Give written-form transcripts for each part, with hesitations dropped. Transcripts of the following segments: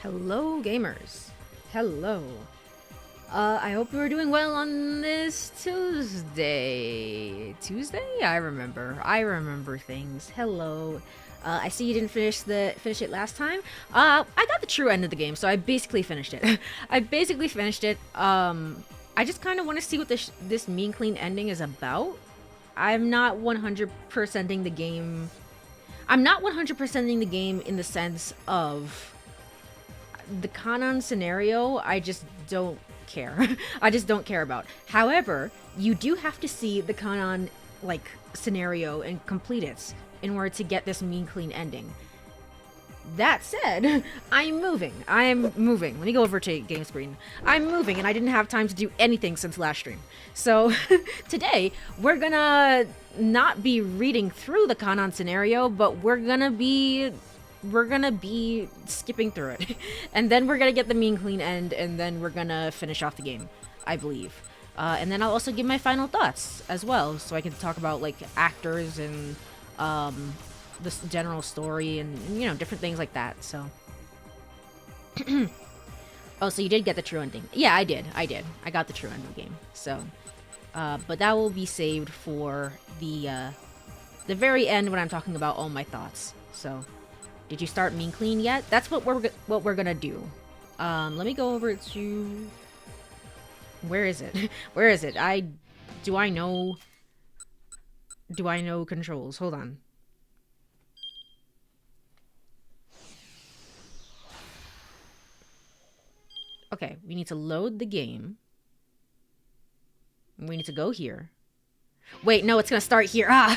Hello, gamers. Hello. I hope you are doing well on this Tuesday. Tuesday? I remember. I remember things. Hello. I see you didn't finish it last time. I got the true end of the game, so I basically finished it. I basically finished it. I just kind of want to see what this mean clean ending is about. I'm not 100%ing the game. I'm not 100%ing the game in the sense of the Canaan scenario. I just don't care. I just don't care about. However, you do have to see the Canaan like scenario and complete it in order to get this mean clean ending. That said, I'm moving. Let me go over to game screen. I'm moving, and I didn't have time to do anything since last stream. So today we're gonna not be reading through the Canaan scenario, but we're gonna be skipping through it. And then we're gonna get the mean clean end, and then we're gonna finish off the game, I believe. And then I'll also give my final thoughts as well, so I can talk about like actors and the general story and you know, different things like that. So oh, so you did get the true ending. Yeah, I did. I got the true end of the game. So but that will be saved for the very end when I'm talking about all my thoughts. So did you start mean clean yet? That's what we're gonna do. Let me go over to, where is it? Where is it? Do I know controls? Hold on. Okay, we need to load the game. We need to go here. Wait, no, it's gonna start here. Ah,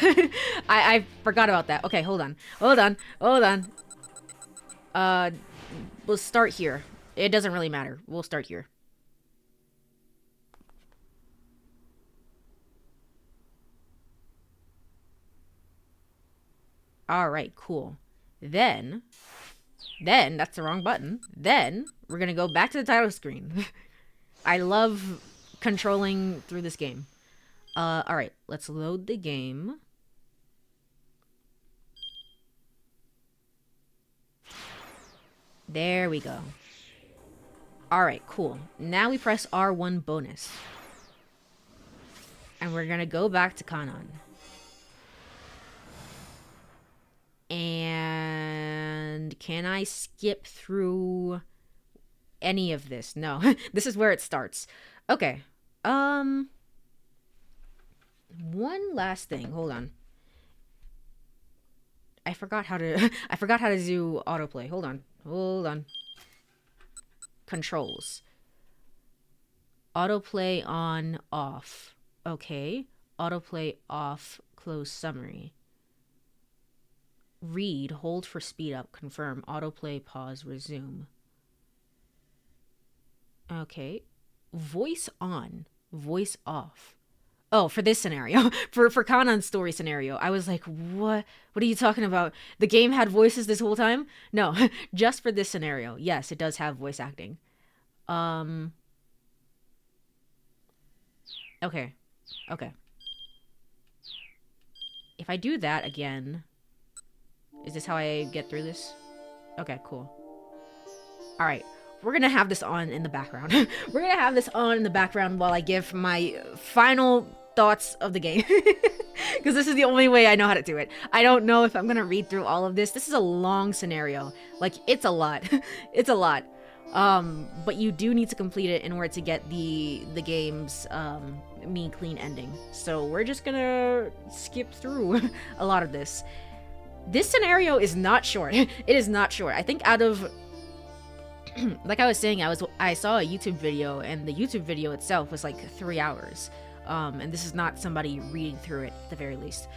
I forgot about that. Okay, hold on. We'll start here. It doesn't really matter. We'll start here. All right, cool. Then that's the wrong button. Then we're gonna go back to the title screen. I love controlling through this game. All right, let's load the game. There we go. All right, cool. Now we press R1 bonus. And we're gonna go back to Canaan. And can I skip through any of this? No. This is where it starts. Okay. One last thing. Hold on. I forgot how to do autoplay. Hold on. Controls. Autoplay on, off. Okay. Autoplay off, close summary. Read, hold for speed up, confirm, autoplay, pause, resume. Okay. Voice on, voice off. Oh, for this scenario. for Kanaan's story scenario. I was like, what are you talking about? The game had voices this whole time? No, just for this scenario. Yes, it does have voice acting. Okay. If I do that again, is this how I get through this? Okay, cool. All right. We're gonna have this on in the background. We're gonna have this on in the background while I give my final thoughts of the game. Because this is the only way I know how to do it. I don't know if I'm gonna read through all of this. This is a long scenario. Like, it's a lot. It's a lot. But you do need to complete it in order to get the game's mean clean ending. So we're just gonna skip through a lot of this. This scenario is not short. It is not short. I think out of, like I was saying, I saw a YouTube video, and the YouTube video itself was like 3 hours. And this is not somebody reading through it, at the very least.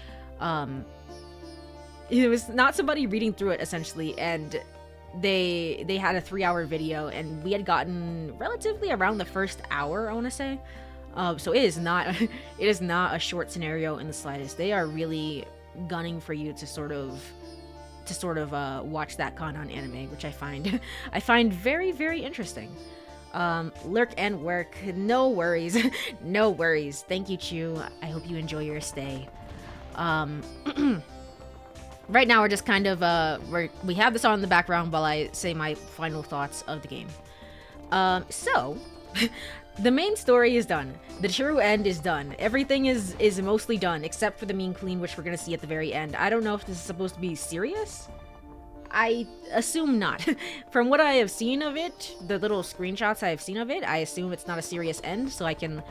It was not somebody reading through it, essentially, and they had a 3-hour video, and we had gotten relatively around the first hour, I want to say. So it is not a short scenario in the slightest. They are really gunning for you to sort of watch that Canaan anime, which I find very, very interesting. Lurk and work, no worries. No worries. Thank you, Chu. I hope you enjoy your stay. right now we're just kind of we have this on in the background while I say my final thoughts of the game. So the main story is done. The true end is done. Everything is mostly done except for the mean clean, which we're gonna see at the very end. I don't know if this is supposed to be serious. I assume not. From what I have seen of it, the little screenshots I have seen of it, I assume it's not a serious end, so I can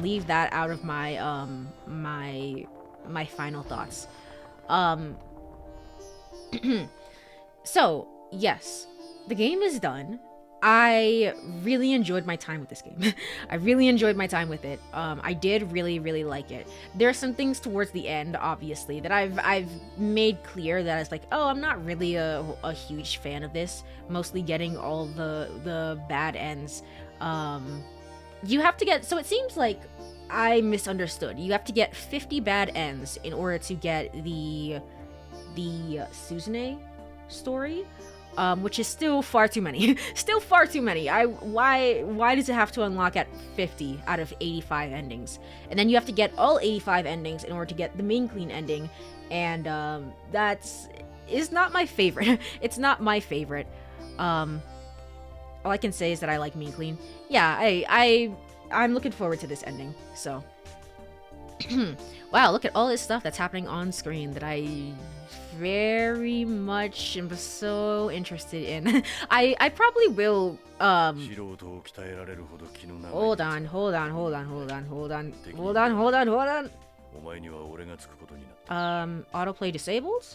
leave that out of my my final thoughts. So, yes, the game is done. I really enjoyed my time with this game. I really enjoyed my time with it. I did really like it. There are some things towards the end, obviously, that I've made clear that it's like, oh, I'm not really a huge fan of this. Mostly getting all the bad ends. You have to get, so it seems like I misunderstood. You have to get 50 bad ends in order to get the Suzune story. Which is still far too many. Still far too many. Why does it have to unlock at 50 out of 85 endings? And then you have to get all 85 endings in order to get the main clean ending, and is not my favorite. It's not my favorite. All I can say is that I like mean clean. Yeah, I'm looking forward to this ending. So, wow, look at all this stuff that's happening on screen that I very much am so interested in. I probably will hold on. Autoplay disabled?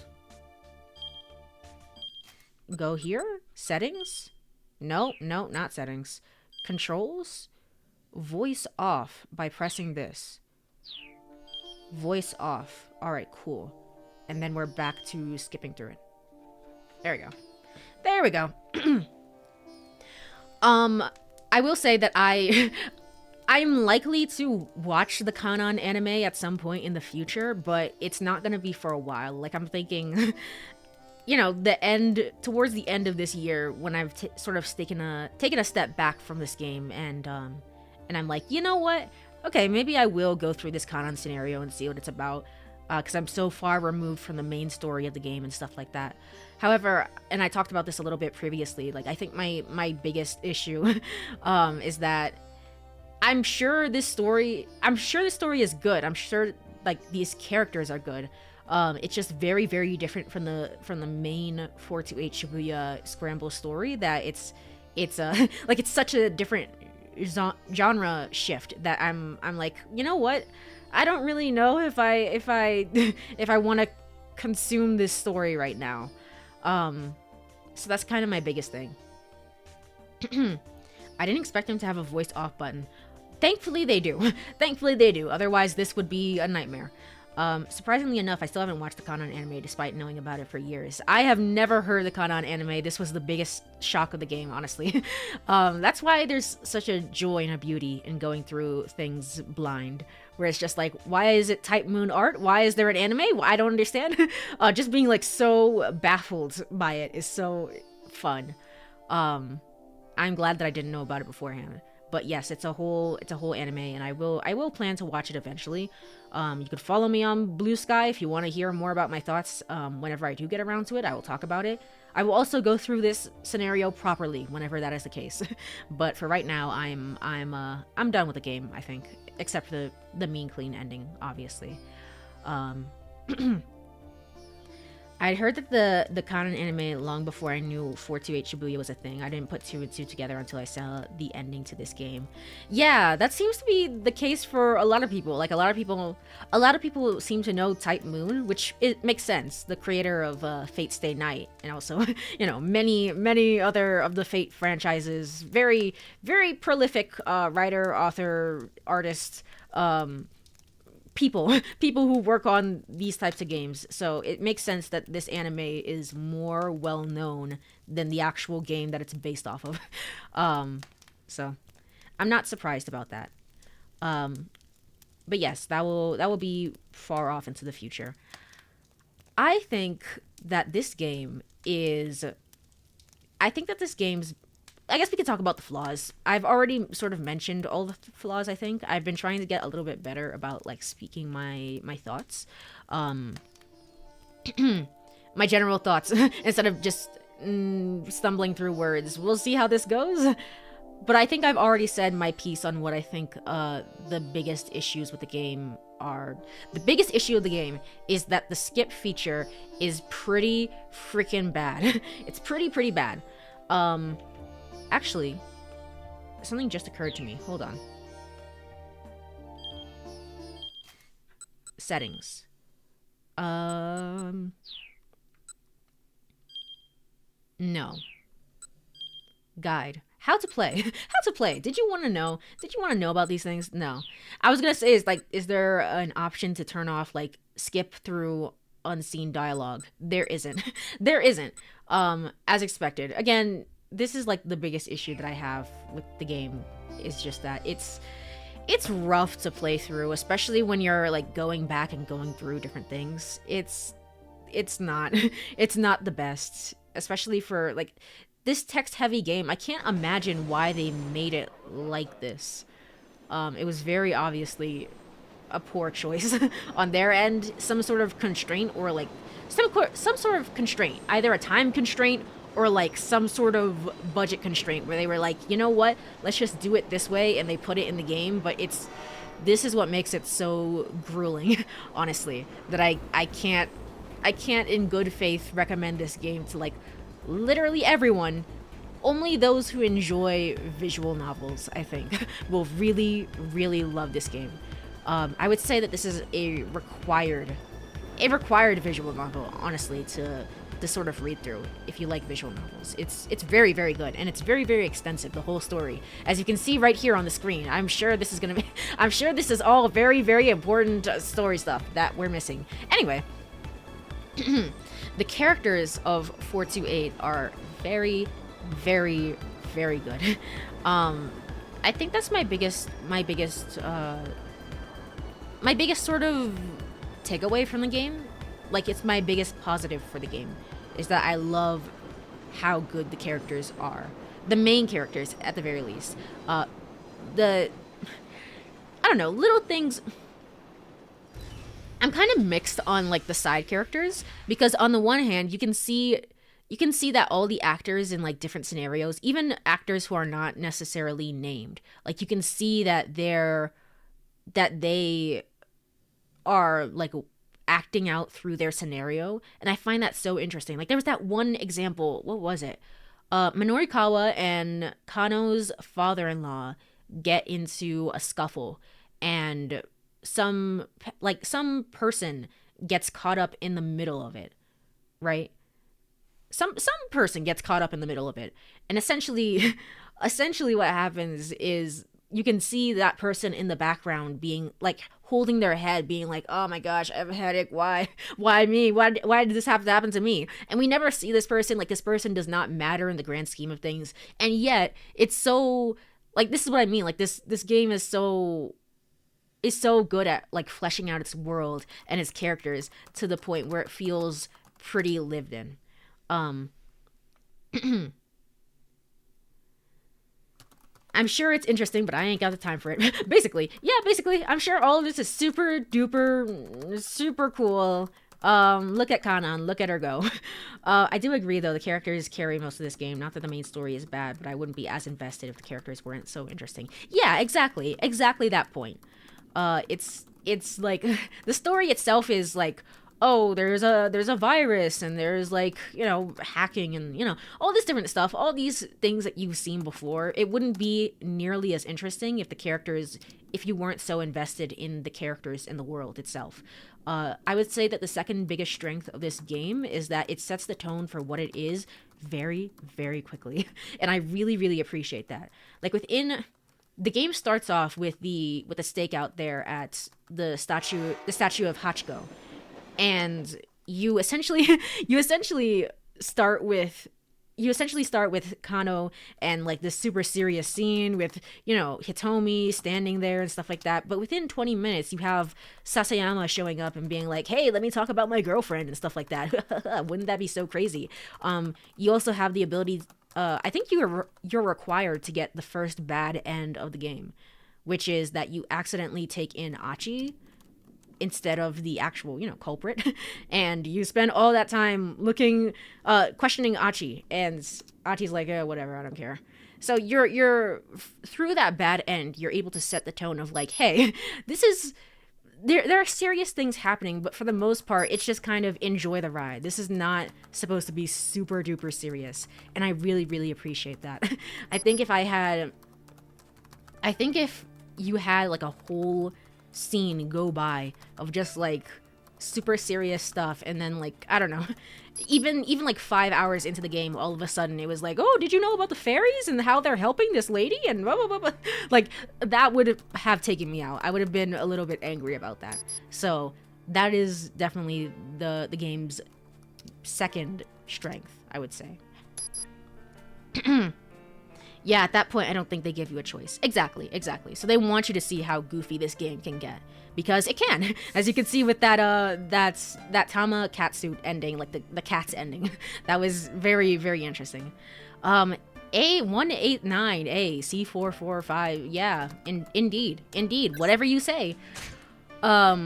Go here? Settings? No, not settings. Controls? Voice off by pressing this. Voice off. Alright, cool. And then we're back to skipping through it. There we go. There we go. I will say that I'm likely to watch the Canaan anime at some point in the future, but it's not gonna be for a while. Like, I'm thinking, you know, towards the end of this year, when I've sort of taken a step back from this game, and I'm like, you know what? Okay, maybe I will go through this Canaan scenario and see what it's about. Because I'm so far removed from the main story of the game and stuff like that. However, and I talked about this a little bit previously, like, I think my biggest issue is that I'm sure this story is good. I'm sure, like, these characters are good. It's just very different from the main 428 Shibuya Scramble story, that it's like, it's such a different genre shift that I'm like, you know what? I don't really know if I want to consume this story right now. So that's kind of my biggest thing. I didn't expect them to have a voice off button. Thankfully they do. Thankfully they do. Otherwise this would be a nightmare. Surprisingly enough, I still haven't watched the Canaan anime despite knowing about it for years. I have never heard the Canaan anime. This was the biggest shock of the game, honestly. That's why there's such a joy and a beauty in going through things blind, where it's just like, why is it Type Moon art? Why is there an anime? I don't understand. Just being like so baffled by it is so fun. I'm glad that I didn't know about it beforehand. But yes, it's a whole anime, and I will plan to watch it eventually. You could follow me on Blue Sky if you want to hear more about my thoughts. Whenever I do get around to it, I will talk about it. I will also go through this scenario properly whenever that is the case. But for right now, I'm done with the game, I think, except for the mean clean ending, obviously. I'd heard that the Canaan anime long before I knew 428 Shibuya was a thing. I didn't put two and two together until I saw the ending to this game. Yeah, that seems to be the case for a lot of people. Like, a lot of people seem to know Type Moon, which it makes sense. The creator of Fate Stay Night, and also, you know, many other of the Fate franchises. Very prolific writer, author, artist. People who work on these types of games. So it makes sense that this anime is more well known than the actual game that it's based off of. So I'm not surprised about that. But yes, that will be far off into the future. I think that this game's I guess we could talk about the flaws. I've already sort of mentioned all the flaws, I think. I've been trying to get a little bit better about, like, speaking my thoughts. my general thoughts instead of just stumbling through words. We'll see how this goes. But I think I've already said my piece on what I think the biggest issues with the game are. The biggest issue of the game is that the skip feature is pretty freaking bad. It's pretty bad. Actually, something just occurred to me. Hold on. Settings. No. Guide. How to play. How to play. Did you want to know? Did you want to know about these things? No. I was gonna say, is there an option to turn off, like, skip through unseen dialogue? There isn't. There isn't. As expected. Again, this is, like, the biggest issue that I have with the game, is just that it's rough to play through, especially when you're, like, going back and going through different things. It's not it's not the best, especially for, like, this text-heavy game. I can't imagine why they made it like this. It was very obviously a poor choice on their end. Some sort of constraint, or, like, some sort of constraint. Either a time constraint or, like, some sort of budget constraint where they were like, you know what? Let's just do it this way, and they put it in the game. But this is what makes it so grueling, honestly, that I can't in good faith recommend this game to, like, literally everyone. Only those who enjoy visual novels, I think, will really, really love this game. I would say that this is a required visual novel, honestly, to sort of read through if you like visual novels. It's very, very good, and it's very, very extensive, the whole story. As you can see right here on the screen, I'm sure this is all very, very important story stuff that we're missing. Anyway, the characters of 428 are very, very, very good. I think that's my biggest sort of takeaway from the game. Like, it's my biggest positive for the game, is that I love how good the characters are. The main characters, at the very least. I don't know, little things. I'm kind of mixed on, like, the side characters, because on the one hand, you can see that all the actors in, like, different scenarios, even actors who are not necessarily named, like, you can see that they are, like, acting out through their scenario, and I find that so interesting. Like, there was that one example, what was it? Minorikawa and Kano's father-in-law get into a scuffle, and some person gets caught up in the middle of it, right? Some person gets caught up in the middle of it, and essentially what happens is you can see that person in the background being, like, holding their head, being like, oh my gosh, I have a headache, why me, why did this have to happen to me? And we never see this person. Like, this person does not matter in the grand scheme of things, and yet it's so, like, this is what I mean, like, this game is so good at, like, fleshing out its world and its characters to the point where it feels pretty lived in. I'm sure it's interesting, but I ain't got the time for it. Basically, I'm sure all of this is super duper, super cool. Look at Canaan, look at her go. I do agree, though, the characters carry most of this game. Not that the main story is bad, but I wouldn't be as invested if the characters weren't so interesting. Yeah, exactly that point. It's like, the story itself is like, oh, there's a virus, and there's, like, you know, hacking, and, you know, all this different stuff, all these things that you've seen before. It wouldn't be nearly as interesting if you weren't so invested in the characters and the world itself. I would say that the second biggest strength of this game is that it sets the tone for what it is very, very quickly, and I really, really appreciate that. Like, the game starts off with the stakeout there at the statue of Hachiko. And you essentially start with Kano and, like, this super serious scene with, you know, Hitomi standing there and stuff like that. But within 20 minutes, you have Sasayama showing up and being like, hey, let me talk about my girlfriend and stuff like that. Wouldn't that be so crazy? You also have the ability, I think you're required to get the first bad end of the game, which is that you accidentally take in Achi. instead of the actual, culprit. And you spend all that time questioning Achi, and Achi's like, whatever, I don't care. So you're through that bad end, you're able to set the tone of like, hey, this is there are serious things happening, but for the most part, it's just kind of enjoy the ride. This is not supposed to be super duper serious, and I really, really appreciate that. I think if you had like a whole scene go by of just like super serious stuff, and then like, I don't know, even like 5 hours into the game, all of a sudden it was like, oh, did you know about the fairies and how they're helping this lady and blah blah blah, blah. Like, that would have taken me out. I would have been a little bit angry about that. So that is definitely the game's second strength, I would say. Yeah, at that point, I don't think they give you a choice. Exactly. So they want you to see how goofy this game can get, because it can, as you can see with that Tama catsuit ending, like the cat's ending. That was very, very interesting. A189A C445. Yeah, indeed, whatever you say. Let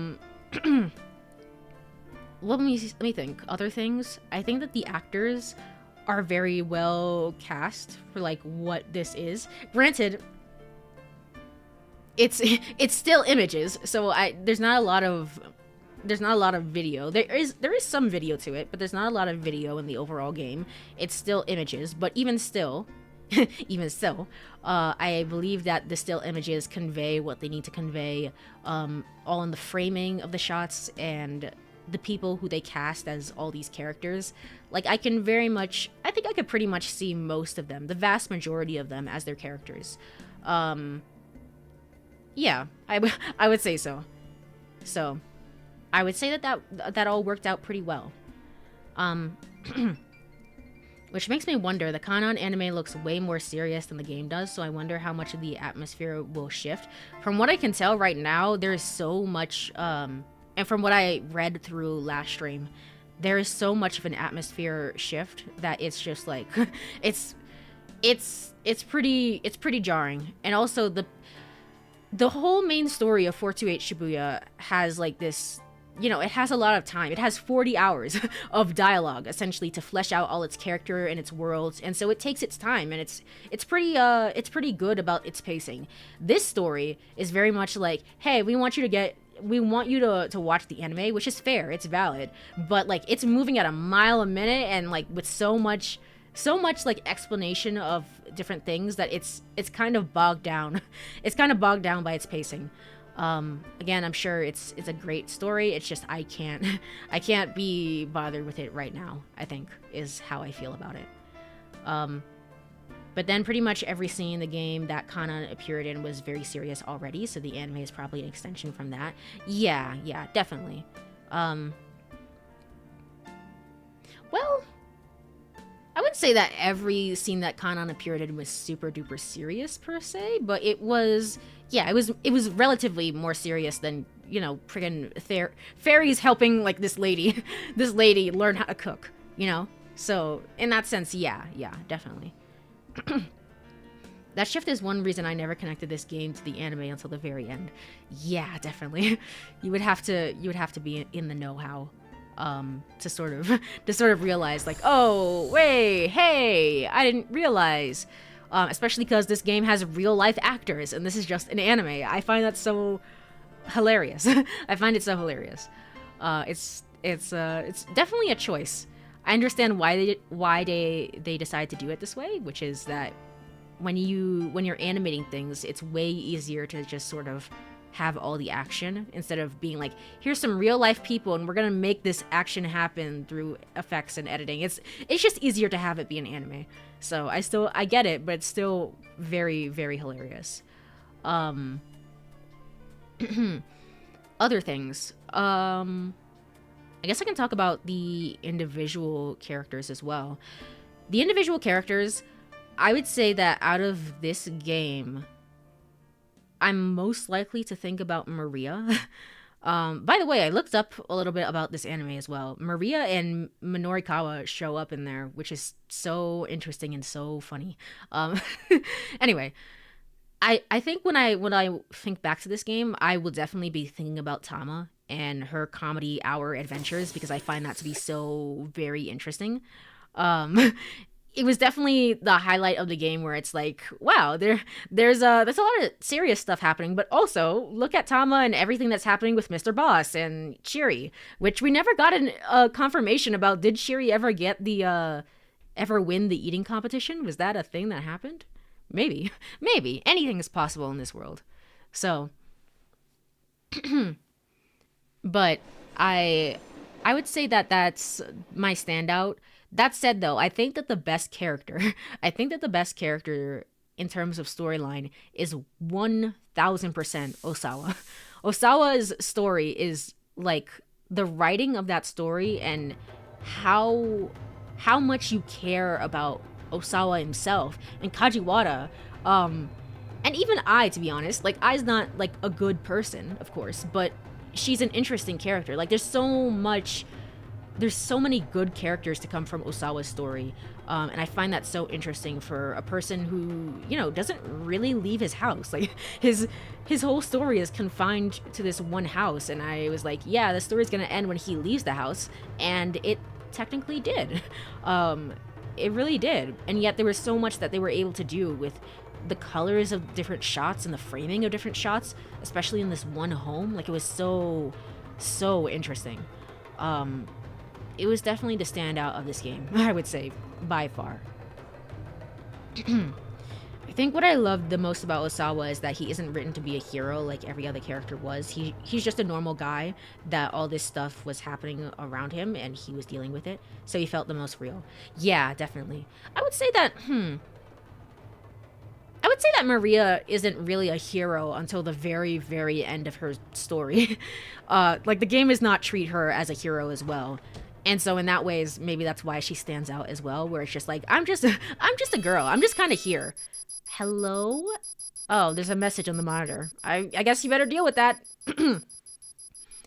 me think. Other things. I think that the actors are very well cast for like what this is. Granted, it's still images, so there's not a lot of video. There is some video to it, but there's not a lot of video in the overall game. It's still images, but even still, I believe that the still images convey what they need to convey, all in the framing of the shots and the people who they cast as all these characters. Like, I think I could pretty much see most of them, the vast majority of them, as their characters. Yeah, I would say so. So, I would say that all worked out pretty well. Which makes me wonder, the Canaan anime looks way more serious than the game does, so I wonder how much of the atmosphere will shift. From what I can tell right now, there is so much, and from what I read through last stream, there is so much of an atmosphere shift that it's just like, it's pretty jarring. And also the whole main story of 428 Shibuya has like this, it has a lot of time. It has 40 hours of dialogue essentially to flesh out all its character and its worlds, and so it takes its time, and it's pretty good about its pacing. This story is very much like, hey, we want you to watch the anime, which is fair, it's valid, but like, it's moving at a mile a minute, and like with so much like explanation of different things that it's kind of bogged down. It's kind of bogged down by its pacing. Again, I'm sure it's a great story. It's just I can't be bothered with it right now, I think, is how I feel about it. But then pretty much every scene in the game that Canaan appeared in was very serious already, so the anime is probably an extension from that. Yeah, definitely. Well, I wouldn't say that every scene that Canaan appeared in was super duper serious per se, but it was relatively more serious than, friggin' fairies helping like this lady learn how to cook, So in that sense, yeah, definitely. That shift is one reason I never connected this game to the anime until the very end. Yeah, definitely. You would have to be in the know-how to sort of realize like, oh, wait, hey, I didn't realize. Especially because this game has real life actors and this is just an anime. I find that so hilarious. I find it so hilarious. It's definitely a choice. I understand why they decide to do it this way, which is that when you're animating things, it's way easier to just sort of have all the action instead of being like, here's some real life people and we're gonna make this action happen through effects and editing. It's just easier to have it be an anime. So I get it, but it's still very, very hilarious. Other things. I guess I can talk about the individual characters as well. The individual characters, I would say that out of this game, I'm most likely to think about Maria. By the way, I looked up a little bit about this anime as well. Maria and Minorikawa show up in there, which is so interesting and so funny. Anyway, I think when I think back to this game, I will definitely be thinking about Tama and her comedy hour adventures, because I find that to be so very interesting. Um, it was definitely the highlight of the game, where it's like, wow, there's a lot of serious stuff happening, but also look at Tama and everything that's happening with Mr. Boss and Shiri, which we never got a confirmation about. Did Shiri ever get the ever win the eating competition? Was that a thing that happened? Maybe, maybe anything is possible in this world. So, but I would say that that's my standout. That said, though, I think that the best character, I think that the best character in terms of storyline is 1000% Osawa. Osawa's story is like the writing of that story, and how much you care about Osawa himself and Kajiwara. And even Ai, to be honest, like, Ai's not like a good person, of course, but she's an interesting character. Like, there's so many good characters to come from Osawa's story, and I find that so interesting for a person who, you know, doesn't really leave his house. Like, his whole story is confined to this one house, and I was like, yeah, the story's gonna end when he leaves the house, and it technically did. It really did, and yet there was so much that they were able to do with the colors of different shots and the framing of different shots, especially in this one home. Like, it was so interesting. It was definitely the standout of this game, I would say, by far. I think what I loved the most about Osawa is that he isn't written to be a hero like every other character was. He's just a normal guy that all this stuff was happening around him and he was dealing with it, so he felt the most real. Yeah, definitely. I would say that Maria isn't really a hero until the very, very end of her story. Like, the game does not treat her as a hero as well. And so in that ways, maybe that's why she stands out as well, where it's just like, I'm just a girl. I'm just kind of here. Hello? Oh, there's a message on the monitor. I guess you better deal with that.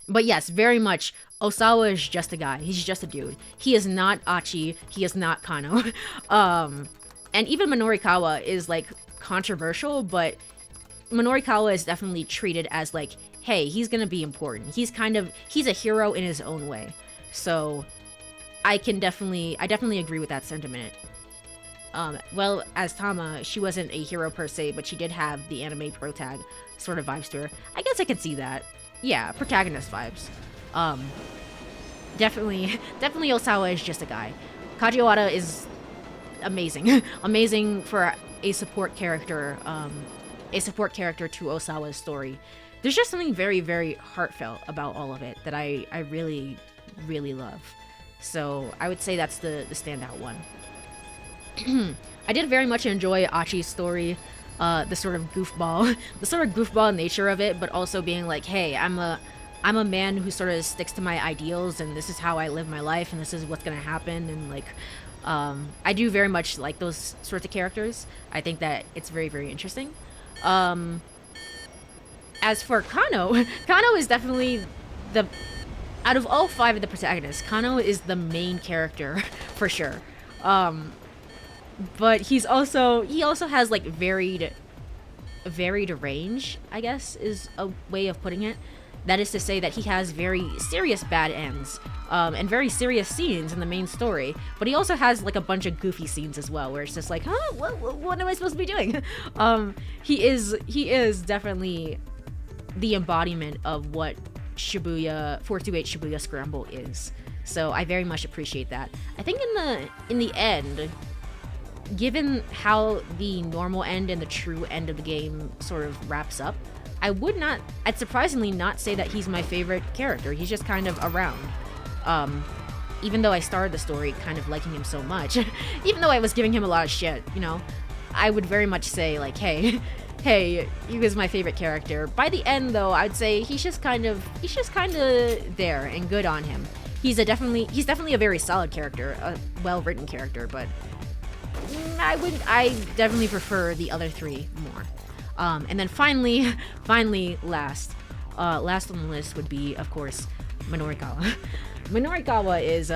But yes, very much, Osawa is just a guy. He's just a dude. He is not Achi. He is not Kano. And even Minorikawa is, like, controversial, but Minorikawa is definitely treated as, like, hey, he's gonna be important. He's a hero in his own way. So I definitely agree with that sentiment. Well, as Tama, she wasn't a hero per se, but she did have the anime protag sort of vibes to her. I guess I could see that. Yeah, protagonist vibes. Definitely Osawa is just a guy. Kajiwara is amazing. Amazing for a support character to Osawa's story. There's just something very, very heartfelt about all of it that I really, really love. So I would say that's the standout one. I did very much enjoy Achi's story, the sort of goofball nature of it, but also being like, hey, I'm a man who sort of sticks to my ideals, and this is how I live my life, and this is what's gonna happen, and like, I do very much like those sorts of characters. I think that it's very, very interesting. As for Kano, Kano is definitely out of all 5 of the protagonists, Kano is the main character for sure. But he also has like varied range, I guess is a way of putting it. That is to say that he has very serious bad ends, and very serious scenes in the main story, but he also has like a bunch of goofy scenes as well, where it's just like, huh, what am I supposed to be doing? He is definitely the embodiment of what 428 Shibuya Scramble is. So I very much appreciate that. I think in the end, given how the normal end and the true end of the game sort of wraps up, I'd surprisingly not say that he's my favorite character. He's just kind of around. Even though I started the story kind of liking him so much, even though I was giving him a lot of shit, you know, I would very much say like, hey, he was my favorite character. By the end, though, I'd say he's just kind of there, and good on him. He's definitely a very solid character, a well-written character, but I definitely prefer the other 3 more. And then finally, last on the list would be, of course, Minorikawa. Minorikawa is,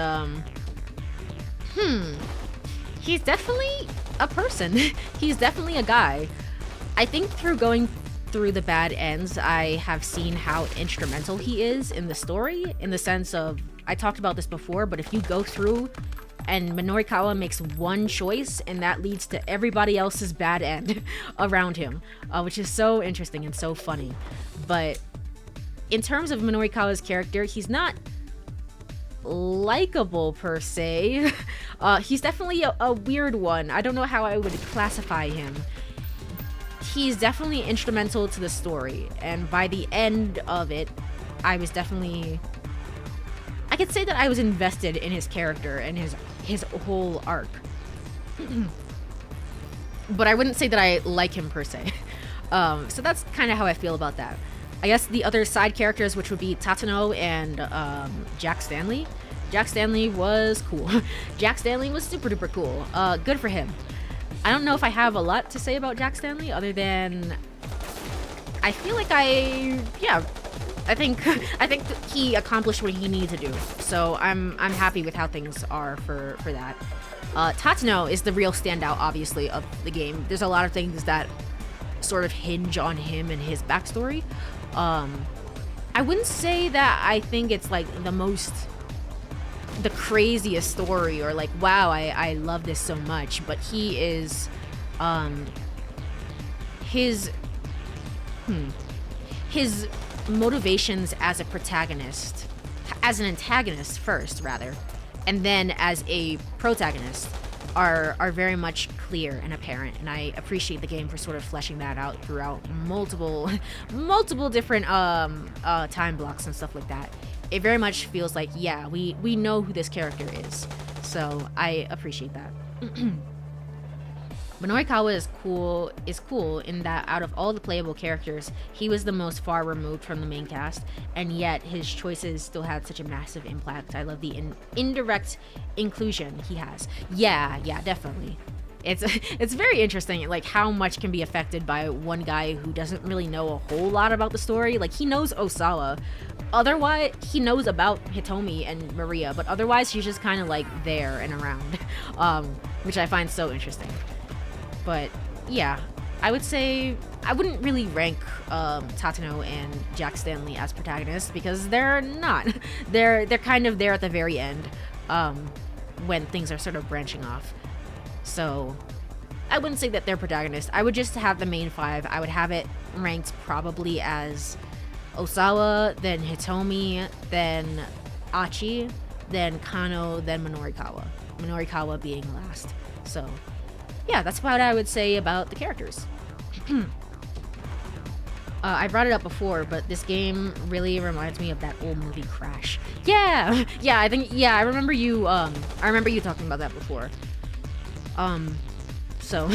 he's definitely a person. He's definitely a guy. I think through going through the bad ends, I have seen how instrumental he is in the story, in the sense of, I talked about this before, but if you go through and Minorikawa makes one choice and that leads to everybody else's bad end around him, which is so interesting and so funny. But in terms of Minorikawa's character, he's not likable per se. He's definitely a weird one. I don't know how I would classify him. He's definitely instrumental to the story, and by the end of it, I could say that I was invested in his character and his whole arc. But I wouldn't say that I like him per se. So that's kind of how I feel about that. I guess the other side characters, which would be Tatano and Jack Stanley. Jack Stanley was cool. Jack Stanley was super duper cool. Good for him. I don't know if I have a lot to say about Jack Stanley other than I feel like I think he accomplished what he needed to do. So I'm happy with how things are for that. Tatano is the real standout, obviously, of the game. There's a lot of things that sort of hinge on him and his backstory. I wouldn't say that I think it's like the craziest story or like, wow, I love this so much, but he is his motivations as a protagonist, as an antagonist first rather, and then as a protagonist are very much clear and apparent, and I appreciate the game for sort of fleshing that out throughout multiple different time blocks and stuff like that. It very much feels like, yeah, we know who this character is, so I appreciate that. Minorikawa is cool in that out of all the playable characters, he was the most far removed from the main cast, and yet his choices still had such a massive impact. I love the indirect inclusion he has. Yeah, definitely. It's very interesting, like how much can be affected by one guy who doesn't really know a whole lot about the story. Like, he knows Osawa, otherwise he knows about Hitomi and Maria, but otherwise he's just kind of like there and around, which I find so interesting. But yeah, I would say I wouldn't really rank Tatano and Jack Stanley as protagonists because they're not. They're kind of there at the very end, when things are sort of branching off. So I wouldn't say that they're protagonists. I would just have the main five. I would have it ranked probably as Osawa, then Hitomi, then Achi, then Kano, then Minorikawa. Minorikawa being last. So yeah, that's what I would say about the characters. I brought it up before, but this game really reminds me of that old movie Crash. Yeah, I remember you talking about that before. So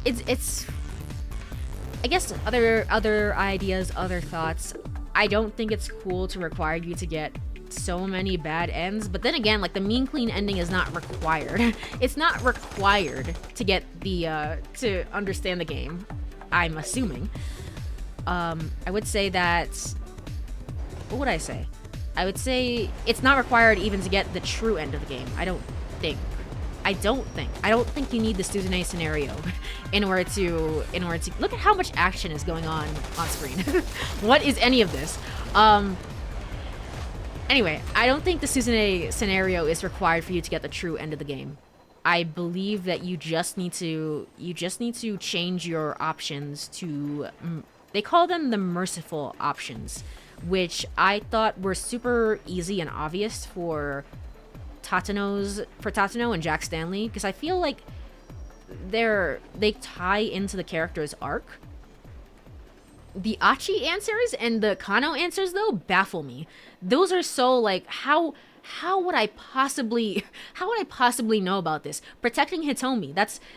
it's I guess other ideas, other thoughts. I don't think it's cool to require you to get so many bad ends, but then again, like, the mean clean ending is not required. It's not required to get the to understand the game, I'm assuming. I would say that, what would I say? I would say it's not required even to get the true end of the game. I don't think you need the Suzune scenario in order to look at how much action is going on screen. What is any of this? Anyway, I don't think the Suzune scenario is required for you to get the true end of the game. I believe that you just need to change your options to, they call them the merciful options, which I thought were super easy and obvious for Tatano and Jack Stanley, because I feel like they tie into the character's arc. The Achi answers and the Kano answers, though, baffle me. Those are so, like, how would I possibly know about this? Protecting Hitomi,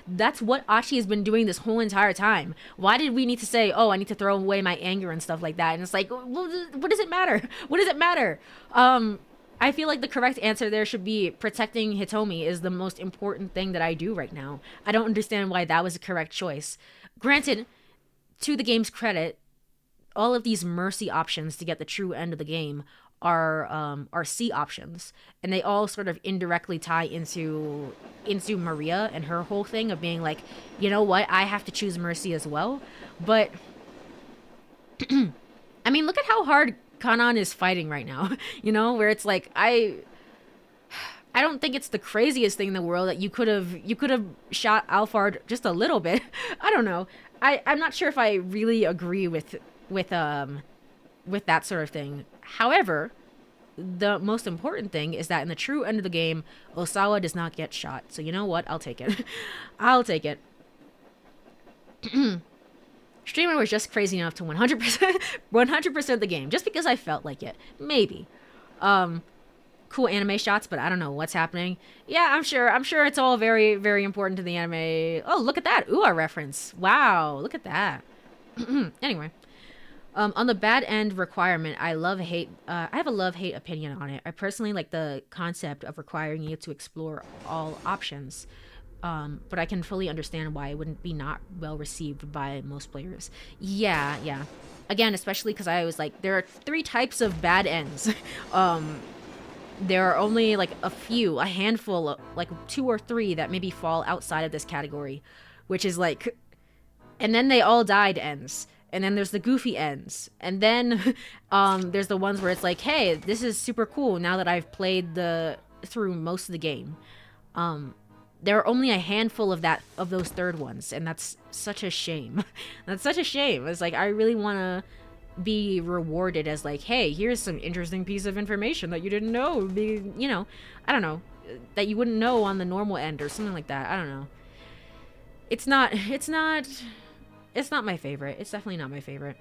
that's what Achi has been doing this whole entire time. Why did we need to say, oh, I need to throw away my anger and stuff like that? And it's like, well, what does it matter? What does it matter? I feel like the correct answer there should be protecting Hitomi is the most important thing that I do right now. I don't understand why that was a correct choice. Granted, to the game's credit, all of these mercy options to get the true end of the game are C options, and they all sort of indirectly tie into Maria and her whole thing of being like, you know what, I have to choose mercy as well. But I mean, look at how hard Canaan is fighting right now. You know, where it's like I don't think it's the craziest thing in the world that you could have shot Alphard just a little bit. I don't know. I'm not sure if I really agree with that sort of thing. However, the most important thing is that in the true end of the game, Osawa does not get shot. So you know what? I'll take it. I'll take it. Streamer was just crazy enough to 100% 100% the game just because I felt like it. Maybe. Cool anime shots, but I don't know what's happening. Yeah, I'm sure it's all very, very important to the anime. Oh, look at that Ua reference. Wow, look at that. Anyway, on the bad end requirement, I have a love-hate opinion on it. I personally like the concept of requiring you to explore all options. But I can fully understand why it wouldn't be not well received by most players. Yeah, yeah. Again, especially because I was like, there are 3 types of bad ends. There are only like a handful, like 2 or 3 that maybe fall outside of this category, which is like, and then they all died ends. And then there's the goofy ends. And then there's the ones where it's like, hey, this is super cool now that I've played through most of the game. There are only a handful of those third ones, and that's such a shame. That's such a shame. It's like I really want to be rewarded as like, hey, here's some interesting piece of information that you didn't know. I don't know, that you wouldn't know on the normal end or something like that. I don't know. It's not my favorite. It's definitely not my favorite.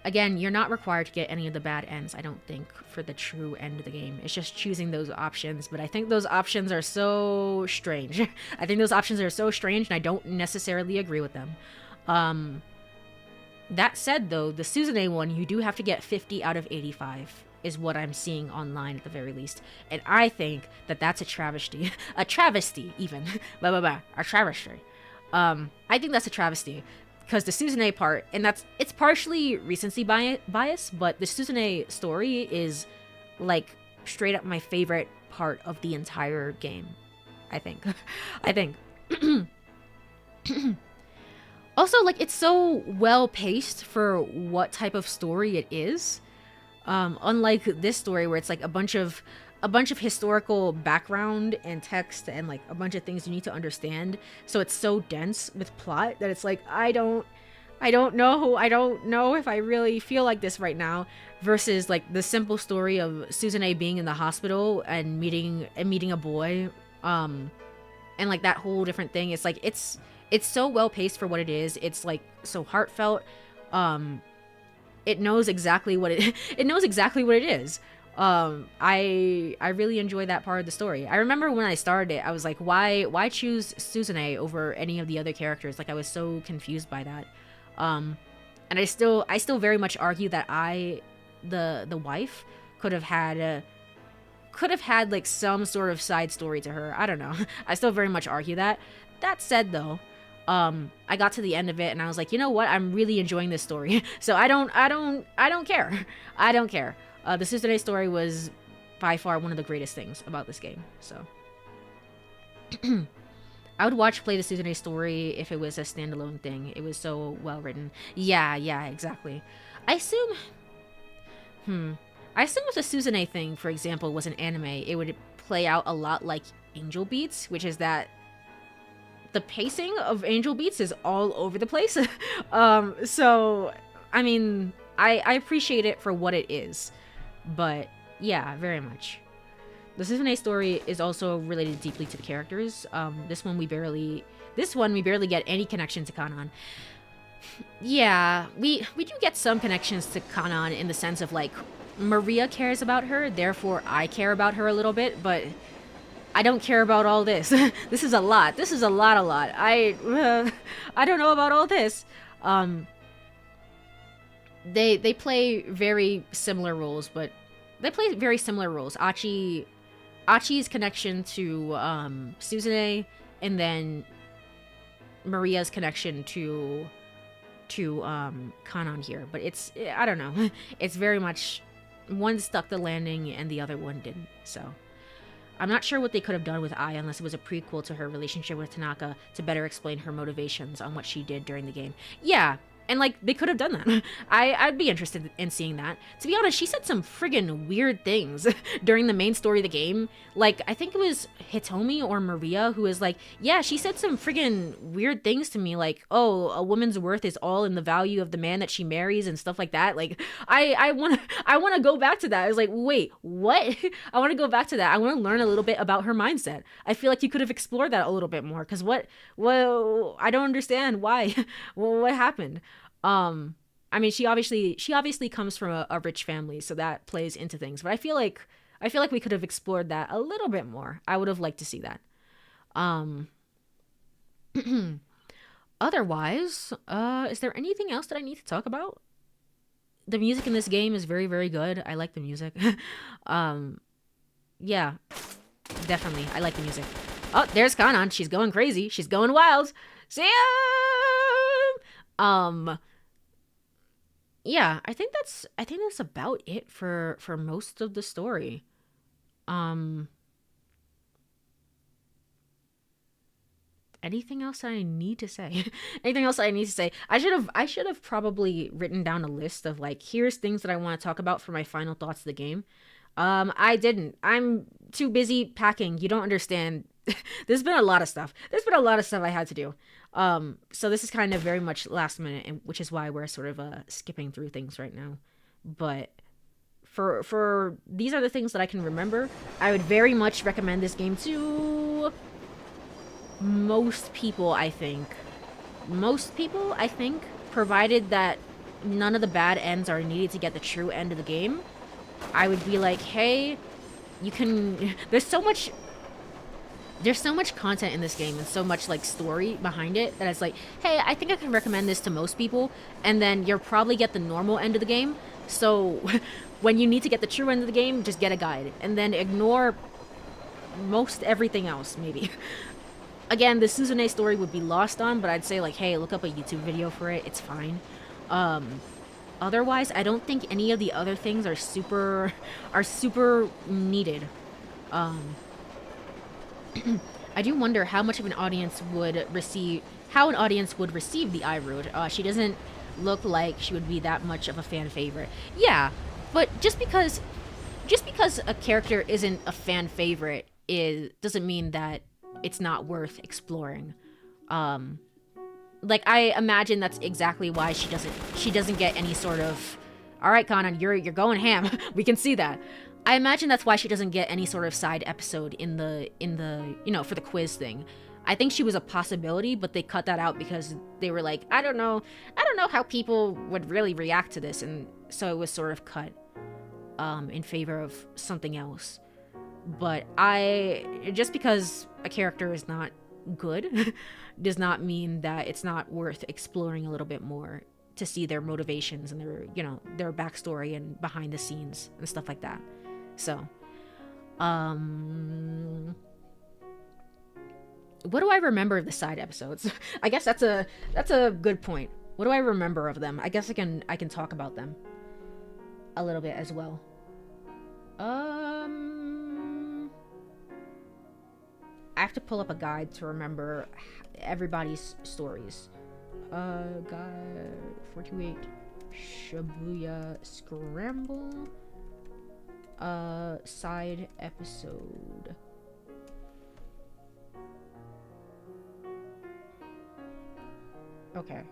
Again, you're not required to get any of the bad ends, I don't think, for the true end of the game. It's just choosing those options, but I think those options are so strange. I think those options are so strange, and I don't necessarily agree with them. That said, though, the Suzune one, you do have to get 50 out of 85, is what I'm seeing online at the very least. And I think that that's a travesty. A travesty, even. A travesty. I think that's a travesty. Because the Suzune part, and it's partially recency bias, but the Suzune story is, like, straight up my favorite part of the entire game. I think. Also, like, it's so well-paced for what type of story it is. Unlike this story where it's, like, a bunch of historical background and text and like a bunch of things you need to understand, so it's so dense with plot that it's like I don't know if I really feel like this right now, versus like the simple story of Suzune being in the hospital and meeting a boy, and like that whole different thing. It's like it's so well paced for what it is. It's like so heartfelt. It knows exactly what it is. I really enjoy that part of the story. I remember when I started it, I was like, why choose Suzune over any of the other characters? Like, I was so confused by that. And I still very much argue that the wife could have had like some sort of side story to her. I don't know. I still very much argue that. That said, though, I got to the end of it and I was like, you know what? I'm really enjoying this story. So I don't care. I don't care. The Suzune story was by far one of the greatest things about this game. So I would play the Suzune story if it was a standalone thing. It was so well written. Yeah, exactly. I assume if the Suzune thing, for example, was an anime, it would play out a lot like Angel Beats, which is that the pacing of Angel Beats is all over the place. So, I mean, I appreciate it for what it is. But yeah, very much. The Suzune story is also related deeply to the characters. This one we barely get any connection to Canaan. Yeah, we do get some connections to Canaan in the sense of like Maria cares about her, therefore I care about her a little bit, but I don't care about all this. This is a lot. I don't know about all this. They play very similar roles, but Achi's connection to Suzune, and then Maria's connection to Canaan here. But I don't know. It's very much one stuck the landing and the other one didn't. So I'm not sure what they could have done with Ai unless it was a prequel to her relationship with Tanaka to better explain her motivations on what she did during the game. Yeah, and like they could have done that. I'd be interested in seeing that. To be honest, she said some friggin' weird things during the main story of the game. Like I think it was Hitomi or Maria who was like, yeah, she said some friggin' weird things to me, like, oh, a woman's worth is all in the value of the man that she marries and stuff like that. Like I wanna go back to that. I was like, wait, what? I wanna go back to that. I wanna learn a little bit about her mindset. I feel like you could have explored that a little bit more. Cause what I don't understand why. Well, what happened? I mean, she obviously comes from a rich family, so that plays into things. But I feel like we could have explored that a little bit more. I would have liked to see that. Um, Otherwise, is there anything else that I need to talk about? The music in this game is very, very good. I like the music. um, yeah, definitely, I like the music. Oh, there's Canaan. She's going crazy. She's going wild. Sam. Yeah, I think that's about it for most of the story. Um, Anything else I need to say? Anything else I need to say? I should have probably written down a list of like here's things that I want to talk about for my final thoughts of the game. I didn't. I'm too busy packing. You don't understand. There's been a lot of stuff. There's been a lot of stuff I had to do. So this is kind of very much last minute, and which is why we're sort of skipping through things right now. But for these are the things that I can remember. I would very much recommend this game to most people. I think, provided that none of the bad ends are needed to get the true end of the game. I would be like, hey, you can. There's so much content in this game and so much like story behind it that it's like, hey, I think I can recommend this to most people, and then you'll probably get the normal end of the game. So when you need to get the true end of the game, just get a guide and then ignore most everything else, maybe. Again, the Suzune story would be lost on, but I'd say like, hey, look up a YouTube video for it. It's fine. Um, Otherwise, I don't think any of the other things are super needed. Um, I do wonder how much of an audience would receive how an audience would receive the I route. She doesn't look like she would be that much of a fan favorite. Yeah, but just because a character isn't a fan favorite is doesn't mean that it's not worth exploring. Um, like I imagine that's exactly why she doesn't get any sort of, all right, Conan, you're going ham. We can see that. I imagine that's why she doesn't get any sort of side episode in the for the quiz thing. I think she was a possibility, but they cut that out because they were like, I don't know how people would really react to this, and so it was sort of cut in favor of something else. But just because a character is not good does not mean that it's not worth exploring a little bit more to see their motivations and their backstory and behind the scenes and stuff like that. So, what do I remember of the side episodes? I guess that's a good point. What do I remember of them? I guess I can talk about them a little bit as well. I have to pull up a guide to remember everybody's stories. Guide 428 Shibuya Scramble. Side episode. Okay.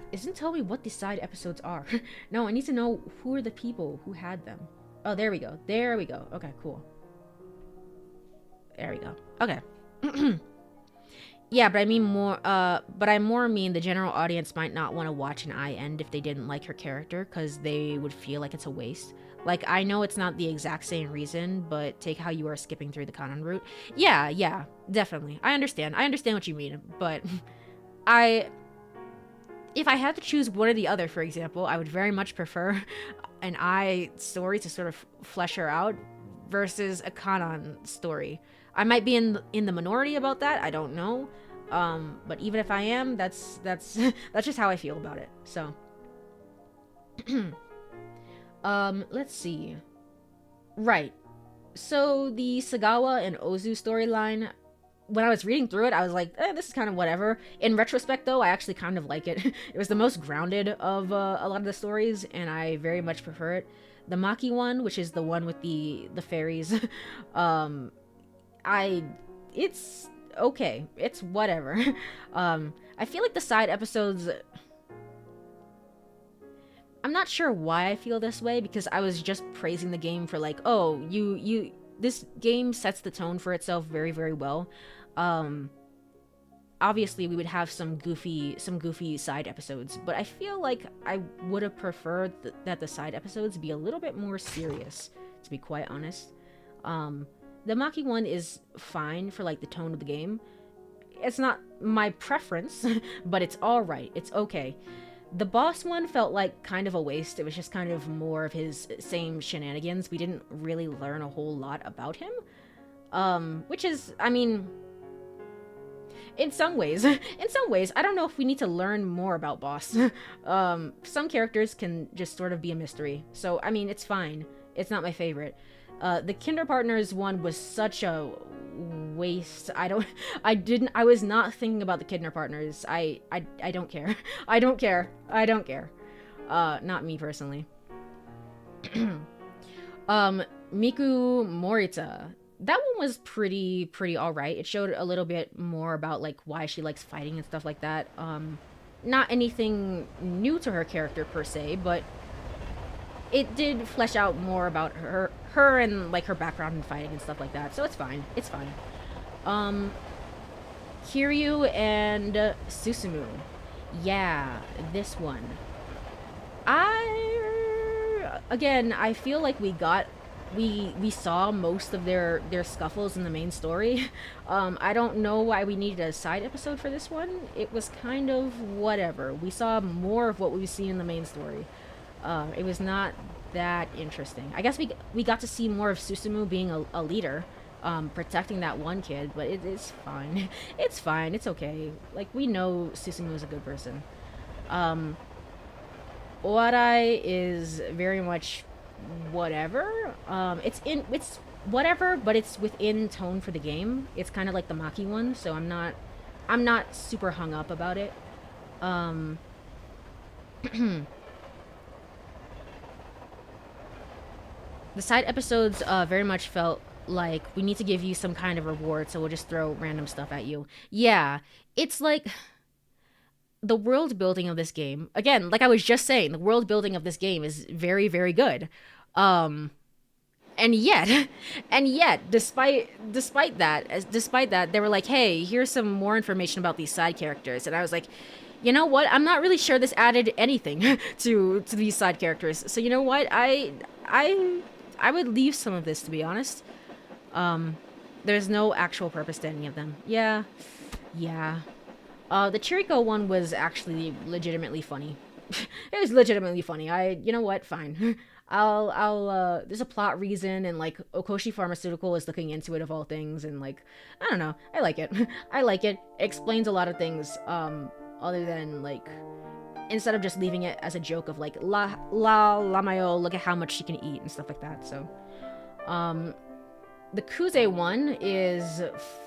Isn't telling me what the side episodes are. No, I need to know who are the people who had them. Oh, there we go. There we go. Okay, cool. There we go. Okay. Yeah, but I mean more. But I more mean the general audience might not want to watch an I end if they didn't like her character, because they would feel like it's a waste. Like, I know it's not the exact same reason, but take how you are skipping through the Canaan route. Yeah, definitely. I understand. I understand what you mean, but I. If I had to choose one or the other, for example, I would very much prefer an I story to sort of flesh her out versus a Canaan story. I might be in the minority about that. I don't know. But even if I am, that's that's just how I feel about it. So, let's see. Right. So the Sagawa and Ozu storyline, when I was reading through it, I was like, this is kind of whatever. In retrospect, though, I actually kind of like it. It was the most grounded of a lot of the stories, and I very much prefer it. The Maki one, which is the one with the fairies, um, I it's okay. It's whatever. I feel like the side episodes. I'm not sure why I feel this way because I was just praising the game for like, oh, you this game sets the tone for itself very, very well. Um Obviously we would have some goofy side episodes, but I feel like I would have preferred that the side episodes be a little bit more serious, to be quite honest. The Maki one is fine for like the tone of the game. It's not my preference, but it's all right. It's okay. The boss one felt like kind of a waste. It was just kind of more of his same shenanigans. We didn't really learn a whole lot about him. Which is, I mean, in some ways, I don't know if we need to learn more about boss. Some characters can just sort of be a mystery. So, I mean, it's fine. It's not my favorite. The Kinder Partners one was such a waste. I was not thinking about the Kinder Partners. I don't care. I don't care. Not me personally. Miku Morita. That one was pretty alright. It showed a little bit more about like why she likes fighting and stuff like that. Not anything new to her character per se, but it did flesh out more about her and like her background in fighting and stuff like that. So it's fine. It's fine. Kiryu and Susumu. Yeah, this one. I feel like we saw most of their scuffles in the main story. I don't know why we needed a side episode for this one. It was kind of whatever. We saw more of what we've seen in the main story. It was not that interesting. I guess we got to see more of Susumu being a leader, protecting that one kid, but it's fine. It's fine. It's okay. Like, we know Susumu is a good person. Oarai is very much whatever. It's whatever, but it's within tone for the game. It's kind of like the Maki one, so I'm not super hung up about it. The side episodes very much felt like we need to give you some kind of reward, so we'll just throw random stuff at you. Yeah, it's like the world building of this game. Again, like I was just saying, the world building of this game is very, very good. And yet, despite that, they were like, "Hey, here's some more information about these side characters," and I was like, you know what? I'm not really sure this added anything to these side characters. So you know what? I would leave some of this, to be honest. There's no actual purpose to any of them. Yeah. The Chiriko one was actually legitimately funny. It was legitimately funny. You know what? Fine. There's a plot reason, and like Okoshi Pharmaceutical is looking into it of all things, and like, I don't know. I like it. I like it. It explains a lot of things. Other than like, instead of just leaving it as a joke of like Lamayo, look at how much she can eat and stuff like that. So, the Kuze one is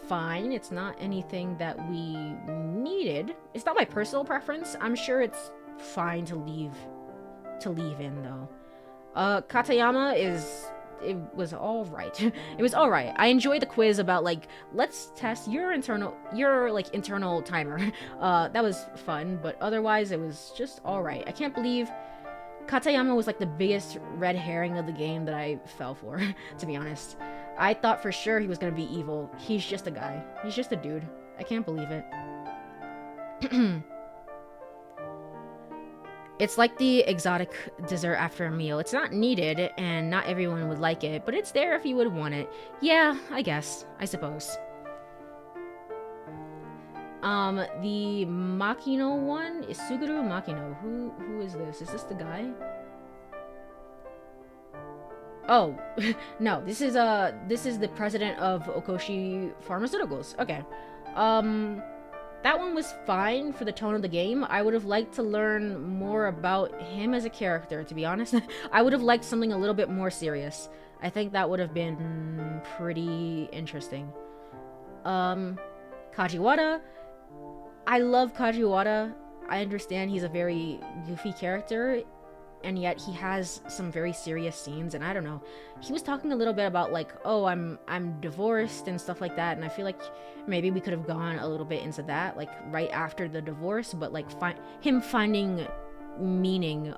fine. It's not anything that we needed. It's not my personal preference. I'm sure it's fine to leave in though. Katayama it was all right. It was all right. I enjoyed the quiz about like, let's test your internal timer. That was fun, but otherwise it was just all right. I can't believe Katayama was like the biggest red herring of the game that I fell for, to be honest. I thought for sure he was gonna be evil. He's just a guy. He's just a dude. I can't believe it. It's like the exotic dessert after a meal. It's not needed, and not everyone would like it, but it's there if you would want it. Yeah, I guess. I suppose. The Makino one is Suguru Makino. Who is this? Is this the guy? Oh, no, this is the president of Okoshi Pharmaceuticals. Okay. That one was fine for the tone of the game. I would have liked to learn more about him as a character, to be honest. I would have liked something a little bit more serious. I think that would have been pretty interesting. Kajiwara. I love Kajiwara. I understand he's a very goofy character, and yet he has some very serious scenes, and I don't know. He was talking a little bit about like, oh, I'm divorced and stuff like that, and I feel like maybe we could have gone a little bit into that, like right after the divorce, but like him finding meaning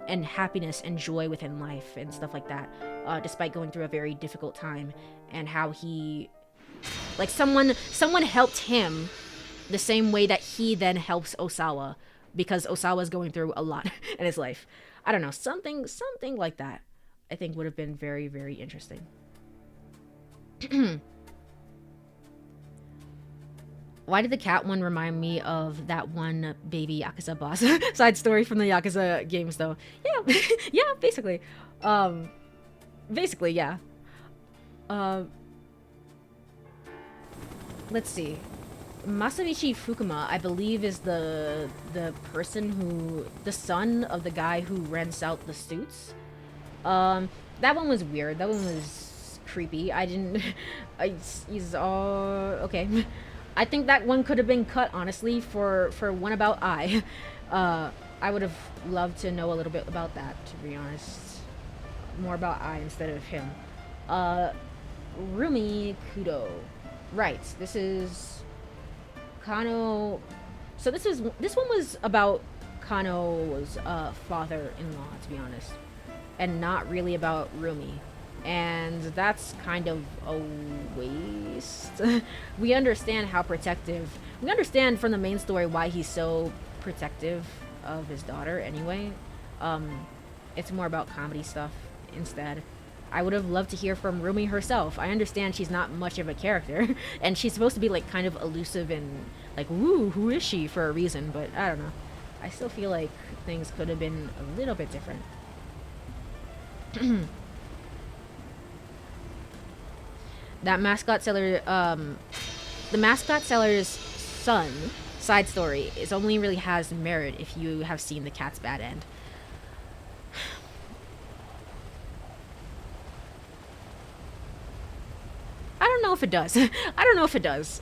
and happiness and joy within life and stuff like that, despite going through a very difficult time, and how he, like, someone helped him the same way that he then helps Osawa, because Osawa's going through a lot in his life. I don't know, something like that I think would have been very, very interesting. Why did the cat one remind me of that one baby Yakuza boss side story from the Yakuza games, though? Yeah, yeah, basically. Basically, yeah. Let's see. Masamichi Fukuma, I believe, is the son of the guy who rents out the suits. That one was weird. That one was creepy. He's okay. I think that one could have been cut, honestly, for one about I. I would have loved to know a little bit about that, to be honest. More about I instead of him. Rumi Kudo. Right, this is Kano. So this one was about Kano's father-in-law, to be honest, and not really about Rumi. And that's kind of a waste. We understand how protective. We understand from the main story why he's so protective of his daughter anyway. It's more about comedy stuff instead. I would have loved to hear from Rumi herself. I understand she's not much of a character, and she's supposed to be like kind of elusive and like, woo, who is she, for a reason, but I don't know. I still feel like things could have been a little bit different. That mascot seller, the mascot seller's son side story is only really has merit if you have seen the cat's bad end. I don't know if it does. I don't know if it does.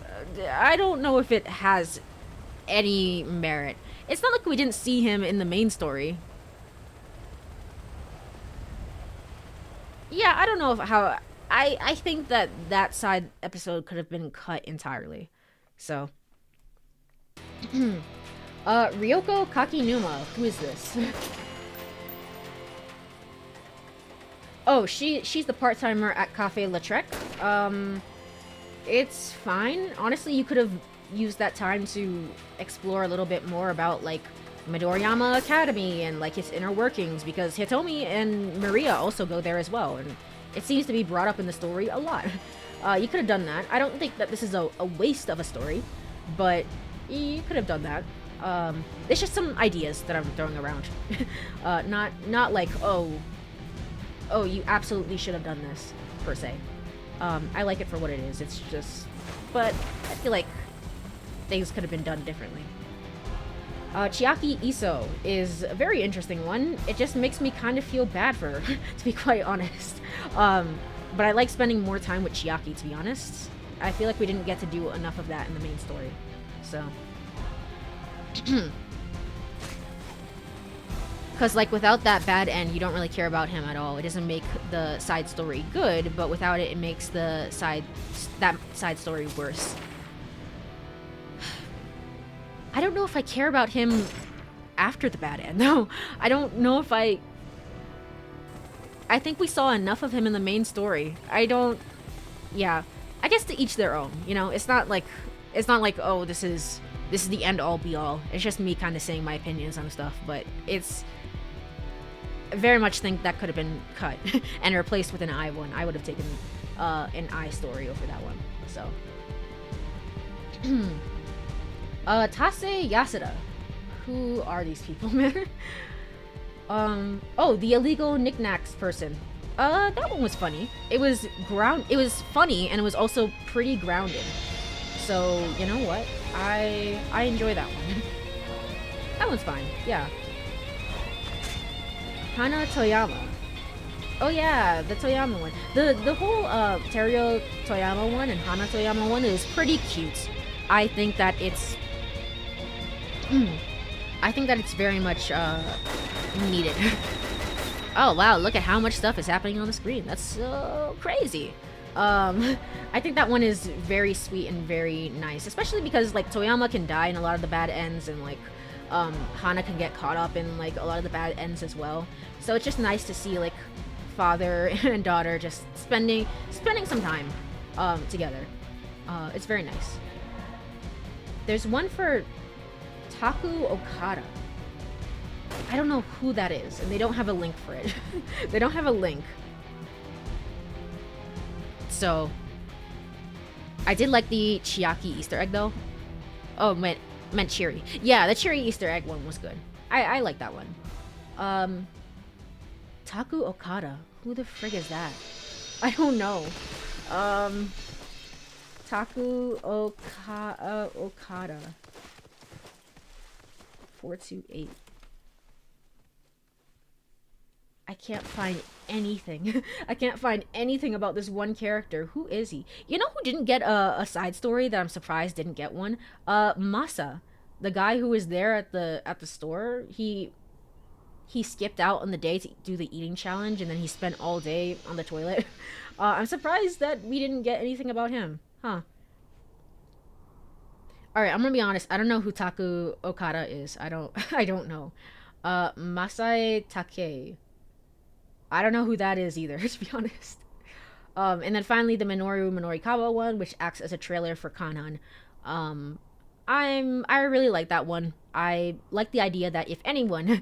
I don't know if it has any merit. It's not like we didn't see him in the main story. Yeah, I don't know how. I think that side episode could have been cut entirely. So. Ryoko Kakinuma. Who is this? Oh, she's the part-timer at Cafe Lautrec. It's fine. Honestly, you could have used that time to explore a little bit more about, like, Midoriyama Academy and, like, its inner workings, because Hitomi and Maria also go there as well, and it seems to be brought up in the story a lot. You could have done that. I don't think that this is a waste of a story, but you could have done that. It's just some ideas that I'm throwing around. Not like, oh, you absolutely should have done this, per se. I like it for what it is. It's just, but I feel like things could have been done differently. Chiaki Iso is a very interesting one. It just makes me kind of feel bad for her, to be quite honest. But I like spending more time with Chiaki, to be honest. I feel like we didn't get to do enough of that in the main story. So. Because, like, without that bad end, you don't really care about him at all. It doesn't make the side story good, but without it, it makes that side story worse. I don't know if I care about him after the bad end. No, I don't know if I think we saw enough of him in the main story. Yeah. I guess to each their own, you know? It's not like, oh, this is the end all be all. It's just me kind of saying my opinions on stuff, but it's... I very much think that could have been cut and replaced with an I one. I would have taken an I story over that one. So. Tase Yasuda. Who are these people, man? Oh, the illegal knickknacks person. That one was funny. It was funny, and it was also pretty grounded. So, you know what? I enjoy that one. That one's fine, yeah. Hana Toyama. Oh yeah, the Toyama one. The whole Teruo Toyama one and Hana Toyama one is pretty cute. I think that it's I think that it's very much needed. Oh wow, look at how much stuff is happening on the screen. That's so crazy. I think that one is very sweet and very nice, especially because like Toyama can die in a lot of the bad ends, and like Hana can get caught up in like a lot of the bad ends as well. So it's just nice to see like father and daughter just spending some time together. It's very nice. There's one for Taku Okada. I don't know who that is, and they don't have a link for it. They don't have a link. So, I did like the Chiaki Easter egg though. Oh, meant Cheery. Yeah, the Cheery Easter egg one was good. I like that one. Taku Okada. Who the frig is that? I don't know. Taku Okada. 428. I can't find anything. I can't find anything about this one character. Who is he? You know who didn't get a side story that I'm surprised didn't get one? Masa. The guy who was there at the store. He skipped out on the day to do the eating challenge, and then he spent all day on the toilet. I'm surprised that we didn't get anything about him. Huh. Alright, I'm gonna be honest. I don't know who Taku Okada is. I don't know. Masai Take. I don't know who that is either, to be honest. And then finally the Minoru Minorikawa one, which acts as a trailer for Canaan. I really like that one. I like the idea that if anyone,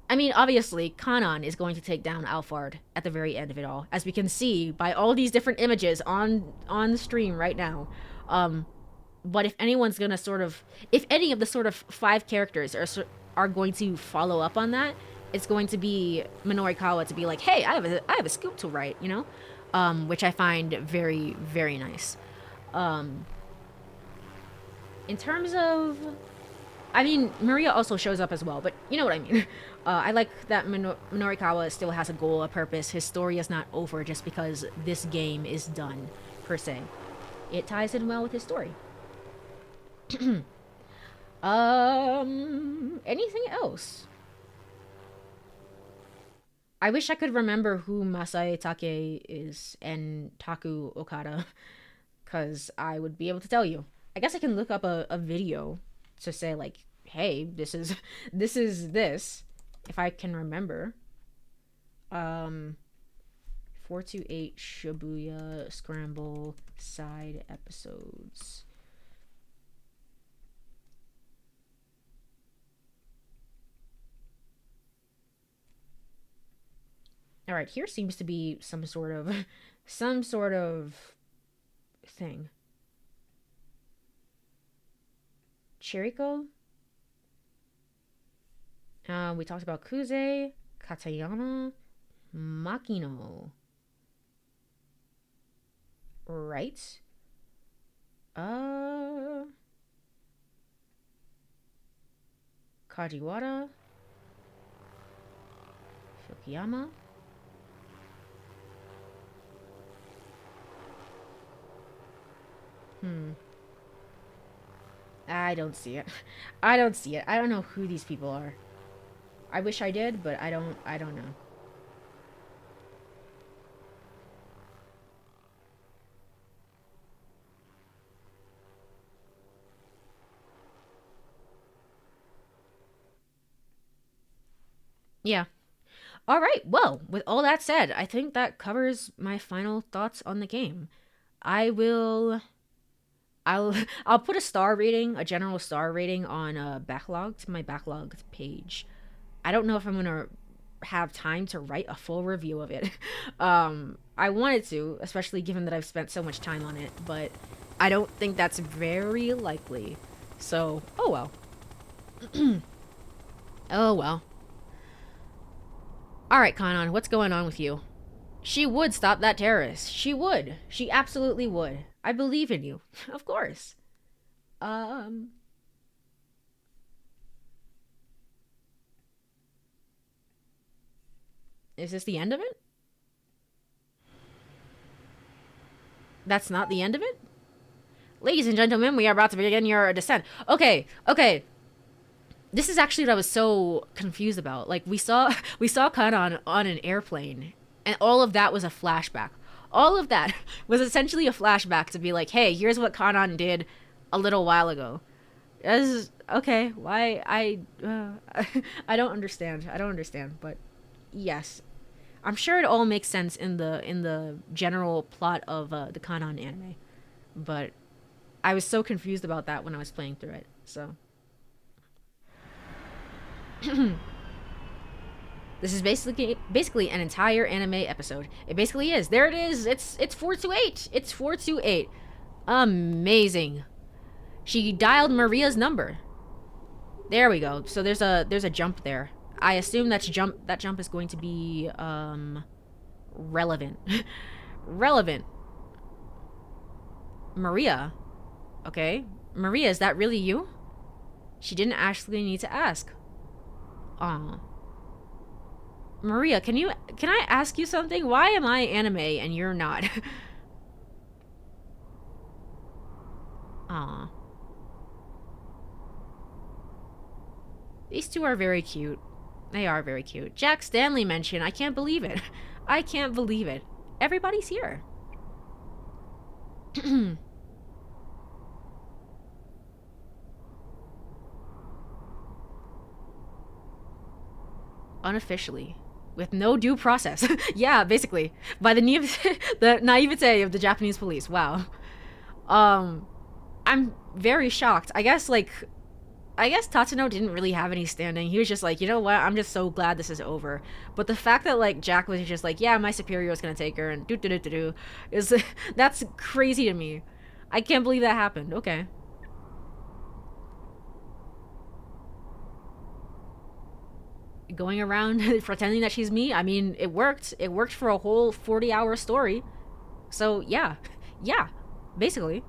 I mean, obviously, Canaan is going to take down Alphard at the very end of it all, as we can see by all these different images on the stream right now. But if anyone's gonna if any of the sort of 5 characters are going to follow up on that, it's going to be Minorikawa to be like, hey, I have a scoop to write, you know, which I find very, very nice. In terms of, I mean, Maria also shows up as well, but you know what I mean. I like that Minorikawa still has a goal, a purpose. His story is not over just because this game is done, per se. It ties in well with his story. Anything else? I wish I could remember who Masai Take is and Taku Okada, because I would be able to tell you. I guess I can look up a video to say like, hey, this is this, if I can remember. 428 Shibuya Scramble side episodes. All right, here seems to be some sort of thing. Chiriko. We talked about Kuze, Katayama, Makino. Right. Kajiwara. Fukuyama. I don't see it. I don't see it. I don't know who these people are. I wish I did, but I don't know. Yeah. All right. Well, with all that said, I think that covers my final thoughts on the game. I'll put a star rating, a general star rating on backlog to my backlog page. I don't know if I'm gonna have time to write a full review of it. I wanted to, especially given that I've spent so much time on it, but I don't think that's very likely. So, oh well. Oh well. Alright, Canaan, what's going on with you? She would stop that terrorist. She would. She absolutely would. I believe in you. Of course. Um is this the end of it? That's not the end of it? Ladies and gentlemen, we are about to begin your descent. Okay, okay. This is actually what I was so confused about. Like we saw Canaan on an airplane, and all of that was a flashback. All of that was essentially a flashback to be like, hey, here's what Canaan did a little while ago. As okay, why I don't understand. I don't understand, but yes, I'm sure it all makes sense in the general plot of the Canaan anime, but I was so confused about that when I was playing through it. So this is basically an entire anime episode. It basically is. There it is. It's 428. It's 428. Amazing. She dialed Maria's number. There we go. So there's a jump there. I assume that jump is going to be relevant. Relevant. Maria. Okay. Maria, is that really you? She didn't actually need to ask. Aw. Maria, can I ask you something? Why am I anime and you're not? Aw. These two are very cute. They are very cute. Jack Stanley mentioned, I can't believe it. I can't believe it. Everybody's here. Unofficially. With no due process. Yeah, basically. By the naivete of the Japanese police. Wow. I'm very shocked. I guess Tatsuno didn't really have any standing. He was just like, you know what? I'm just so glad this is over. But the fact that like Jack was just like, yeah, my superior was gonna take her and do is that's crazy to me. I can't believe that happened. Okay. Going around pretending that she's me. I mean, it worked. It worked for a whole 40-hour story. So yeah, yeah, basically.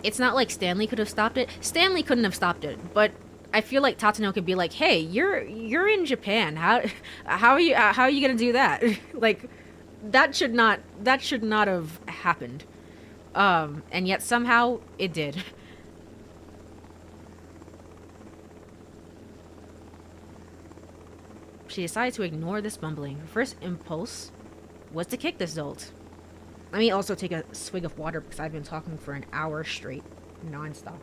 It's not like Stanley could have stopped it. Stanley couldn't have stopped it, but I feel like Tatsuno could be like, "Hey, you're in Japan. How are you gonna do that? Like, that should not have happened." And yet somehow it did. She decided to ignore this mumbling. Her first impulse was to kick this dolt. Let me also take a swig of water because I've been talking for an hour straight, nonstop.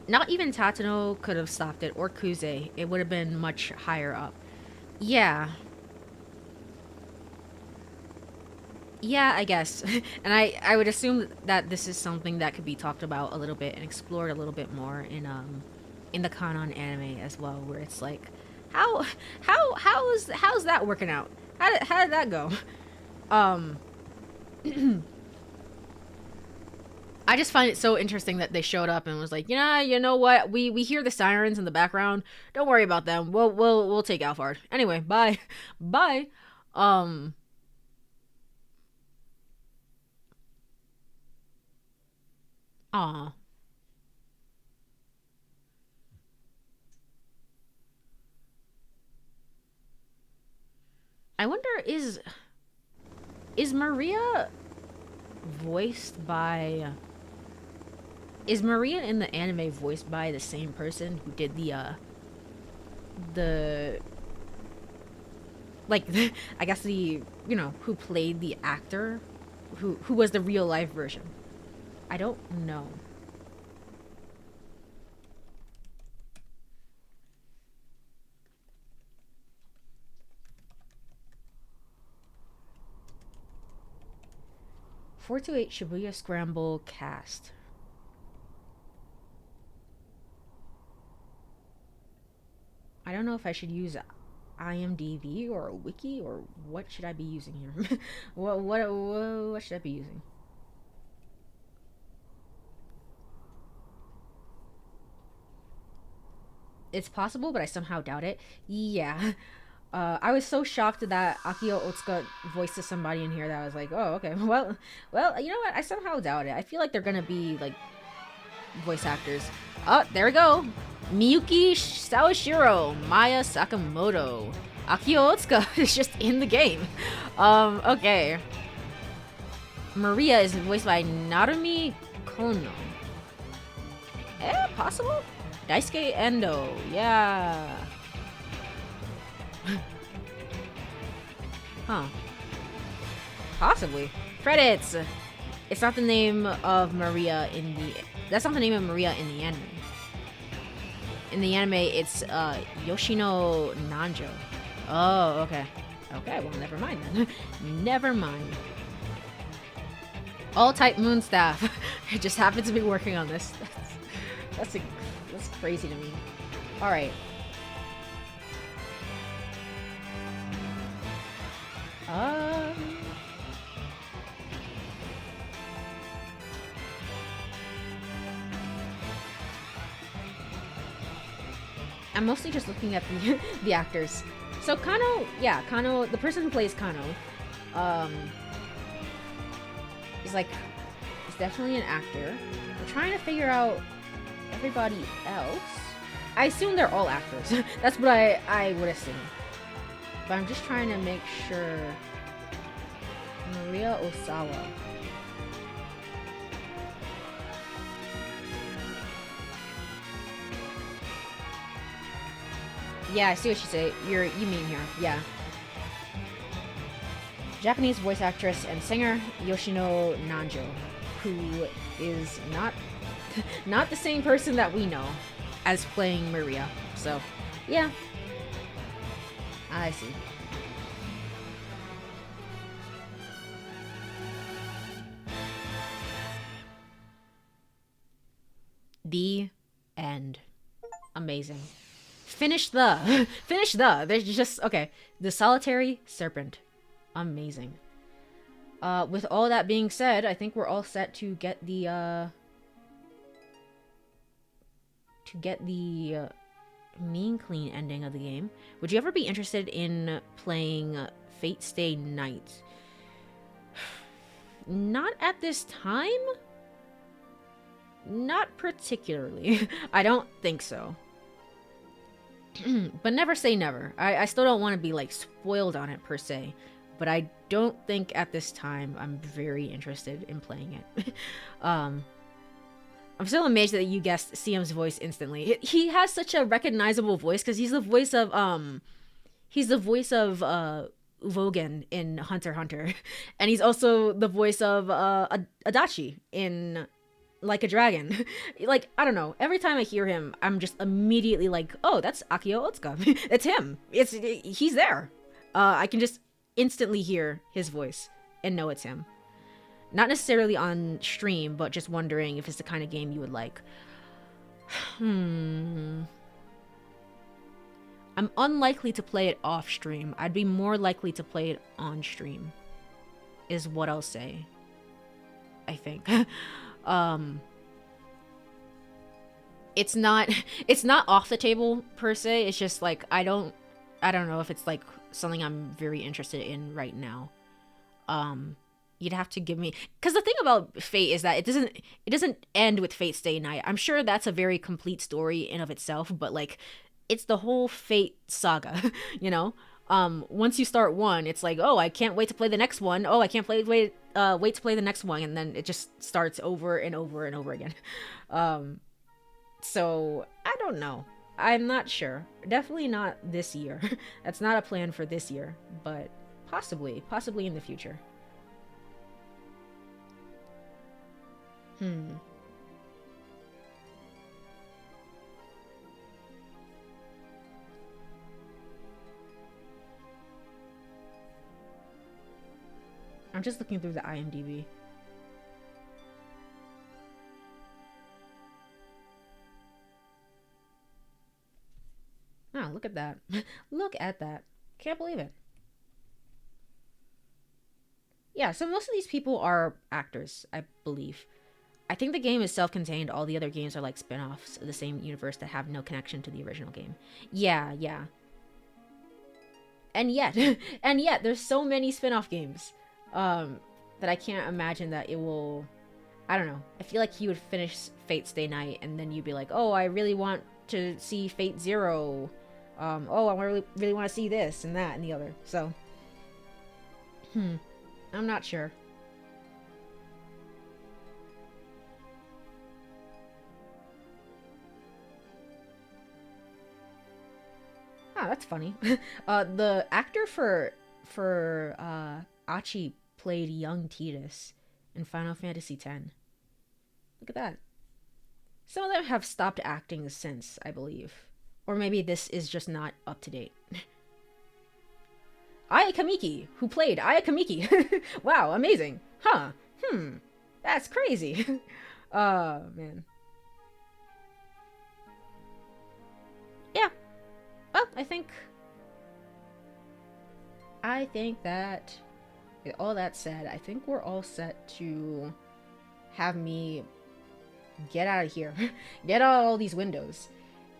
Not even Tatsuno could have stopped it, or Kuze. It would have been much higher up. Yeah. Yeah, I guess. And I would assume that this is something that could be talked about a little bit and explored a little bit more in the Canaan anime as well, where it's like, how how's that working out? How did that go? Um I just find it so interesting that they showed up and was like, yeah, you know what? We hear the sirens in the background. Don't worry about them. We'll take Alphard. Anyway, bye. Bye. Um Aw. I wonder is Maria voiced by Is Maria in the anime voiced by the same person who did the like I guess the who played the actor who was the real life version? I don't know. Four to eight Shibuya Scramble cast. I don't know if I should use IMDb or a wiki or what should I be using here? What should I be using? It's possible, but I somehow doubt it. Yeah. I was so shocked that Akio Otsuka voiced to somebody in here that I was like, oh, okay. Well, you know what? I somehow doubt it. I feel like they're gonna be like voice actors. Oh, there we go. Miyuki Sawashiro, Maya Sakamoto, Akio Otsuka is just in the game. Okay. Maria is voiced by Narumi Kono. Possible? Daisuke Endo, yeah. Huh. Possibly. Credits! It's not the name of Maria in the... That's not the name of Maria in the anime. In the anime, it's Yoshino Nanjo. Oh, okay. Okay, well, never mind then. Never mind. All type Moonstaff. I just happen to be working on this. That's crazy to me. Alright. I'm mostly just looking at the actors. So Kano, yeah, Kano, the person who plays Kano, is definitely an actor. I'm trying to figure out everybody else. I assume they're all actors. That's what I would assume. But I'm just trying to make sure. Maria Osawa. Yeah, I see what you say. You mean here. Yeah. Japanese voice actress and singer Yoshino Nanjo, who is not the same person that we know as playing Maria. So, yeah. I see. The end. Amazing. Finish the. There's just, okay. The Solitary Serpent. Amazing. With all that being said, I think we're all set to get the, mean clean ending of the game. Would you ever be interested in playing Fate Stay Night? Not at this time? Not particularly. I don't think so. But never say never. I still don't want to be like spoiled on it per se. But I don't think at this time I'm very interested in playing it. I'm still amazed that you guessed CM's voice instantly. He has such a recognizable voice because he's the voice of Uvogen in Hunter x Hunter, and he's also the voice of Adachi in Like a Dragon. Like, I don't know. Every time I hear him, I'm just immediately like, oh, that's Akio Otsuka. It's him. He's there. I can just instantly hear his voice and know it's him. Not necessarily on stream, but just wondering if it's the kind of game you would like. I'm unlikely to play it off stream. I'd be more likely to play it on stream, is what I'll say. I think. It's not off the table per se. It's just like I don't know if it's like something I'm very interested in right now. You'd have to give me, because the thing about Fate is that it doesn't end with Fate Stay Night. I'm sure that's a very complete story in of itself, but like it's the whole Fate saga, you know? Once you start one, it's like, oh, I can't wait to play the next one. Oh, I can't wait to play the next one, and then it just starts over and over and over again. Um, so I don't know. I'm not sure. Definitely not this year. That's not a plan for this year, but possibly in the future. Hmm. I'm just looking through the IMDb. Oh, look at that. Look at that. Can't believe it. Yeah, so most of these people are actors, I believe. I think the game is self-contained. All the other games are like spin-offs of the same universe that have no connection to the original game. Yeah, yeah. And yet, and yet, there's so many spin-off games that I can't imagine that it will. I don't know. I feel like he would finish Fate Stay Night, and then you'd be like, "Oh, I really want to see Fate Zero. Oh, I really want to see this and that and the other." So, I'm not sure. Oh, that's funny. The actor for Achi played young Tidus in Final Fantasy X. Look at that. Some of them have stopped acting since, I believe. Or maybe this is just not up to date. Aya Kamiki, who played Aya Kamiki. Wow, amazing. Huh. Hmm. That's crazy. Oh, man. Yeah. Well, I think that with all that said, I think we're all set to have me get out of here. Get out all these windows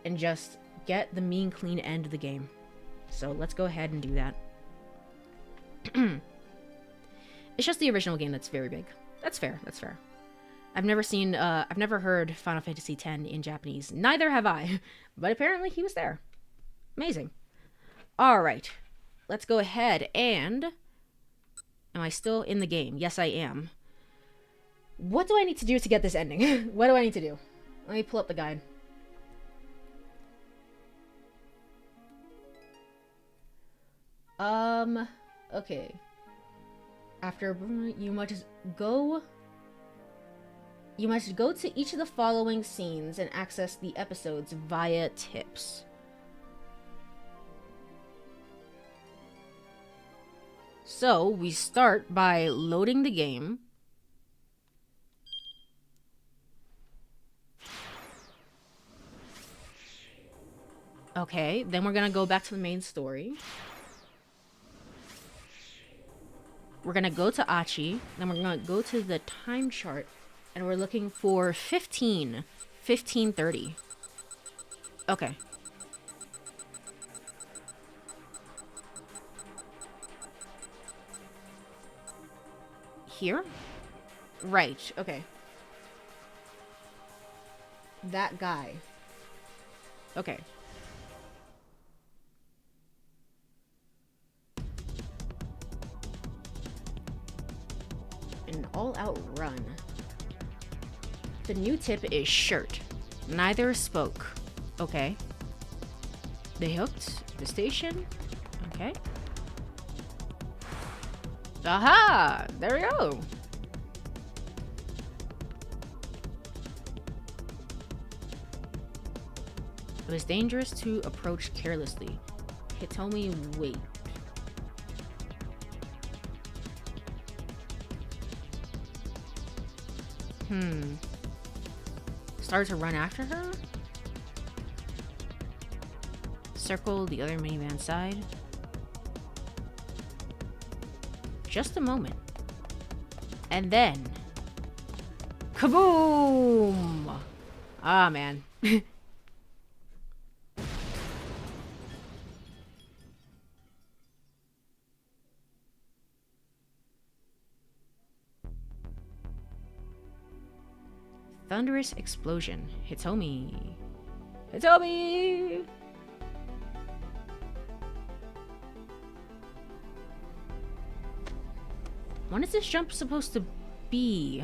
and just get the mean clean end of the game. So let's go ahead and do that. It's just the original game that's very big. That's fair. That's fair. I've never heard Final Fantasy X in Japanese. Neither have I. But apparently he was there. Amazing. Alright. Let's go ahead and... Am I still in the game? Yes, I am. What do I need to do to get this ending? What do I need to do? Let me pull up the guide. Okay. After go you must go to each of the following scenes and access the episodes via tips. So, we start by loading the game. Okay, then we're gonna go back to the main story. We're gonna go to Achi, then we're gonna go to the time chart, and we're looking for 15:30. Okay. Here? Right, okay. That guy. Okay. An all-out run. The new tip is shirt. Neither spoke. Okay. They hooked the station. Okay. Aha! There we go. It was dangerous to approach carelessly. Hitomi, wait. Started to run after her? Circle the other minivan's side. Just a moment. And then... Kaboom! Ah, man. Thunderous explosion. Hitomi. Hitomi! When is this jump supposed to be?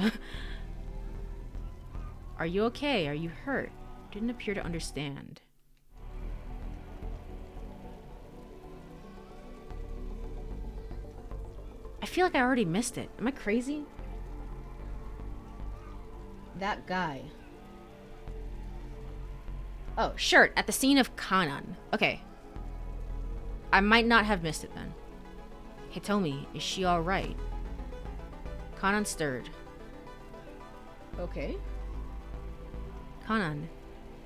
Are you okay? Are you hurt? Didn't appear to understand. I feel like I already missed it. Am I crazy? That guy. Oh, shirt at the scene of Canaan. Okay. I might not have missed it then. Hitomi, is she alright? Canaan stirred. Okay. Canaan.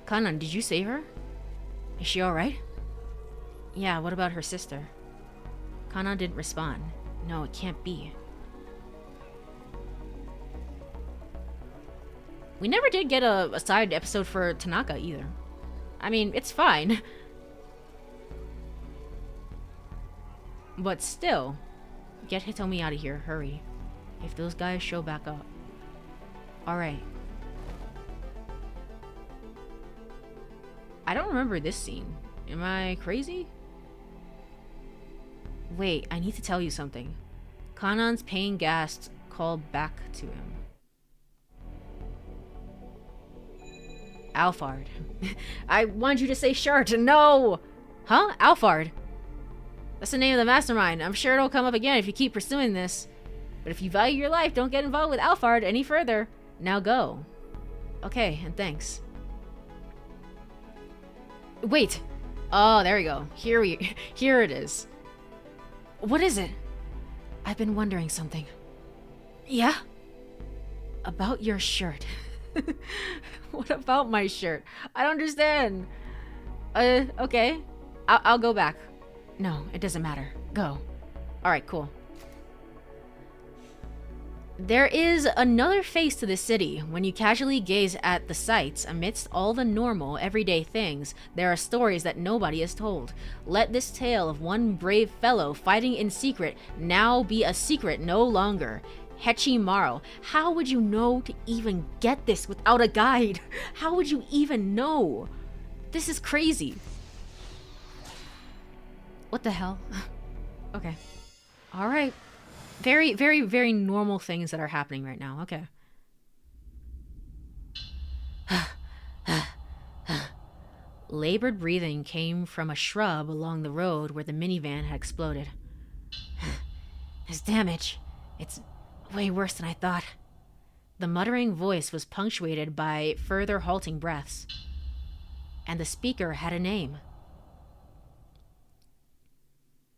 Canaan, did you save her? Is she alright? Yeah, what about her sister? Canaan didn't respond. No, it can't be. We never did get a side episode for Tanaka either. I mean, it's fine. But still, get Hitomi out of here, hurry. If those guys show back up. Alright. I don't remember this scene. Am I crazy? Wait, I need to tell you something. Kanaan's paying guests called back to him. Alphard. I wanted you to say Shart. No! Huh? Alphard. That's the name of the mastermind. I'm sure it'll come up again if you keep pursuing this. But if you value your life, don't get involved with Alphard any further. Now go. Okay, and thanks. Wait. Oh, there we go. Here it is. What is it? I've been wondering something. Yeah? About your shirt. What about my shirt? I don't understand. Okay. I'll go back. No, it doesn't matter. Go. Alright, cool. There is another face to the city. When you casually gaze at the sights, amidst all the normal, everyday things, there are stories that nobody has told. Let this tale of one brave fellow fighting in secret now be a secret no longer. Hechimaru. How would you know to even get this without a guide? How would you even know? This is crazy. What the hell? Okay. Alright. Very, very, very normal things that are happening right now. Okay. Labored breathing came from a shrub along the road where the minivan had exploded. This damage. It's way worse than I thought. The muttering voice was punctuated by further halting breaths. And the speaker had a name.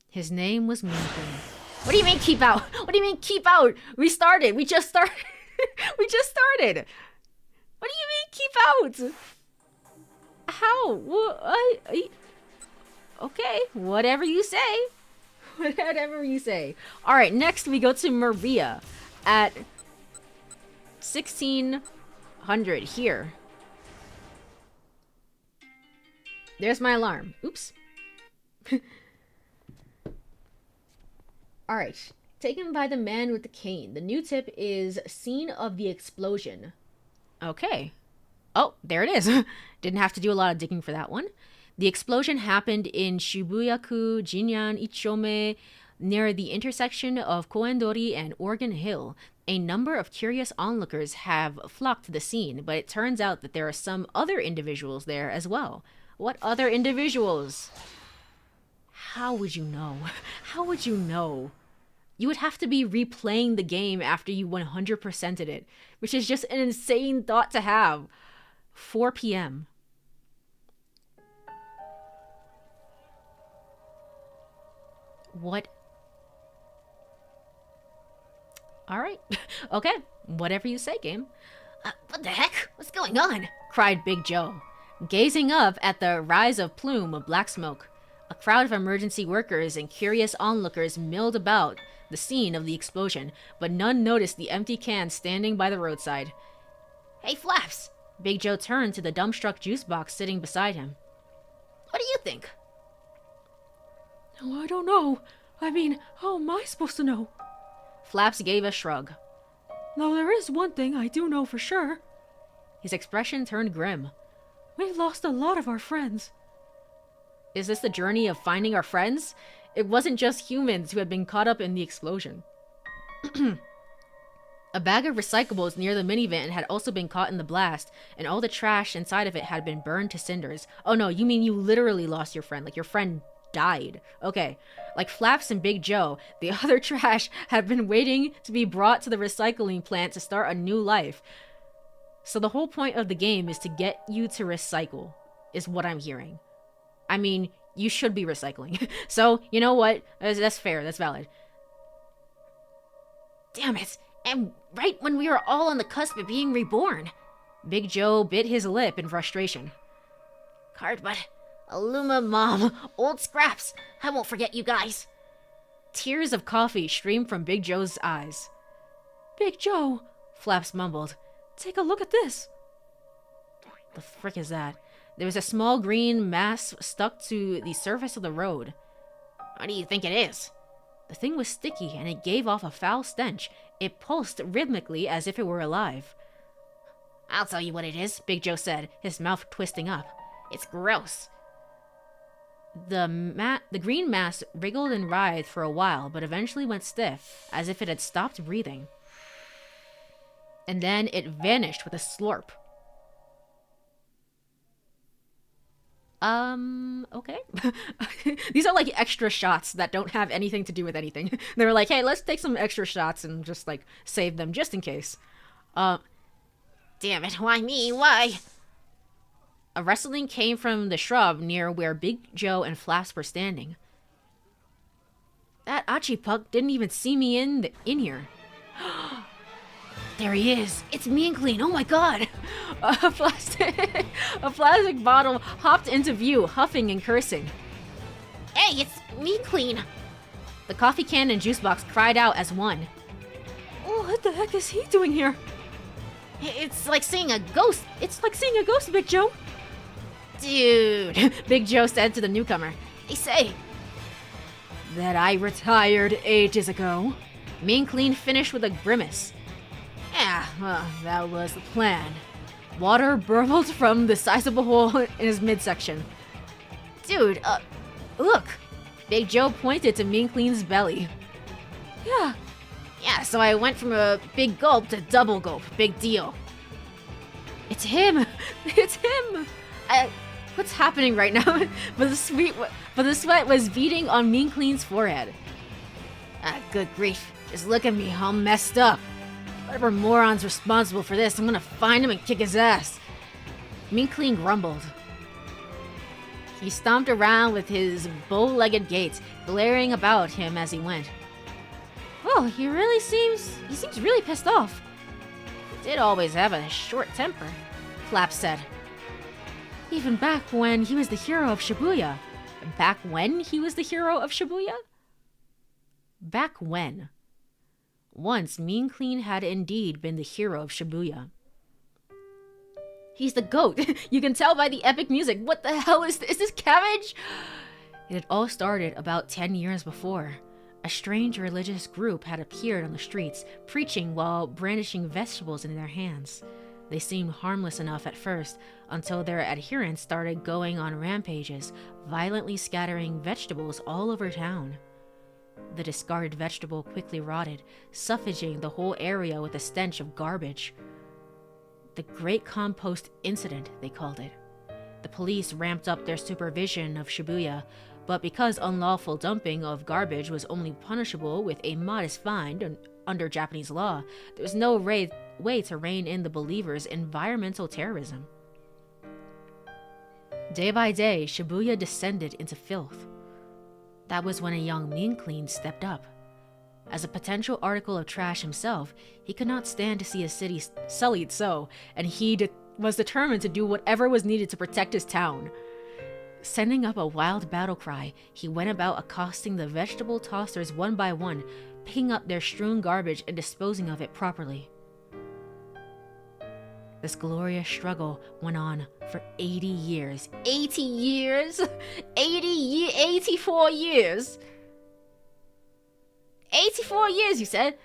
His name was Moonqueen. What do you mean keep out? What do you mean keep out? We started. We just started. We just started. What do you mean keep out? How? Okay, whatever you say. Whatever you say. All right, next we go to Maria at 1600 here. There's my alarm. Oops. Alright, taken by the man with the cane. The new tip is scene of the explosion. Okay. Oh, there it is. Didn't have to do a lot of digging for that one. The explosion happened in Shibuya-ku Jinyan Ichome near the intersection of Koendori and Oregon Hill. A number of curious onlookers have flocked to the scene, but it turns out that there are some other individuals there as well. What other individuals? How would you know? How would you know? You would have to be replaying the game after you 100%ed it, which is just an insane thought to have. 4 p.m. What? Alright. Okay. Whatever you say, game. What the heck? What's going on? Cried Big Joe, gazing up at the rise of plume of black smoke. A crowd of emergency workers and curious onlookers milled about the scene of the explosion, but none noticed the empty can standing by the roadside. Hey, Flaps! Big Joe turned to the dumbstruck juice box sitting beside him. What do you think? Oh, I don't know. I mean, how am I supposed to know? Flaps gave a shrug. Though there is one thing I do know for sure. His expression turned grim. We've lost a lot of our friends. Is this the journey of finding our friends? It wasn't just humans who had been caught up in the explosion. A bag of recyclables near the minivan had also been caught in the blast, and all the trash inside of it had been burned to cinders. Oh no, you mean you literally lost your friend, like your friend died. Okay. Like Flaps and Big Joe, the other trash had been waiting to be brought to the recycling plant to start a new life. So the whole point of the game is to get you to recycle, is what I'm hearing. I mean, you should be recycling. So, you know what? That's fair. That's valid. Damn it. And right when we were all on the cusp of being reborn. Big Joe bit his lip in frustration. Cardbutt, Aluma Mom, old scraps. I won't forget you guys. Tears of coffee streamed from Big Joe's eyes. Big Joe, Flaps mumbled. Take a look at this. The frick is that? There was a small green mass stuck to the surface of the road. What do you think it is? The thing was sticky and it gave off a foul stench. It pulsed rhythmically as if it were alive. I'll tell you what it is, Big Joe said, his mouth twisting up. It's gross. The green mass wriggled and writhed for a while, but eventually went stiff, as if it had stopped breathing. And then it vanished with a slurp. Okay. These are like extra shots that don't have anything to do with anything. They were like, hey, let's take some extra shots and just like save them just in case. Damn it, why me? Why? A rustling came from the shrub near where Big Joe and Flaps were standing. That Achipuck didn't even see me in here. There he is. It's me and Clean. Oh my god. A plastic bottle hopped into view, huffing and cursing. Hey, it's me, Clean. The coffee can and juice box cried out as one. Oh, what the heck is he doing here? It's like seeing a ghost. It's like seeing a ghost, Big Joe. Dude, Big Joe said to the newcomer. They say that I retired ages ago. Mean Clean finished with a grimace. Yeah, well, that was the plan. Water burbled from the sizable hole in his midsection. Dude, look. Big Joe pointed to Mean Clean's belly. Yeah, so I went from a big gulp to double gulp. Big deal. It's him. It's him. What's happening right now? But the sweat was beading on Mean Clean's forehead. Good grief. Just look at me, all messed up. Whatever moron's responsible for this, I'm gonna find him and kick his ass. Mean Clean grumbled. He stomped around with his bow-legged gait, glaring about him as he went. Oh, he seems really pissed off. He did always have a short temper, Flaps said. Even back when he was the hero of Shibuya. Back when he was the hero of Shibuya? Back when? Once, Mean Clean had indeed been the hero of Shibuya. He's the GOAT. You can tell by the epic music. What the hell is this? Is this cabbage? It had all started about 10 years before. A strange religious group had appeared on the streets, preaching while brandishing vegetables in their hands. They seemed harmless enough at first, until their adherents started going on rampages, violently scattering vegetables all over town. The discarded vegetable quickly rotted, suffocating the whole area with a stench of garbage. The Great Compost Incident, they called it. The police ramped up their supervision of Shibuya, but because unlawful dumping of garbage was only punishable with a modest fine under Japanese law, there was no way to rein in the believers' environmental terrorism. Day by day, Shibuya descended into filth. That was when a young Mean Clean stepped up. As a potential article of trash himself, he could not stand to see his city sullied so, and he was determined to do whatever was needed to protect his town. Sending up a wild battle cry, he went about accosting the vegetable tossers one by one, picking up their strewn garbage and disposing of it properly. This glorious struggle went on for 80 years. 80 years? 84 years. 84 years, you said?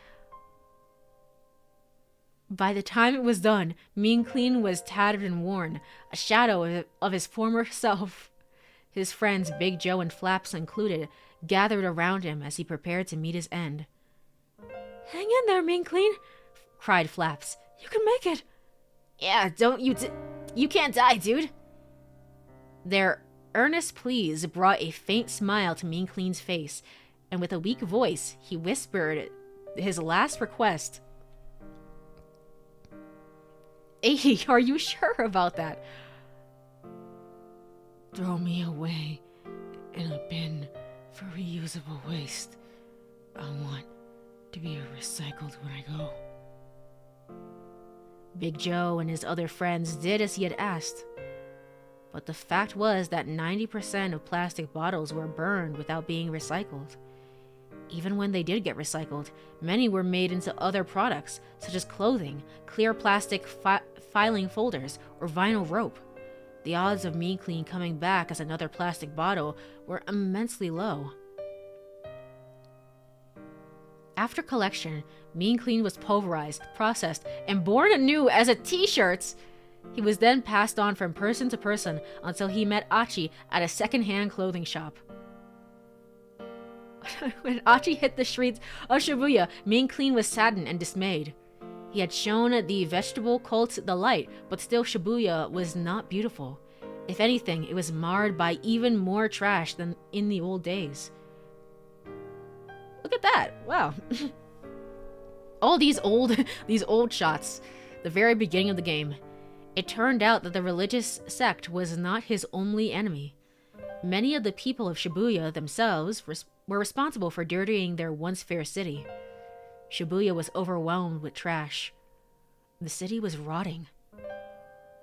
By the time it was done, Mean Clean was tattered and worn, a shadow of his former self. His friends, Big Joe and Flaps included, gathered around him as he prepared to meet his end. Hang in there, Mean Clean, cried Flaps. You can make it. Yeah, you can't die, dude. Their earnest pleas brought a faint smile to Mean Clean's face, and with a weak voice, he whispered his last request. Hey, are you sure about that? Throw me away in a bin for reusable waste. I want to be recycled when I go. Big Joe and his other friends did as he had asked. But the fact was that 90% of plastic bottles were burned without being recycled. Even when they did get recycled, many were made into other products, such as clothing, clear plastic filing folders, or vinyl rope. The odds of Mean Clean coming back as another plastic bottle were immensely low. After collection, Mean Clean was pulverized, processed, and born anew as a t-shirt. He was then passed on from person to person until he met Achi at a second-hand clothing shop. When Achi hit the streets of Shibuya, Mean Clean was saddened and dismayed. He had shown the vegetable cult the light, but still Shibuya was not beautiful. If anything, it was marred by even more trash than in the old days. Look at that! Wow. All these old shots, the very beginning of the game. It turned out that the religious sect was not his only enemy. Many of the people of Shibuya themselves were responsible for dirtying their once fair city. Shibuya was overwhelmed with trash. The city was rotting.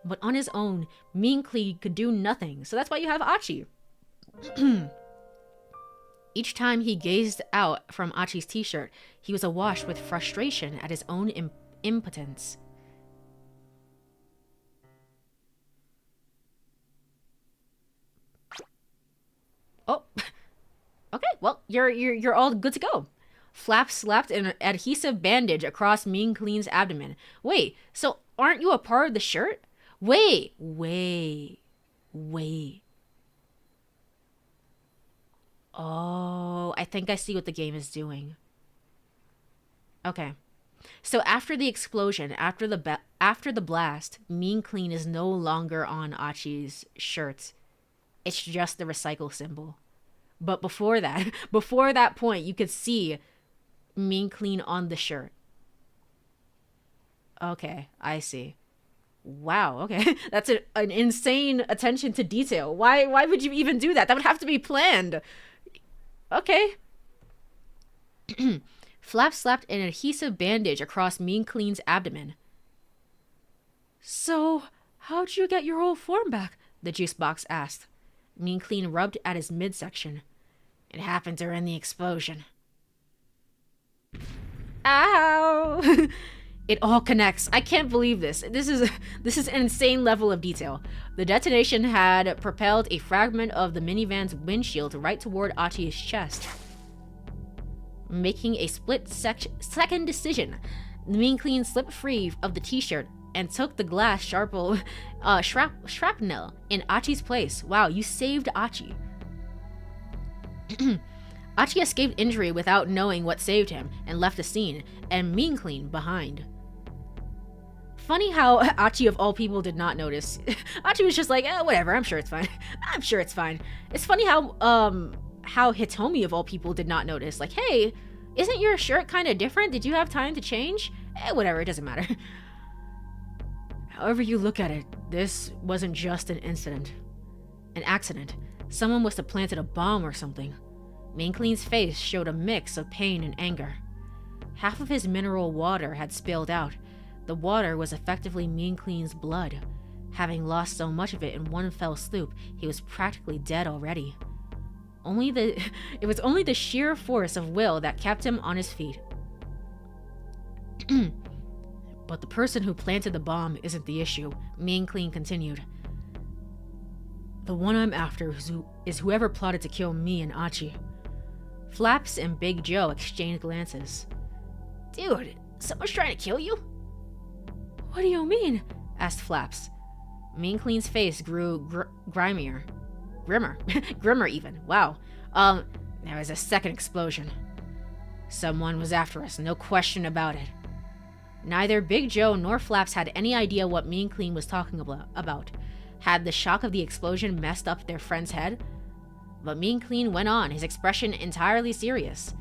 But on his own, Mean Clean could do nothing, so that's why you have Achi. Each time he gazed out from Achi's t-shirt, he was awash with frustration at his own impotence. Oh, okay. Well, you're all good to go. Flap slapped an adhesive bandage across Mean Clean's abdomen. Wait, so aren't you a part of the shirt? Wait. Oh, I think I see what the game is doing. Okay. So after the explosion, after the blast, Mean Clean is no longer on Achi's shirt. It's just the recycle symbol. But before that point, you could see Mean Clean on the shirt. Okay, I see. Wow, okay. That's an insane attention to detail. Why would you even do that? That would have to be planned. Okay. Flap slapped an adhesive bandage across Mean Clean's abdomen. So, how'd you get your old form back? The juice box asked. Mean Clean rubbed at his midsection. It happened during the explosion. Ow! It all connects. I can't believe this. This is an insane level of detail. The detonation had propelled a fragment of the minivan's windshield right toward Achi's chest. Making a split-second decision, Mean Clean slipped free of the t-shirt and took the glass shrapnel in Achi's place. Wow, you saved Achi. Achi escaped injury without knowing what saved him and left the scene, and Mean Clean behind. Funny how Achi of all people did not notice. Achi was just like, whatever, I'm sure it's fine. I'm sure it's fine. It's funny how Hitomi of all people did not notice. Like, hey, isn't your shirt kind of different? Did you have time to change? Whatever, it doesn't matter. However you look at it, this wasn't just an incident. An accident. Someone must have planted a bomb or something. Mean Clean's face showed a mix of pain and anger. Half of his mineral water had spilled out. The water was effectively Mean Clean's blood. Having lost so much of it in one fell swoop, he was practically dead already. It was only the sheer force of will that kept him on his feet. But the person who planted the bomb isn't the issue, Mean Clean continued. The one I'm after is whoever plotted to kill me and Achi. Flaps and Big Joe exchanged glances. Dude, someone's trying to kill you? What do you mean? Asked Flaps. Mean Clean's face grew grimmer even. Wow. There was a second explosion. Someone was after us, no question about it. Neither Big Joe nor Flaps had any idea what Mean Clean was talking about. Had the shock of the explosion messed up their friend's head? But Mean Clean went on, his expression entirely serious.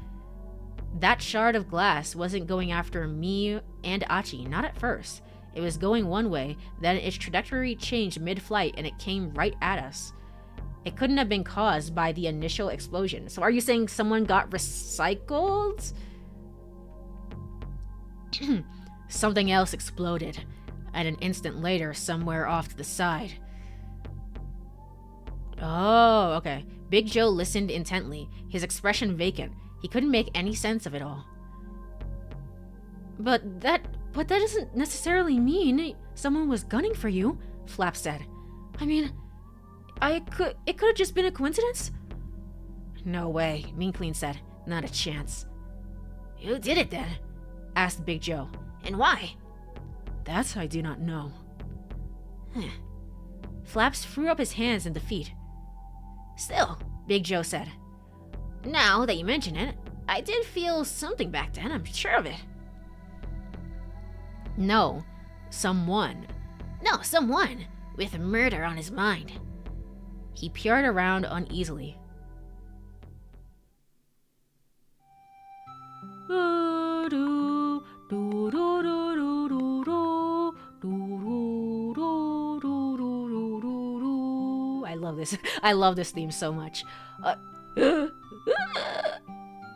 That shard of glass wasn't going after me and Achi, not at first. It was going one way, then its trajectory changed mid-flight and it came right at us. It couldn't have been caused by the initial explosion. So are you saying someone got recycled? Something else exploded, and an instant later, somewhere off to the side. Oh, okay. Big Joe listened intently, his expression vacant. He couldn't make any sense of it all. But that doesn't necessarily mean someone was gunning for you, Flap said. I mean, it could have just been a coincidence? No way, Mean Clean said. Not a chance. Who did it then? Asked Big Joe. And why? That I do not know. Flaps threw up his hands in defeat. Still, Big Joe said. Now that you mention it, I did feel something back then, I'm sure of it. No, someone with murder on his mind. He peered around uneasily. I love this theme so much.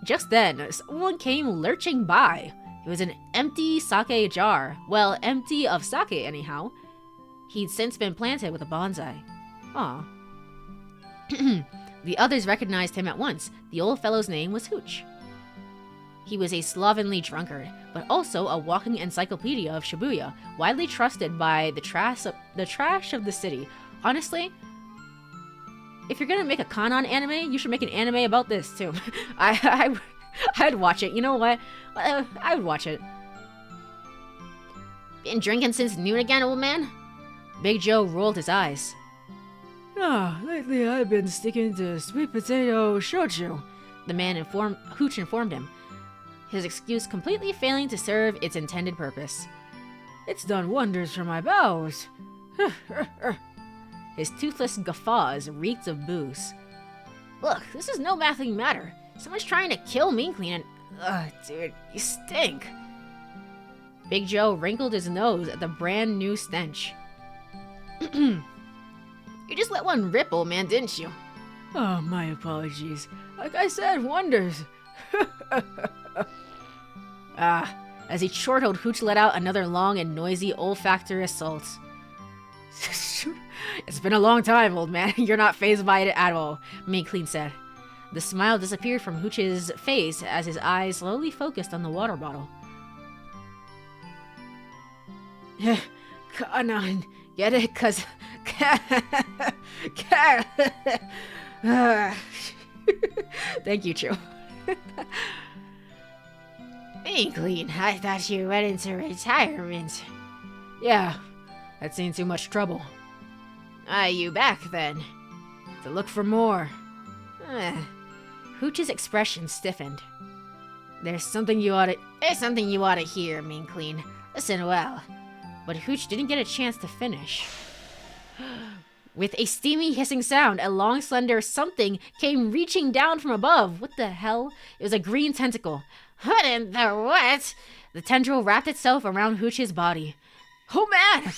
Just then, someone came lurching by. It was an empty sake jar. Well, empty of sake anyhow. He'd since been planted with a bonsai. Aw. The others recognized him at once. The old fellow's name was Hooch. He was a slovenly drunkard, but also a walking encyclopedia of Shibuya, widely trusted by the trash of the city. Honestly, if you're gonna make a Canaan anime, you should make an anime about this too. I'd watch it. You know what? I would watch it. Been drinking since noon again, old man? Big Joe rolled his eyes. Lately I've been sticking to sweet potato shochu, the man Hooch informed him, his excuse completely failing to serve its intended purpose. It's done wonders for my bowels. His toothless guffaws reeked of booze. Look, this is no laughing matter. Someone's trying to kill Mean Clean and... dude, you stink. Big Joe wrinkled his nose at the brand new stench. You just let one rip, old man, didn't you? Oh, my apologies. Like I said, wonders. As he chortled, Hooch let out another long and noisy olfactory assault. It's been a long time, old man. You're not fazed by it at all, Mean Clean said. The smile disappeared from Hooch's face as his eyes slowly focused on the water bottle. Canaan, get it? 'Cause... Thank you, Chu. Mean Clean, I thought you went into retirement. Yeah, I'd seen too much trouble. You back then? To look for more. Hooch's expression stiffened. There's something you ought to hear, Mean Clean. Listen well. But Hooch didn't get a chance to finish. With a steamy hissing sound, a long slender something came reaching down from above. What the hell? It was a green tentacle. What in the what? The tendril wrapped itself around Hooch's body. Oh man!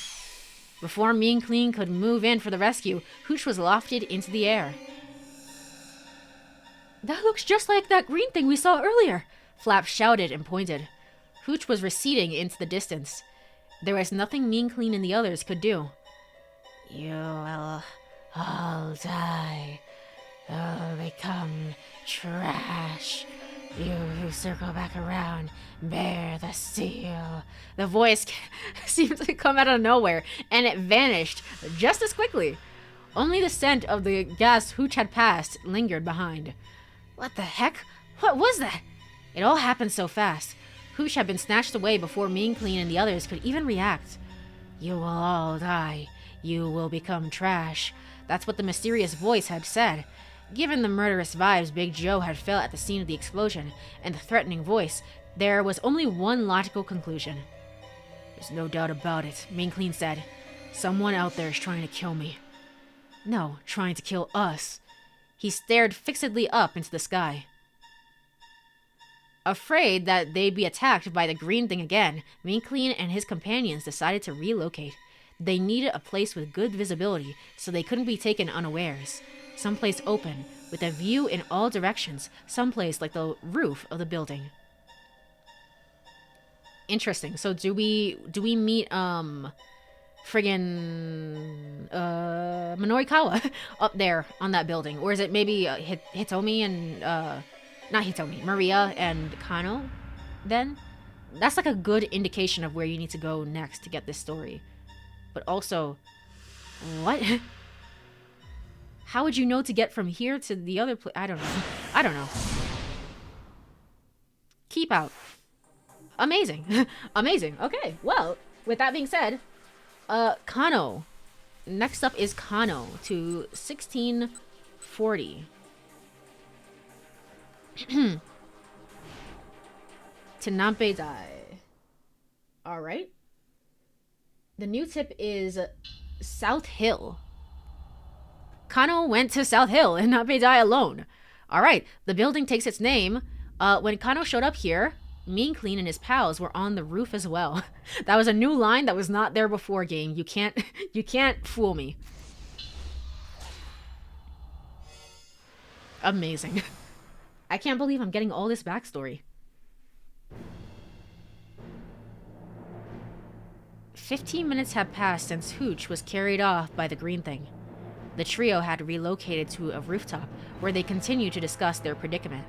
Before Mean Clean could move in for the rescue, Hooch was lofted into the air. That looks just like that green thing we saw earlier, Flap shouted and pointed. Hooch was receding into the distance. There was nothing Mean Clean and the others could do. You will all die. You'll become trash. You who circle back around, bear the seal. The voice seemed to come out of nowhere, and it vanished just as quickly. Only the scent of the gas Hooch had passed lingered behind. What the heck? What was that? It all happened so fast. Hooch had been snatched away before Mean Clean and the others could even react. You will all die. You will become trash. That's what the mysterious voice had said. Given the murderous vibes Big Joe had felt at the scene of the explosion and the threatening voice, there was only one logical conclusion. There's no doubt about it, Mean Clean said. Someone out there is trying to kill me. No, trying to kill us. He stared fixedly up into the sky. Afraid that they'd be attacked by the green thing again, Mean Clean and his companions decided to relocate. They needed a place with good visibility so they couldn't be taken unawares. Someplace open, with a view in all directions, someplace like the roof of the building. Interesting. So do we meet friggin' Minorikawa up there on that building, or is it maybe Hitomi and not Hitomi, Maria and Kano? Then that's like a good indication of where you need to go next to get this story. But also, what? How would you know to get from here to the other place? I don't know. Keep out. Amazing. Amazing. Okay, well, with that being said, Kano. Next up is Kano to 1640. To Nampedai. Alright. The new tip is South Hill. Kano went to South Hill and Nampedai alone. Alright, the building takes its name. When Kano showed up here, Mean Clean and his pals were on the roof as well. That was a new line that was not there before, game. You can't fool me. Amazing. I can't believe I'm getting all this backstory. 15 minutes had passed since Hooch was carried off by the green thing. The trio had relocated to a rooftop, where they continued to discuss their predicament.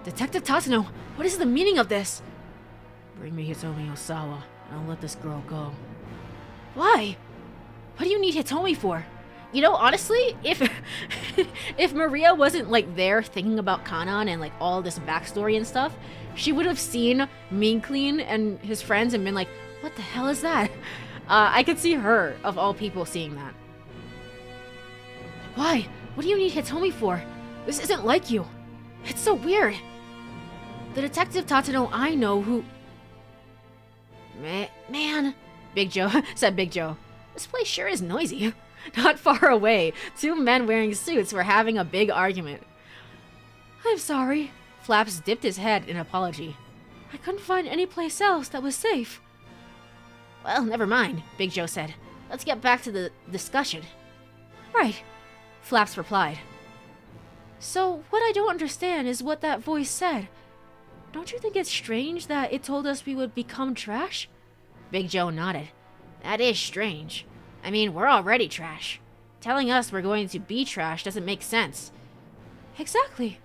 Detective Tatsuno, what is the meaning of this? Bring me Hitomi Osawa, and I'll let this girl go. Why? What do you need Hitomi for? You know, honestly, if Maria wasn't like there thinking about Canaan and like all this backstory and stuff, she would have seen Mean Clean and his friends and been like, what the hell is that? I could see her, of all people, seeing that. Why? What do you need Hitomi for? This isn't like you. It's so weird. The Detective Tatsuno I know who... Man, Big Joe, said Big Joe. This place sure is noisy. Not far away, two men wearing suits were having a big argument. I'm sorry. Flaps dipped his head in apology. I couldn't find any place else that was safe. Well, never mind, Big Joe said. Let's get back to the discussion. Right, Flaps replied. So, what I don't understand is what that voice said. Don't you think it's strange that it told us we would become trash? Big Joe nodded. That is strange. I mean, we're already trash. Telling us we're going to be trash doesn't make sense. Exactly.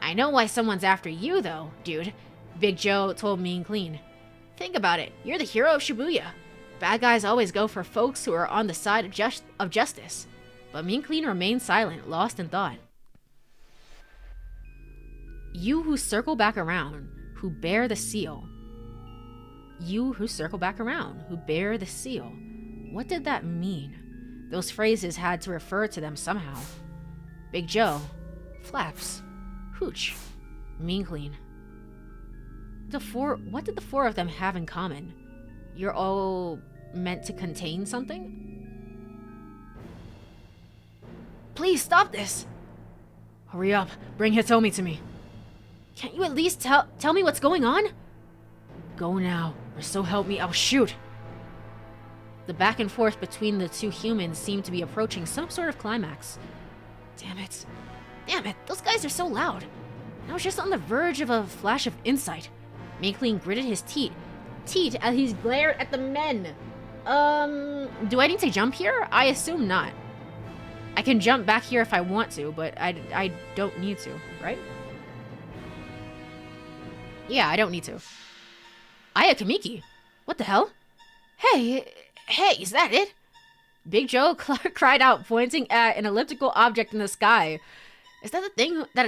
I know why someone's after you, though, dude, Big Joe told Mean Clean. Think about it. You're the hero of Shibuya. Bad guys always go for folks who are on the side of justice. But Mean Clean remained silent, lost in thought. You who circle back around, who bear the seal. You who circle back around, who bear the seal. What did that mean? Those phrases had to refer to them somehow. Big Joe, Flaps, Hooch, Mean Clean. What did the four of them have in common? You're all meant to contain something? Please stop this! Hurry up, bring Hitomi to me. Can't you at least tell me what's going on? Go now, or so help me, I'll shoot. The back and forth between the two humans seemed to be approaching some sort of climax. Damn it, those guys are so loud. I was just on the verge of a flash of insight. Mean Clean gritted his teeth as he glared at the men. Do I need to jump here? I assume not. I can jump back here if I want to, but I don't need to, right? Yeah, I don't need to. Aya Kamiki, what the hell? Hey, is that it? Big Joe cried out, pointing at an elliptical object in the sky. Is that the thing that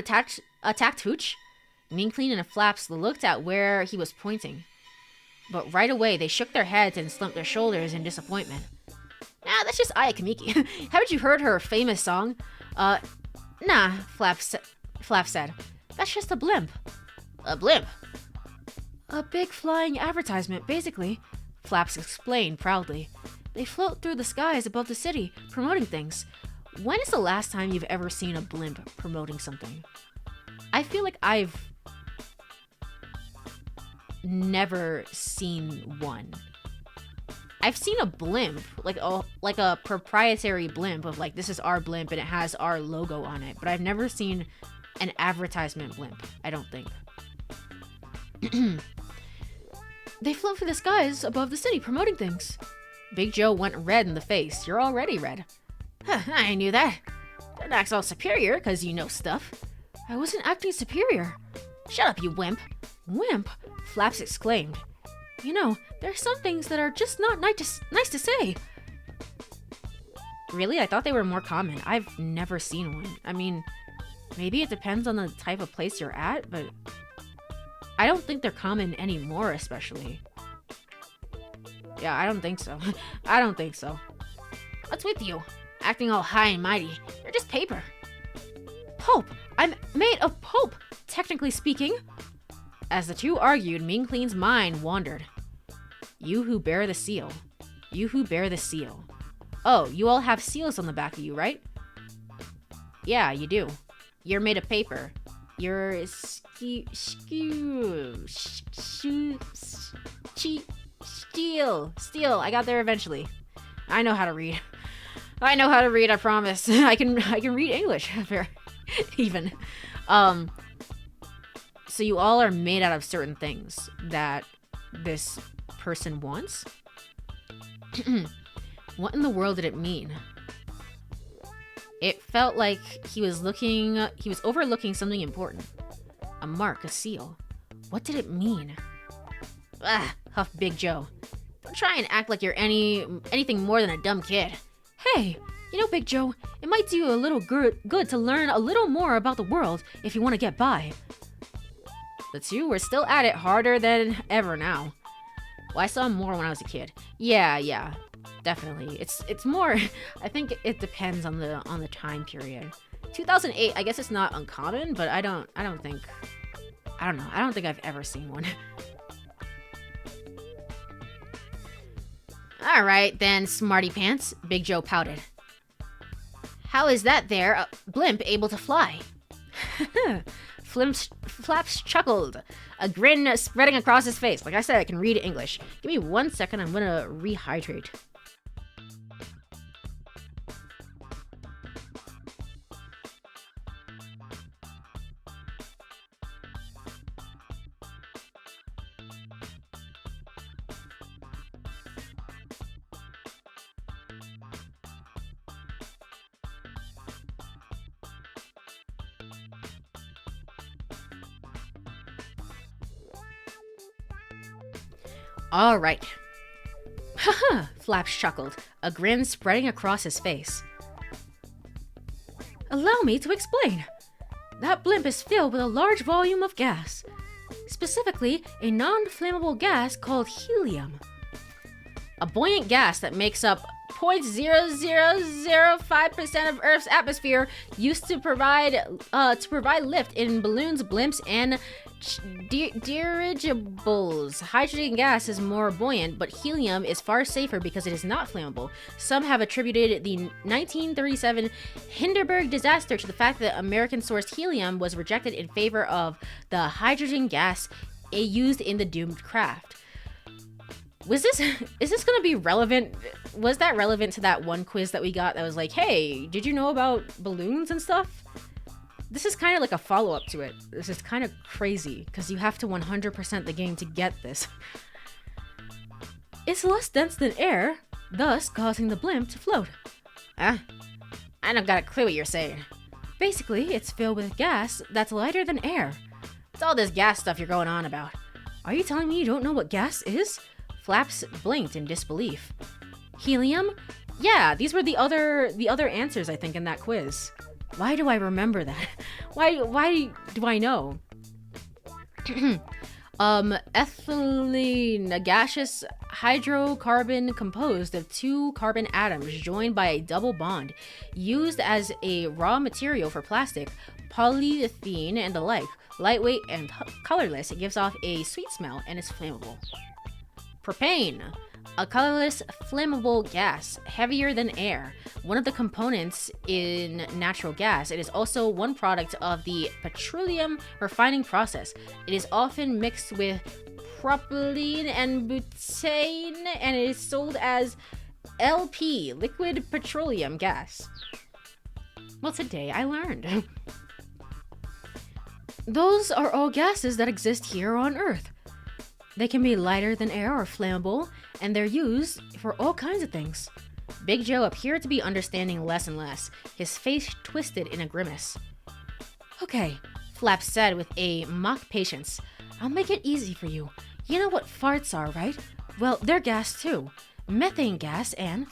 attacked Hooch? Mean Clean and Flaps looked at where he was pointing. But right away, they shook their heads and slumped their shoulders in disappointment. Now Ah, that's just Aya Kamiki. Haven't you heard her famous song? Nah, Flap said. That's just a blimp. A blimp? A big flying advertisement, basically. Flaps explained proudly. They float through the skies above the city, promoting things. When is the last time you've ever seen a blimp promoting something? I feel like I've never seen one. I've seen a blimp, like a proprietary blimp of like, this is our blimp and it has our logo on it, but I've never seen an advertisement blimp, I don't think. They float through the skies above the city promoting things. Big Joe went red in the face. You're already red. Huh, I knew that. Don't act all superior because you know stuff. I wasn't acting superior. Shut up, you wimp. Wimp? Flaps exclaimed. You know, there are some things that are just not nice to say. Really? I thought they were more common. I've never seen one. I mean, maybe it depends on the type of place you're at, but I don't think they're common anymore, especially. Yeah, I don't think so. I don't think so. What's with you? Acting all high and mighty. You're just paper. Pulp! I'm made of pulp, technically speaking. As the two argued, Ming Clean's mind wandered. You who bear the seal. You who bear the seal. Oh, you all have seals on the back of you, right? Yeah, you do. You're made of paper. You're steel. I got there eventually. I know how to read. I promise. I can read English. Even. So you all are made out of certain things that this person wants? What in the world did it mean? It felt like he was overlooking something important. A mark, a seal. What did it mean? Ah, huffed Big Joe. Don't try and act like you're anything more than a dumb kid. Hey, you know, Big Joe, it might do you a little good to learn a little more about the world if you want to get by. The two were still at it harder than ever now. Well, I saw more when I was a kid. Yeah, definitely. It's more. I think it depends on the time period. 2008. I guess it's not uncommon, but I don't think I've ever seen one. All right then, smarty pants. Big Joe pouted. How is that there, a blimp able to fly? Flaps chuckled, a grin spreading across his face. Like I said, I can read English. Give me 1 second, I'm gonna rehydrate. All right. Haha, Flaps chuckled, a grin spreading across his face. Allow me to explain. That blimp is filled with a large volume of gas, specifically a non-flammable gas called helium. A buoyant gas that makes up 0.0005% of Earth's atmosphere, used to provide lift in balloons, blimps, and dirigibles. Hydrogen gas is more buoyant, but helium is far safer because it is not flammable. Some have attributed the 1937 Hindenburg disaster to the fact that American-sourced helium was rejected in favor of the hydrogen gas used in the doomed craft. Is this gonna be relevant? Was that relevant to that one quiz that we got that was like, hey, did you know about balloons and stuff? This is kind of like a follow-up to it. This is kind of crazy, because you have to 100% the game to get this. It's less dense than air, thus causing the blimp to float. I don't got a clue what you're saying. Basically, it's filled with gas that's lighter than air. It's all this gas stuff you're going on about. Are you telling me you don't know what gas is? Flaps blinked in disbelief. Helium? Yeah, these were the other answers, I think, in that quiz. Why do I remember that? Why do I know? Ethylene, a gaseous hydrocarbon composed of two carbon atoms joined by a double bond, used as a raw material for plastic, polyethylene, and the like. Lightweight and colorless, it gives off a sweet smell and is flammable. Propane, a colorless, flammable gas, heavier than air. One of the components in natural gas. It is also one product of the petroleum refining process. It is often mixed with propylene and butane, and it is sold as LP, liquid petroleum gas. Well, today I learned. Those are all gases that exist here on Earth. They can be lighter than air or flammable, and they're used for all kinds of things. Big Joe appeared to be understanding less and less, his face twisted in a grimace. Okay, Flap said with a mock patience. I'll make it easy for you. You know what farts are, right? Well, they're gas too. Methane gas and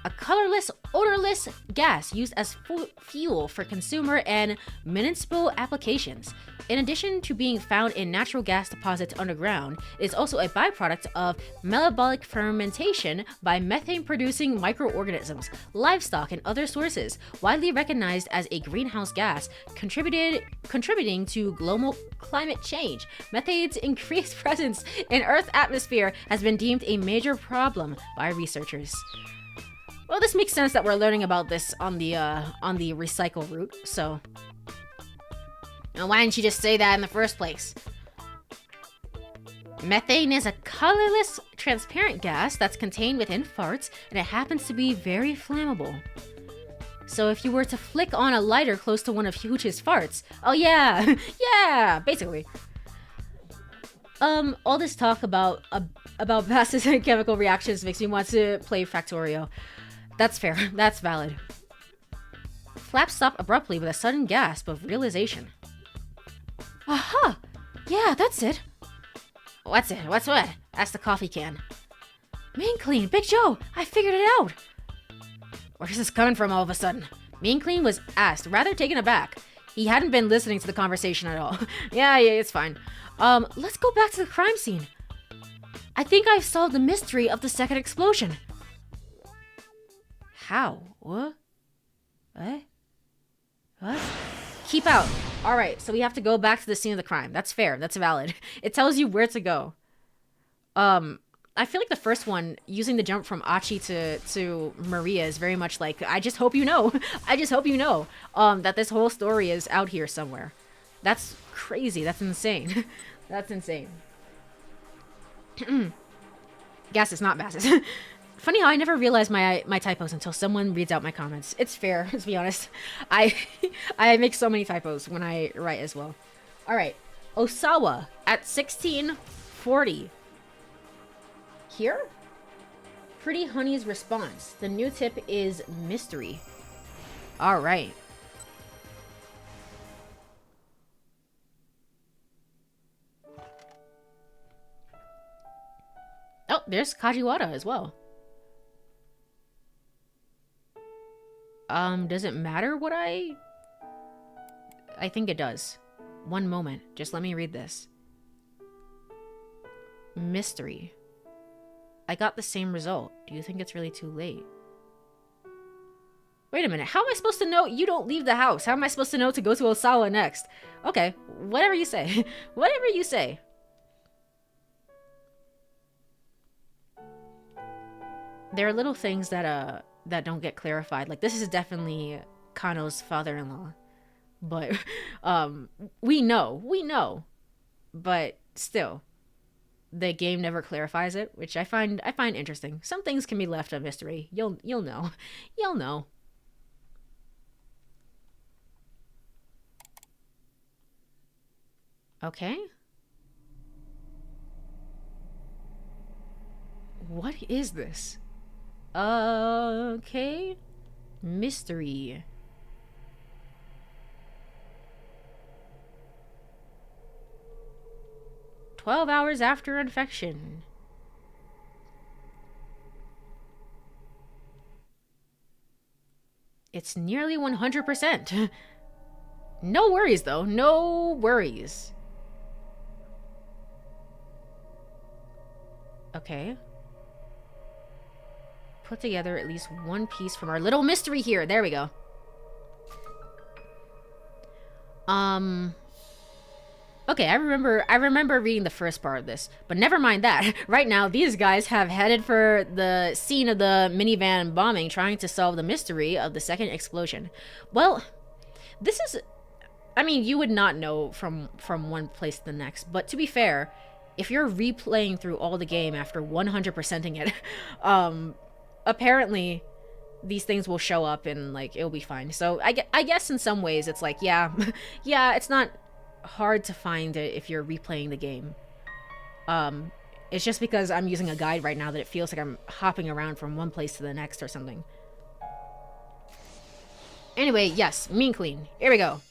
a colorless, odorless gas used as fuel for consumer and municipal applications. In addition to being found in natural gas deposits underground, it is also a byproduct of metabolic fermentation by methane-producing microorganisms, livestock, and other sources. Widely recognized as a greenhouse gas, contributing to global climate change, methane's increased presence in Earth's atmosphere has been deemed a major problem by researchers. Well, this makes sense that we're learning about this on the recycle route, so... And why didn't you just say that in the first place? Methane is a colorless, transparent gas that's contained within farts, and it happens to be very flammable. So if you were to flick on a lighter close to one of Hooch's farts... Oh yeah! Yeah! Basically. All this talk about gases and chemical reactions makes me want to play Factorio. That's fair. That's valid. Flap stopped abruptly with a sudden gasp of realization. Aha! Yeah, that's it. What's it? What's what? Asked the coffee can. Mean Clean, Big Joe, I figured it out. Where's this coming from all of a sudden? Mean Clean was asked, rather taken aback. He hadn't been listening to the conversation at all. yeah, it's fine. Let's go back to the crime scene. I think I've solved the mystery of the second explosion. How? What? What? Keep out. Alright, so we have to go back to the scene of the crime. That's fair. That's valid. It tells you where to go. I feel like the first one, using the jump from Achi to Maria is very much like, I just hope you know. I just hope you know that this whole story is out here somewhere. That's crazy. That's insane. That's insane. Gas is not masses. Funny how I never realized my typos until someone reads out my comments. It's fair, to be honest. I make so many typos when I write as well. All right, Osawa at 1640. Here? Pretty Honey's response. The new tip is mystery. All right. Oh, there's Kajiwara as well. Does it matter what I think it does. One moment. Just let me read this. Mystery. I got the same result. Do you think it's really too late? Wait a minute. How am I supposed to know you don't leave the house? How am I supposed to know to go to Osawa next? Okay. Whatever you say. Whatever you say. There are little things that don't get clarified. Like, this is definitely Kano's father-in-law. But, we know. But still, the game never clarifies it, which I find interesting. Some things can be left a mystery. You'll know. You'll know. Okay. What is this? Okay. Mystery. "12 hours after infection." It's nearly 100%. No worries, though. No worries. Okay. Put together at least one piece from our little mystery here. There we go. Okay, I remember reading the first part of this, but never mind that. Right now, these guys have headed for the scene of the minivan bombing, trying to solve the mystery of the second explosion. Well, this is, I mean, you would not know from one place to the next, but to be fair, if you're replaying through all the game after 100%ing it, apparently these things will show up and like it'll be fine. So I guess in some ways it's like, yeah, yeah, it's not hard to find it if you're replaying the game. It's just because I'm using a guide right now that it feels like I'm hopping around from one place to the next or something. Anyway, yes, mean clean. Here we go.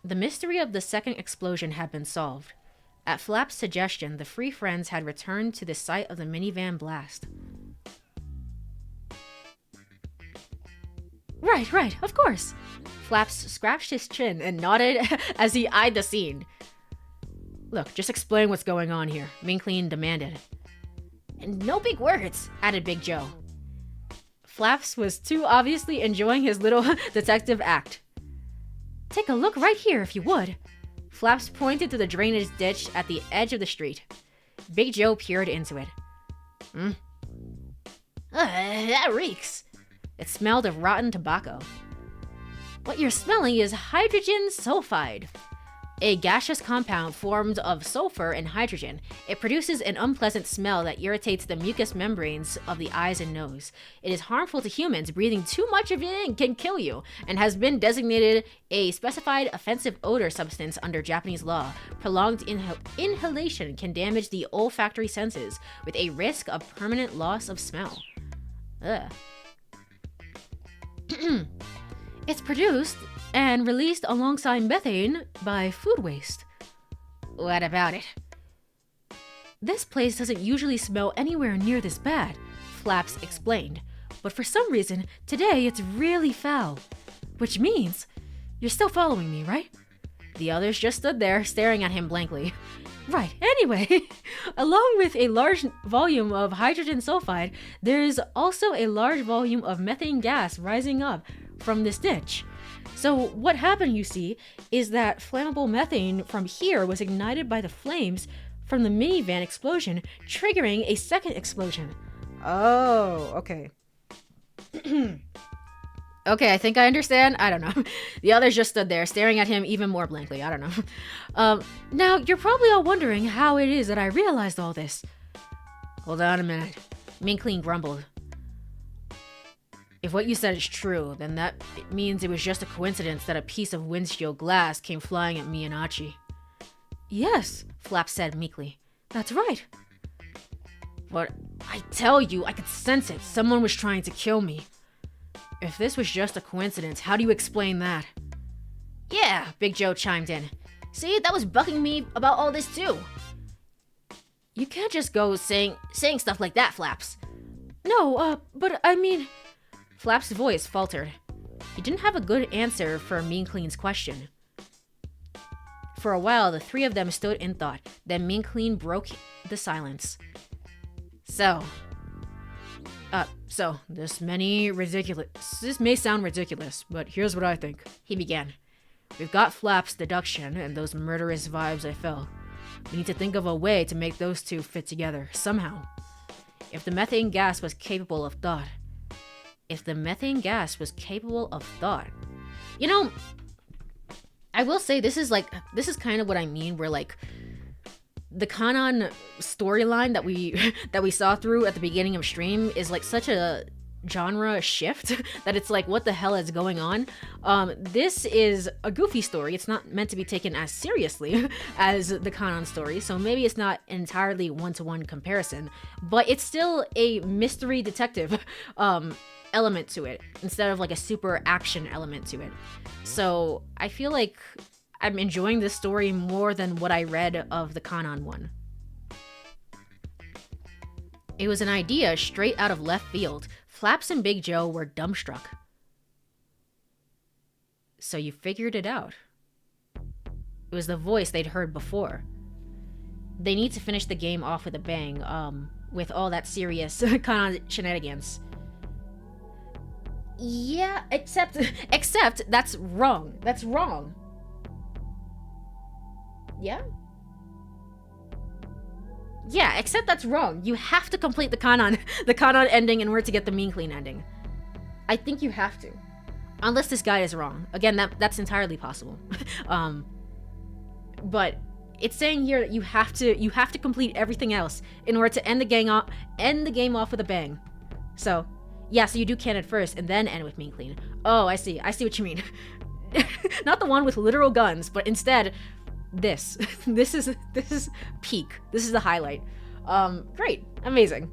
The mystery of the second explosion had been solved. At Flap's suggestion, the three friends had returned to the site of the minivan blast. Right, of course. Flaps scratched his chin and nodded as he eyed the scene. Look, just explain what's going on here, Mean Clean demanded. And no big words, added Big Joe. Flaps was too obviously enjoying his little detective act. Take a look right here if you would. Flaps pointed to the drainage ditch at the edge of the street. Big Joe peered into it. That reeks. It smelled of rotten tobacco. What you're smelling is hydrogen sulfide, a gaseous compound formed of sulfur and hydrogen. It produces an unpleasant smell that irritates the mucous membranes of the eyes and nose. It is harmful to humans. Breathing too much of it can kill you, and has been designated a specified offensive odor substance under Japanese law. Prolonged inhalation can damage the olfactory senses, with a risk of permanent loss of smell. Ugh. It's produced and released alongside methane by food waste. What about it? This place doesn't usually smell anywhere near this bad, Flaps explained. But for some reason, today it's really foul. Which means, you're still following me, right? The others just stood there, staring at him blankly. Right, anyway, along with a large volume of hydrogen sulfide, there is also a large volume of methane gas rising up from this ditch. So what happened, you see, is that flammable methane from here was ignited by the flames from the minivan explosion, triggering a second explosion. Oh, okay. Okay, I think I understand. I don't know. The others just stood there, staring at him even more blankly. I don't know. Now, you're probably all wondering how it is that I realized all this. Hold on a minute. Mean Clean grumbled. If what you said is true, then that means it was just a coincidence that a piece of windshield glass came flying at me and Achi. Yes, Flap said meekly. That's right. But I tell you, I could sense it. Someone was trying to kill me. If this was just a coincidence, how do you explain that? Yeah, Big Joe chimed in. See, that was bugging me about all this too. You can't just go saying stuff like that, Flaps. No, but I mean... Flap's voice faltered. He didn't have a good answer for Mean Clean's question. For a while, the three of them stood in thought. Then Mean Clean broke the silence. This may sound ridiculous, but here's what I think. He began. We've got Flap's deduction and those murderous vibes I felt. We need to think of a way to make those two fit together, somehow. If the methane gas was capable of thought. You know, I will say this is kind of what I mean, where like the Canaan storyline that we saw through at the beginning of stream is like such a genre shift that it's like, what the hell is going on? This is a goofy story. It's not meant to be taken as seriously as the Canaan story, so maybe it's not entirely one-to-one comparison, but it's still a mystery detective element to it instead of like a super action element to it. So I feel like I'm enjoying this story more than what I read of the Canaan one. It was an idea straight out of left field. Flaps and Big Joe were dumbstruck. So you figured it out. It was the voice they'd heard before. They need to finish the game off with a bang, with all that serious Canaan shenanigans. Yeah, except that's wrong. That's wrong. Yeah? Yeah, except that's wrong. You have to complete the Canaan ending in order to get the Mean Clean ending. I think you have to. Unless this guy is wrong. Again, that's entirely possible. But it's saying here that you have to complete everything else in order to end the game off with a bang. So, yeah, so you do Canaan first and then end with Mean Clean. Oh, I see what you mean. Not the one with literal guns, but instead this. This is peak. This is the highlight. Great. Amazing.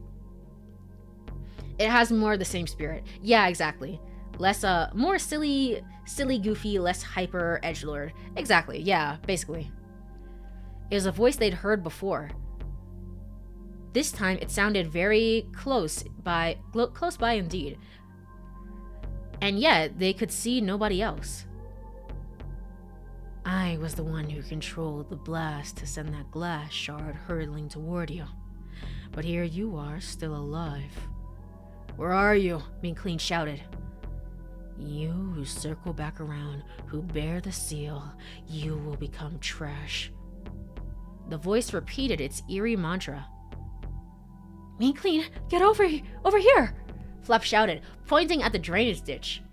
It has more of the same spirit. Yeah, exactly. Less more silly, goofy, less hyper edgelord. Exactly. Yeah, basically. It was a voice they'd heard before. This time it sounded very close by indeed. And yet they could see nobody else. I was the one who controlled the blast to send that glass shard hurtling toward you. But here you are, still alive. Where are you? Mean Clean shouted. You who circle back around, who bear the seal, you will become trash. The voice repeated its eerie mantra. Mean Clean, get over here! Flap shouted, pointing at the drainage ditch.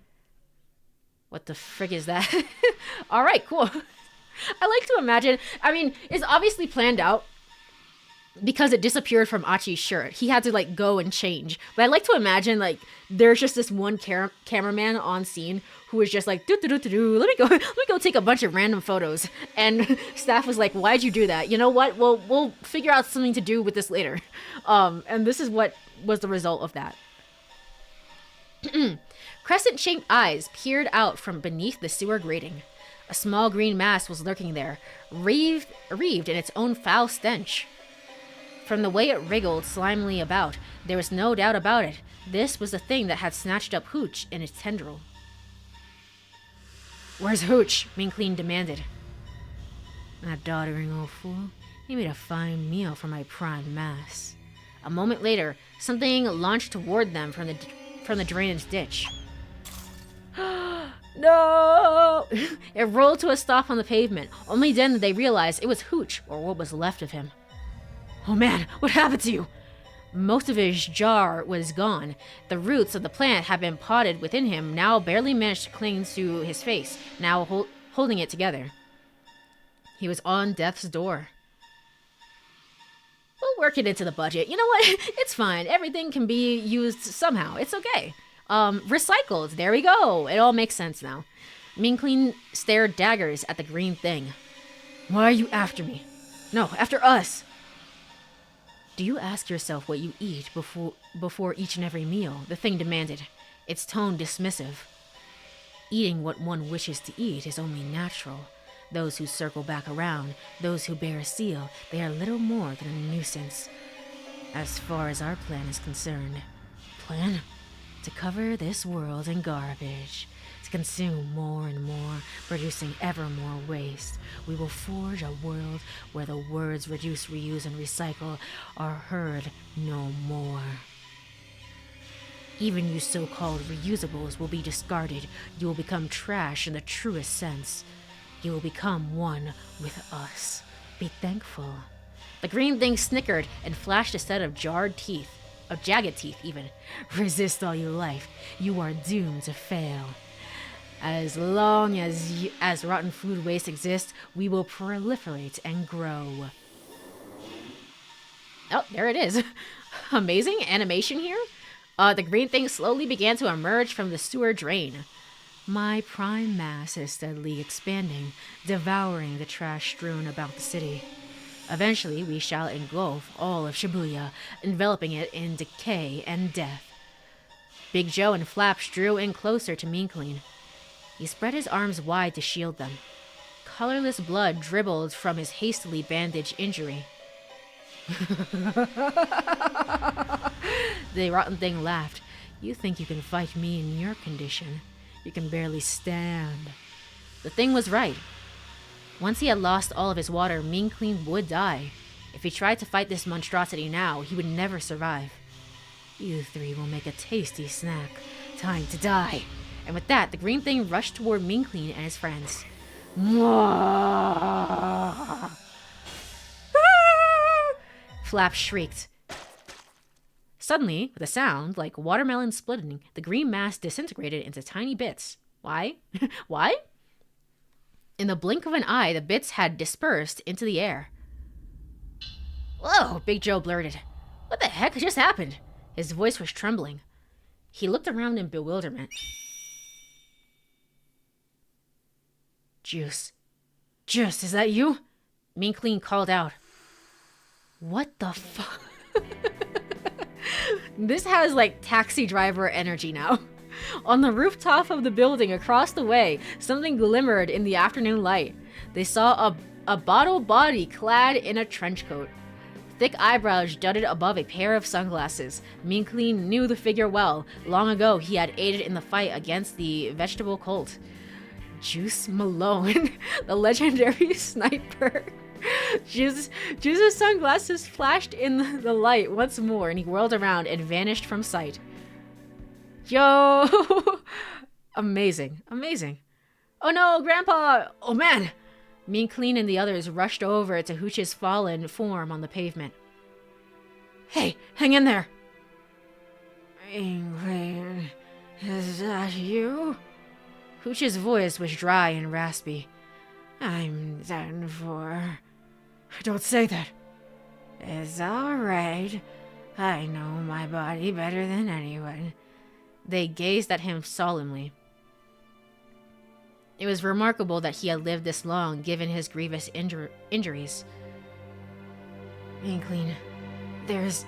What the frick is that? Alright, cool. I like to imagine, I mean, it's obviously planned out because it disappeared from Achi's shirt. He had to, like, go and change. But I like to imagine, like, there's just this one cameraman on scene who was just like, let me go take a bunch of random photos. And staff was like, why'd you do that? You know what? We'll figure out something to do with this later. And this is what was the result of that. Crescent-shaped eyes peered out from beneath the sewer grating. A small green mass was lurking there, wreathed in its own foul stench. From the way it wriggled slimily about, there was no doubt about it. This was the thing that had snatched up Hooch in its tendril. Where's Hooch? Mean Clean demanded. That doddering old fool. He made a fine meal for my prime mass. A moment later, something launched toward them from the drainage ditch. No! It rolled to a stop on the pavement. Only then did they realize it was Hooch, or what was left of him. Oh man, what happened to you? Most of his jar was gone. The roots of the plant had been potted within him, now barely managed to cling to his face, now holding it together. He was on death's door. We'll work it into the budget. You know what? It's fine. Everything can be used somehow. It's okay. Recycled. There we go. It all makes sense now. Mean Clean stared daggers at the green thing. Why are you after me? No, after us. Do you ask yourself what you eat before each and every meal? The thing demanded, its tone dismissive. Eating what one wishes to eat is only natural. Those who circle back around, those who bear a seal, they are little more than a nuisance. As far as our plan is concerned. Plan? To cover this world in garbage. To consume more and more, producing ever more waste. We will forge a world where the words reduce, reuse, and recycle are heard no more. Even you so-called reusables will be discarded. You will become trash in the truest sense. You will become one with us. Be thankful. The green thing snickered and flashed a set of jagged teeth even. Resist all your life. You are doomed to fail. As long as rotten food waste exists, we will proliferate and grow. Oh, there it is. Amazing animation here. The green thing slowly began to emerge from the sewer drain. My prime mass is steadily expanding, devouring the trash strewn about the city. Eventually, we shall engulf all of Shibuya, enveloping it in decay and death. Big Joe and Flaps drew in closer to Mean Clean. He spread his arms wide to shield them. Colorless blood dribbled from his hastily bandaged injury. The rotten thing laughed. You think you can fight me in your condition? You can barely stand. The thing was right. Once he had lost all of his water, Mean Clean would die. If he tried to fight this monstrosity now, he would never survive. You three will make a tasty snack. Time to die. And with that, the green thing rushed toward Mean Clean and his friends. Flap shrieked. Suddenly, with a sound like watermelon splitting, the green mass disintegrated into tiny bits. Why? Why? In the blink of an eye, the bits had dispersed into the air. Whoa, Big Joe blurted. What the heck just happened? His voice was trembling. He looked around in bewilderment. Juice, is that you? Mean Clean called out. What the fuck? This has like taxi driver energy now. On the rooftop of the building across the way, something glimmered in the afternoon light. They saw a bottle body clad in a trench coat. Thick eyebrows jutted above a pair of sunglasses. Mean Clean knew the figure well. Long ago, he had aided in the fight against the vegetable cult. Juice Malone, the legendary sniper. Juice's sunglasses flashed in the light once more, and he whirled around and vanished from sight. Yo! Amazing. Oh no, Grandpa! Oh man! Mean Clean and the others rushed over to Hooch's fallen form on the pavement. Hey, hang in there! Mean Clean, is that you? Hooch's voice was dry and raspy. I'm done for. Don't say that. It's alright. I know my body better than anyone. They gazed at him solemnly. It was remarkable that he had lived this long, given his grievous injuries. Mean Clean, there's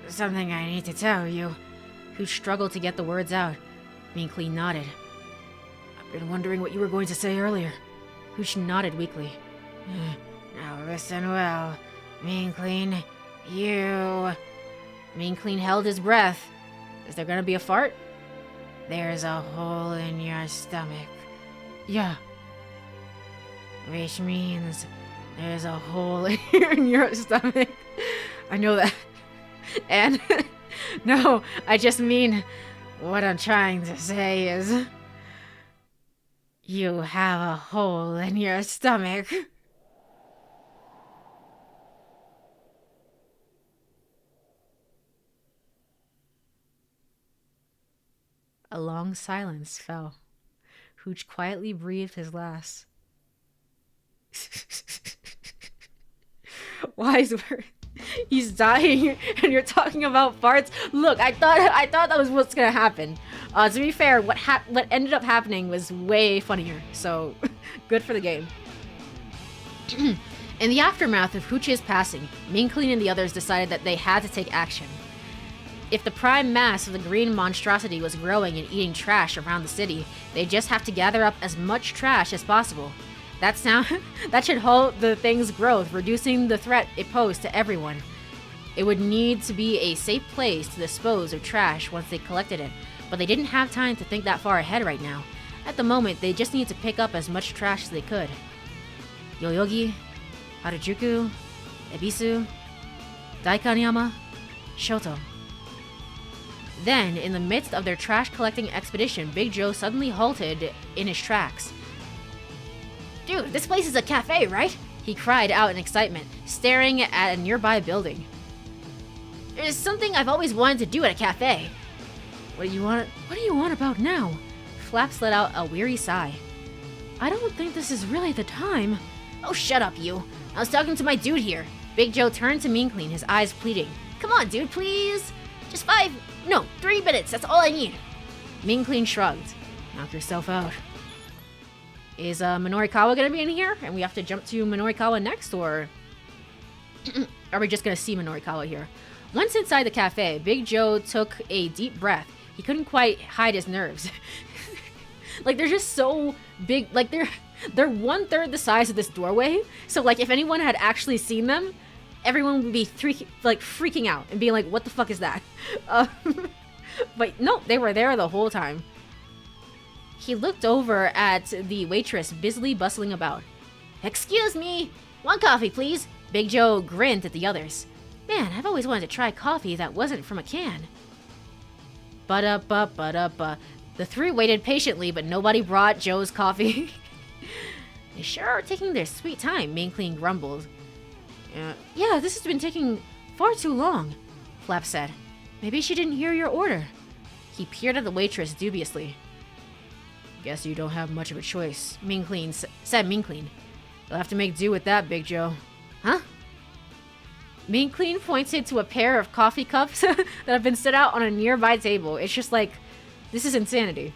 something I need to tell you. Hooch struggled to get the words out. Mean Clean nodded. I've been wondering what you were going to say earlier. Hooch nodded weakly. Now listen well. Mean Clean, you... Mean Clean held his breath. Is there gonna be a fart? There's a hole in your stomach. Yeah. Which means there's a hole in your stomach. I know that. And... no, I just mean... what I'm trying to say is... you have a hole in your stomach. A long silence fell. Hooch quietly breathed his last. Wise word. He's dying, and you're talking about farts. Look, I thought that was what's gonna happen. To be fair, what ended up happening was way funnier. So, good for the game. In the aftermath of Hooch's passing, Mean Clean and the others decided that they had to take action. If the prime mass of the green monstrosity was growing and eating trash around the city, they'd just have to gather up as much trash as possible. That should halt the thing's growth, reducing the threat it posed to everyone. It would need to be a safe place to dispose of trash once they collected it, but they didn't have time to think that far ahead right now. At the moment, they just needed to pick up as much trash as they could. Yoyogi, Harajuku, Ebisu, Daikanyama, Shoto. Then, in the midst of their trash-collecting expedition, Big Joe suddenly halted in his tracks. Dude, this place is a cafe, right? He cried out in excitement, staring at a nearby building. There's something I've always wanted to do at a cafe. What do you want about now? Flaps let out a weary sigh. I don't think this is really the time. Oh, shut up, you. I was talking to my dude here. Big Joe turned to Mean Clean, his eyes pleading. Come on, dude, please. Just 3 minutes, that's all I need. Mean Clean shrugged. Knock yourself out. Is Minorikawa gonna be in here? And we have to jump to Minorikawa next, or... are we just gonna see Minorikawa here? Once inside the cafe, Big Joe took a deep breath. He couldn't quite hide his nerves. Like, they're just so big. Like, they're 1/3 the size of this doorway. So, like, if anyone had actually seen them, everyone would be freaking out and being like, what the fuck is that? But no, they were there the whole time. He looked over at the waitress busily bustling about. "Excuse me! One coffee, please!" Big Joe grinned at the others. "Man, I've always wanted to try coffee that wasn't from a can." Ba-da-ba-ba-da-ba. The three waited patiently, but nobody brought Joe's coffee. "They sure are taking their sweet time," Mean Clean grumbled. Yeah, this has been taking far too long," Flap said. "Maybe she didn't hear your order." He peered at the waitress dubiously. "Guess you don't have much of a choice," said Mean Clean. "You'll have to make do with that, Big Joe." "Huh?" Mean Clean pointed to a pair of coffee cups that have been set out on a nearby table. It's just like, this is insanity.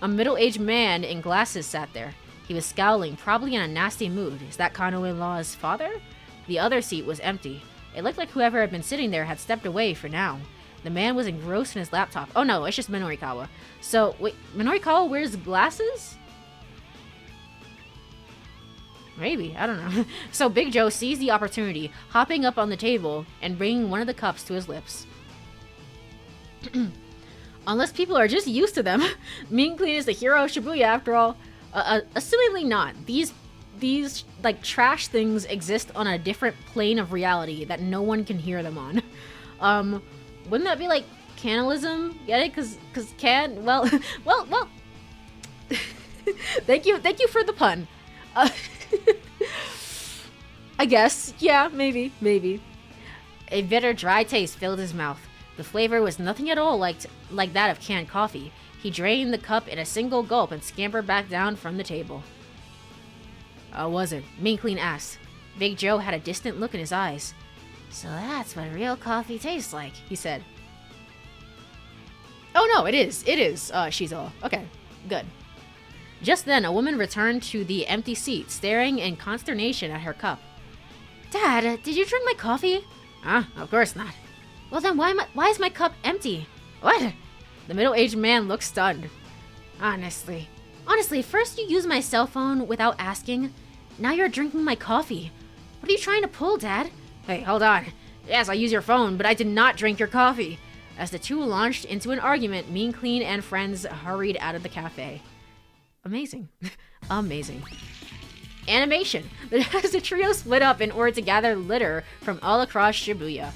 A middle-aged man in glasses sat there. He was scowling, probably in a nasty mood. Is that Kano-in-law's father? The other seat was empty. It looked like whoever had been sitting there had stepped away for now. The man was engrossed in his laptop. Oh no, it's just Minorikawa. So, wait, Minorikawa wears glasses? Maybe, I don't know. So Big Joe seized the opportunity, hopping up on the table and bringing one of the cups to his lips. Unless people are just used to them. Mean Clean is the hero of Shibuya after all. Assumingly not. These like trash things exist on a different plane of reality that no one can hear them on. Wouldn't that be like cannibalism? Get it? Cause well. Thank you for the pun. I guess, yeah, maybe. A bitter, dry taste filled his mouth. The flavor was nothing at all like that of canned coffee. He drained the cup in a single gulp and scampered back down from the table. "How was it?" Mean Clean asked. Big Joe had a distant look in his eyes. "So that's what real coffee tastes like," he said. "Oh no, it is, Shizuo. Okay, good." Just then, a woman returned to the empty seat, staring in consternation at her cup. "Dad, did you drink my coffee?" Of course not." "Well then why is my cup empty?" "What?" The middle-aged man looked stunned. Honestly, first you used my cell phone without asking. Now you're drinking my coffee. What are you trying to pull, Dad?" "Hey, hold on. Yes, I used your phone, but I did not drink your coffee." As the two launched into an argument, Mean Clean and friends hurried out of the cafe. Amazing. Amazing. Animation. As the trio split up in order to gather litter from all across Shibuya.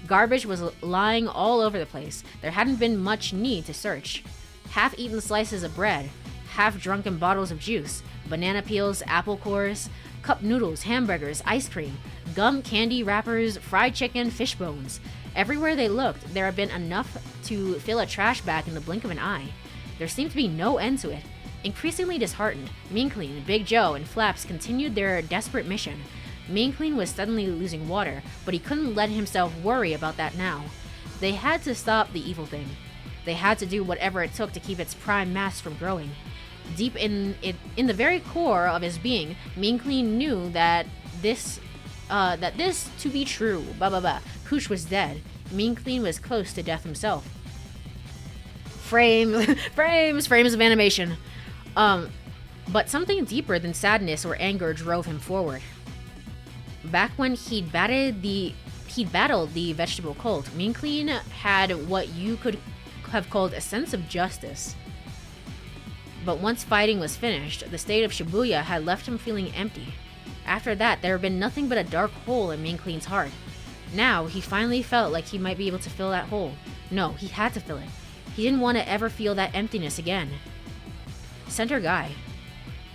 Garbage was lying all over the place. There hadn't been much need to search. Half-eaten slices of bread, half-drunken bottles of juice, banana peels, apple cores, cup noodles, hamburgers, ice cream, gum, candy wrappers, fried chicken, fish bones. Everywhere they looked, there had been enough to fill a trash bag in the blink of an eye. There seemed to be no end to it. Increasingly disheartened, Mean Clean, Big Joe, and Flaps continued their desperate mission. Mean Clean was suddenly losing water, but he couldn't let himself worry about that now. They had to stop the evil thing. They had to do whatever it took to keep its prime mass from growing. Deep in the very core of his being, Mean Clean knew that this to be true. Pooch was dead. Mean Clean was close to death himself. Frames of animation. But something deeper than sadness or anger drove him forward. Back when he'd battled the vegetable cult, Mean Clean had what you could have called a sense of justice. But once fighting was finished, the state of Shibuya had left him feeling empty. After that, there had been nothing but a dark hole in Mean Clean's heart. Now, he finally felt like he might be able to fill that hole. No, he had to fill it. He didn't want to ever feel that emptiness again. Center Guy.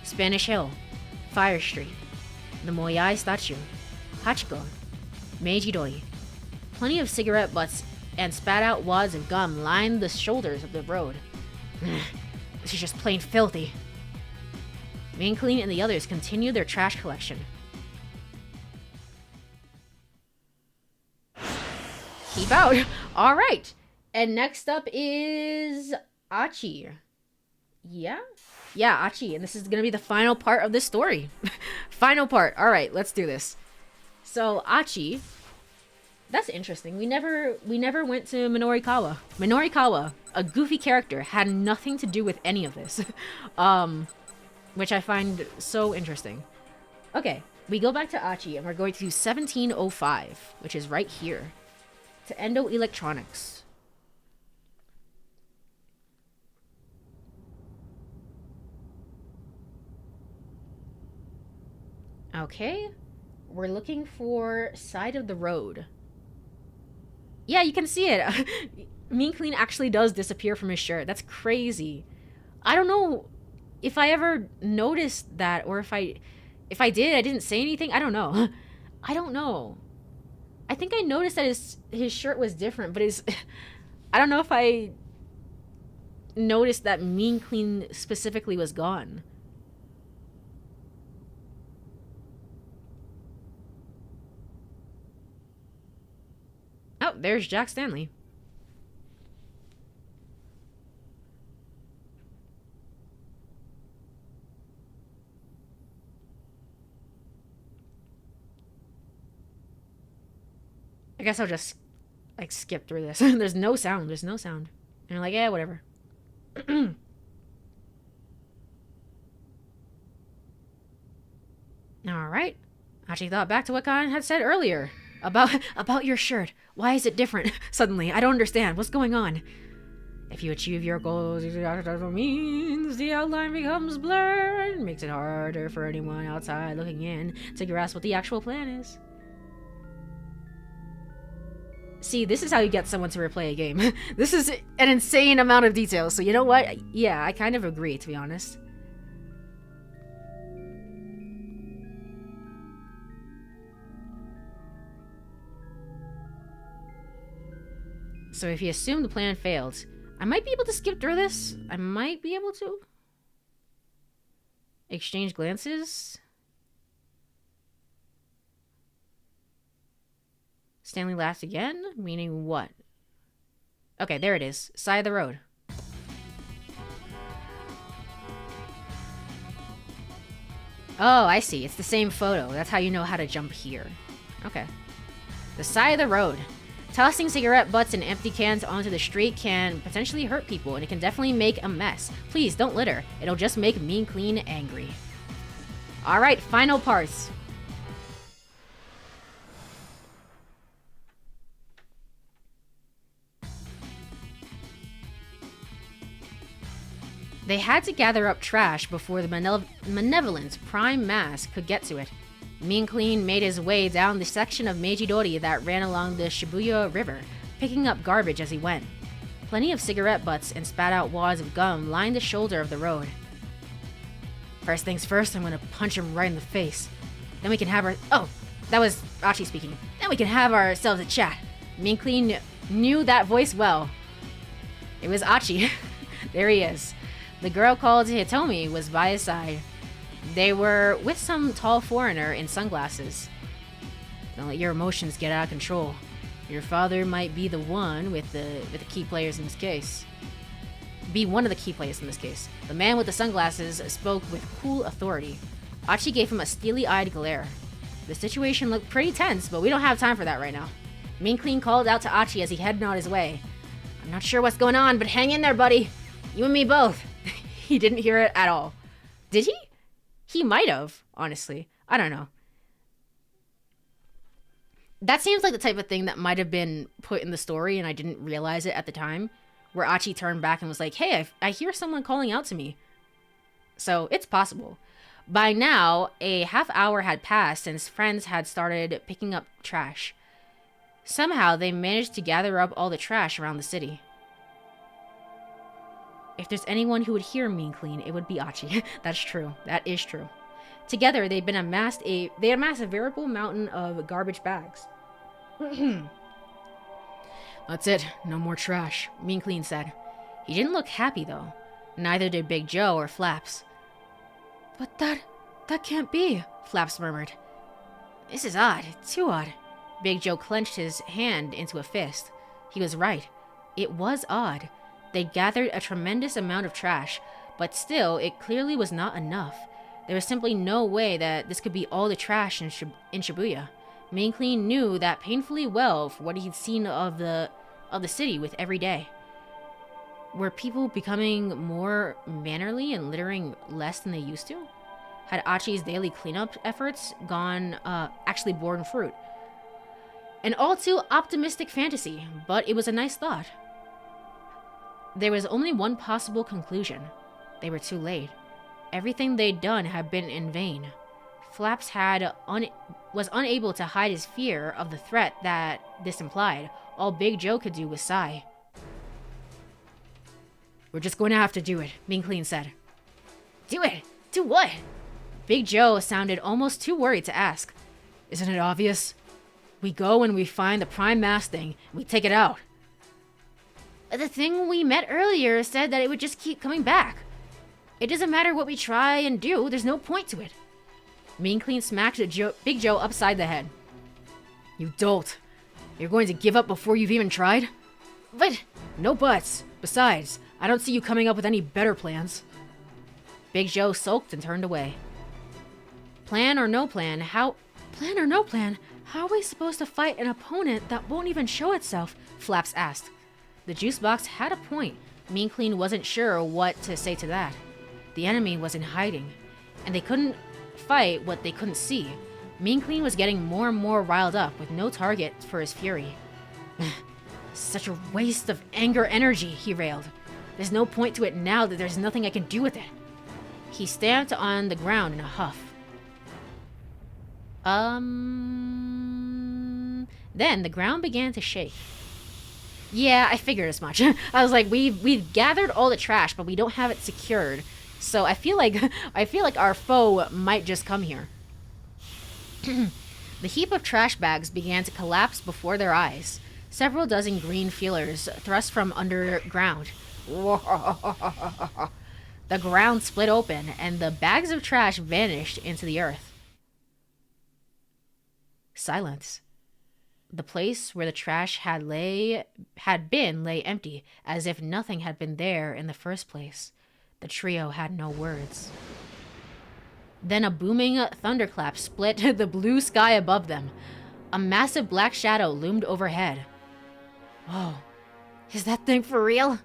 Spanish Hill. Fire Street. The Moyai statue. Hachiko. Meiji-dori. Plenty of cigarette butts and spat-out wads of gum lined the shoulders of the road. This is just plain filthy. Mean Clean and the others continued their trash collection. Keep out. All right. And next up is Achi. Yeah, Achi. And this is going to be the final part of this story. Final part. All right, let's do this. So Achi, that's interesting. We never went to Minorikawa. Minorikawa, a goofy character, had nothing to do with any of this. Which I find so interesting. Okay, we go back to Achi and we're going to 1705, which is right here. To Endo Electronics. Okay. We're looking for side of the road. Yeah, you can see it. Mean Clean actually does disappear from his shirt. That's crazy. I don't know if I ever noticed that, or if I did, I didn't say anything. I don't know. I don't know. I think I noticed that his shirt was different, but his I don't know if I noticed that Mean Clean specifically was gone. Oh, there's Jack Stanley. I guess I'll just like skip through this. There's no sound. There's no sound. And I'm like, yeah, whatever. All right. Actually thought back to what Khan had said earlier about your shirt. Why is it different suddenly? I don't understand. What's going on? If you achieve your goals, it means the outline becomes blurred. Makes it harder for anyone outside looking in to grasp what the actual plan is. See, this is how you get someone to replay a game. This is an insane amount of detail, so you know what? Yeah, I kind of agree, to be honest. So if you assume the plan failed, I might be able to skip through this. I might be able to. Exchange glances. Stanley laughs again, meaning what? Okay, there it is. Side of the road. Oh, I see. It's the same photo. That's how you know how to jump here. Okay. The side of the road. Tossing cigarette butts and empty cans onto the street can potentially hurt people, and it can definitely make a mess. Please, don't litter. It'll just make Mean Clean angry. Alright, final parts. They had to gather up trash before the malevolent prime mass could get to it. Mean Clean made his way down the section of Meijidori that ran along the Shibuya River, picking up garbage as he went. Plenty of cigarette butts and spat-out wads of gum lined the shoulder of the road. First things first, I'm gonna punch him right in the face. Then we can have our... Oh, that was Achi speaking. Then we can have ourselves a chat. Mean Clean knew that voice well. It was Achi. There he is. The girl called Hitomi was by his side. They were with some tall foreigner in sunglasses. Don't let your emotions get out of control. Your father might be the one with the key players in this case. Be one of the key players in this case. The man with the sunglasses spoke with cool authority. Achi gave him a steely-eyed glare. The situation looked pretty tense, but we don't have time for that right now. Mean Clean called out to Achi as he headed on his way. I'm not sure what's going on, but hang in there, buddy. You and me both. He didn't hear it at all. Did he? He might have, honestly. I don't know. That seems like the type of thing that might have been put in the story and I didn't realize it at the time. Where Achi turned back and was like, hey, I hear someone calling out to me. So, it's possible. By now, a half hour had passed since friends had started picking up trash. Somehow, they managed to gather up all the trash around the city. If there's anyone who would hear Mean Clean, it would be Achi. That's true. That is true. Together, they amassed a veritable mountain of garbage bags. That's it. No more trash, Mean Clean said. He didn't look happy, though. Neither did Big Joe or Flaps. But that can't be, Flaps murmured. This is odd. Too odd. Big Joe clenched his hand into a fist. He was right. It was odd. They gathered a tremendous amount of trash, but still, it clearly was not enough. There was simply no way that this could be all the trash in Shibuya. Mean Clean knew that painfully well for what he'd seen of the city with every day. Were people becoming more mannerly and littering less than they used to? Had Achi's daily cleanup efforts actually borne fruit? An all too optimistic fantasy, but it was a nice thought. There was only one possible conclusion. They were too late. Everything they'd done had been in vain. Flaps was unable to hide his fear of the threat that this implied. All Big Joe could do was sigh. "We're just going to have to do it," Mean Clean said. "Do it? Do what?" Big Joe sounded almost too worried to ask. "Isn't it obvious? We go and we find the prime mass thing, and we take it out." "The thing we met earlier said that it would just keep coming back. It doesn't matter what we try and do, there's no point to it." Mean Clean smacked Big Joe upside the head. "You dolt. You're going to give up before you've even tried?" "But..." "No buts. Besides, I don't see you coming up with any better plans." Big Joe sulked and turned away. Plan or no plan, how are we supposed to fight an opponent that won't even show itself?" Flaps asked. The juice box had a point. Mean Clean wasn't sure what to say to that. The enemy was in hiding, and they couldn't fight what they couldn't see. Mean Clean was getting more and more riled up with no target for his fury. "Such a waste of anger energy," he railed. "There's no point to it now that there's nothing I can do with it." He stamped on the ground in a huff. Then the ground began to shake. Yeah, I figured as much. I was like, we've gathered all the trash, but we don't have it secured. So I feel like our foe might just come here. The heap of trash bags began to collapse before their eyes. Several dozen green feelers thrust from underground. The ground split open, and the bags of trash vanished into the earth. Silence. The place where the trash had been lay empty, as if nothing had been there in the first place. The trio had no words. Then a booming thunderclap split the blue sky above them. A massive black shadow loomed overhead. "Whoa, is that thing for real?"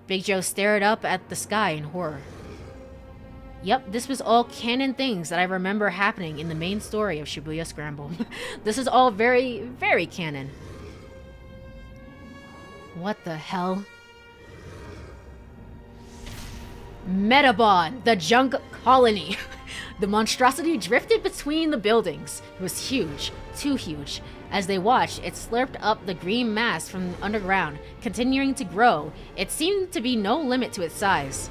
Big Joe stared up at the sky in horror. Yep, this was all canon things that I remember happening in the main story of Shibuya Scramble. This is all very, very canon. What the hell? Metabon, the junk colony. The monstrosity drifted between the buildings. It was huge, too huge. As they watched, it slurped up the green mass from underground, continuing to grow. It seemed to be no limit to its size.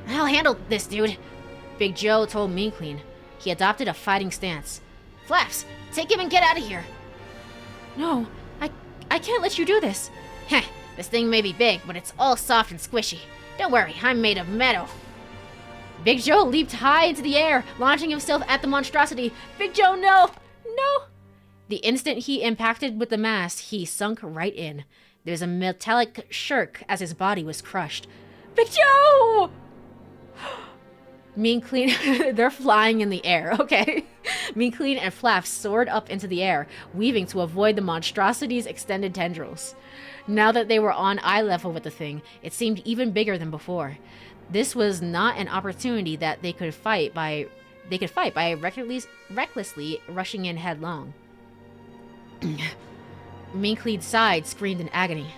"I'll handle this, dude," Big Joe told Mean Clean. He adopted a fighting stance. "Flaps, take him and get out of here." "No, I can't let you do this." "Heh, this thing may be big, but it's all soft and squishy. Don't worry, I'm made of metal." Big Joe leaped high into the air, launching himself at the monstrosity. "Big Joe, no! No!" The instant he impacted with the mass, he sunk right in. There was a metallic shirk as his body was crushed. "Big Joe!" Mean Clean, they're flying in the air, okay? Mean Clean and Flaps soared up into the air, weaving to avoid the monstrosity's extended tendrils. Now that they were on eye level with the thing, it seemed even bigger than before. This was not an opportunity that they could fight by recklessly rushing in headlong. Mean Clean sighed, screamed in agony.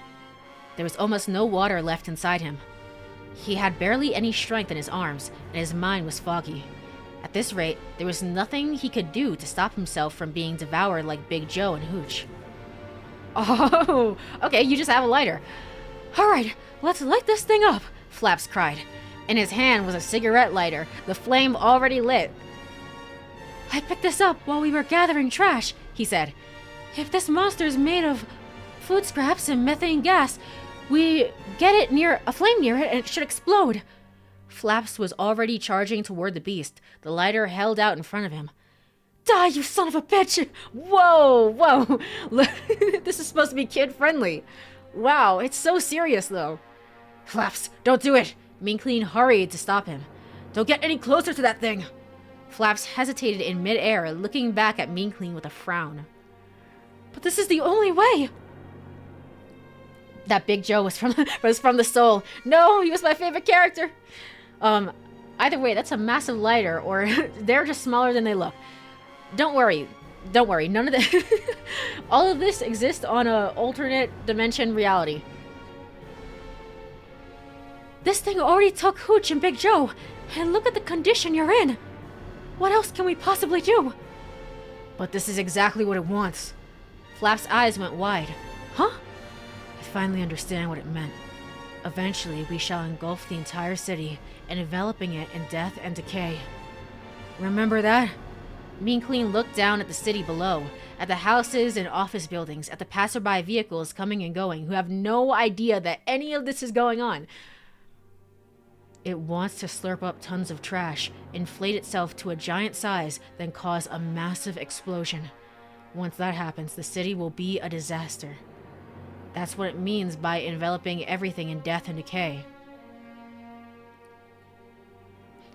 There was almost no water left inside him. He had barely any strength in his arms, and his mind was foggy. At this rate, there was nothing he could do to stop himself from being devoured like Big Joe and Hooch. "Oh, okay, you just have a lighter." "Alright, let's light this thing up," Flaps cried. In his hand was a cigarette lighter, the flame already lit. "I picked this up while we were gathering trash," he said. "If this monster's made of food scraps and methane gas, we get it near a flame near it and it should explode." Flaps was already charging toward the beast, the lighter held out in front of him. "Die, you son of a bitch!" Whoa. This is supposed to be kid-friendly. Wow, it's so serious, though. "Flaps, don't do it!" Mean Clean hurried to stop him. "Don't get any closer to that thing!" Flaps hesitated in midair, looking back at Mean Clean with a frown. "But this is the only way!" That Big Joe was from the soul. No, he was my favorite character. Either way, that's a massive lighter, or they're just smaller than they look. Don't worry. None of the all of this exists on a alternate dimension reality. "This thing already took Hooch and Big Joe, and look at the condition you're in." What else can we possibly do? But this is exactly what it wants. Flap's eyes went wide. Huh? I finally understand what it meant. Eventually, we shall engulf the entire city, enveloping it in death and decay. Remember that? Mean Clean looked down at the city below, at the houses and office buildings, at the passerby vehicles coming and going, who have no idea that any of this is going on. It wants to slurp up tons of trash, inflate itself to a giant size, then cause a massive explosion. Once that happens, the city will be a disaster. That's what it means by enveloping everything in death and decay.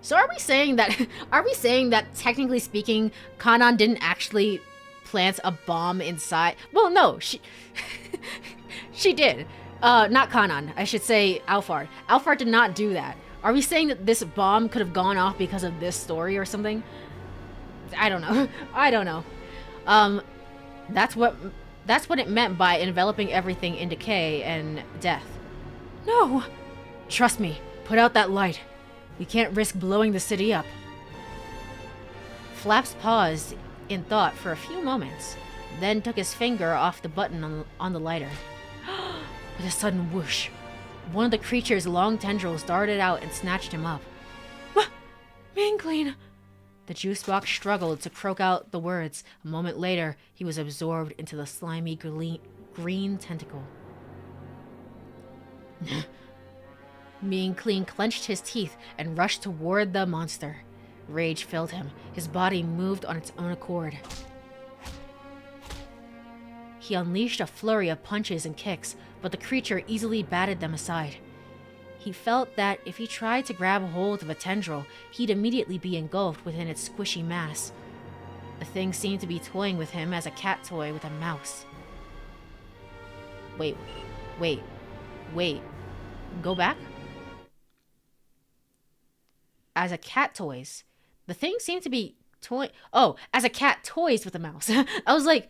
So are we saying that technically speaking, Canaan didn't actually plant a bomb inside? Well, no, she did. Not Canaan, I should say Alphard. Alphard did not do that. Are we saying that this bomb could have gone off because of this story or something? I don't know. I don't know. That's what it meant by enveloping everything in decay and death. No! Trust me, put out that light. We can't risk blowing the city up. Flaps paused in thought for a few moments, then took his finger off the button on the lighter. With a sudden whoosh, one of the creature's long tendrils darted out and snatched him up. Mean Clean! The juice box struggled to croak out the words. A moment later, he was absorbed into the slimy green tentacle. Mean Clean clenched his teeth and rushed toward the monster. Rage filled him. His body moved on its own accord. He unleashed a flurry of punches and kicks, but the creature easily batted them aside. He felt that if he tried to grab hold of a tendril, he'd immediately be engulfed within its squishy mass. The thing seemed to be toying with him as a cat toy with a mouse. Wait. Go back? As a cat toys. The thing seemed to be as a cat toys with a mouse. I was like,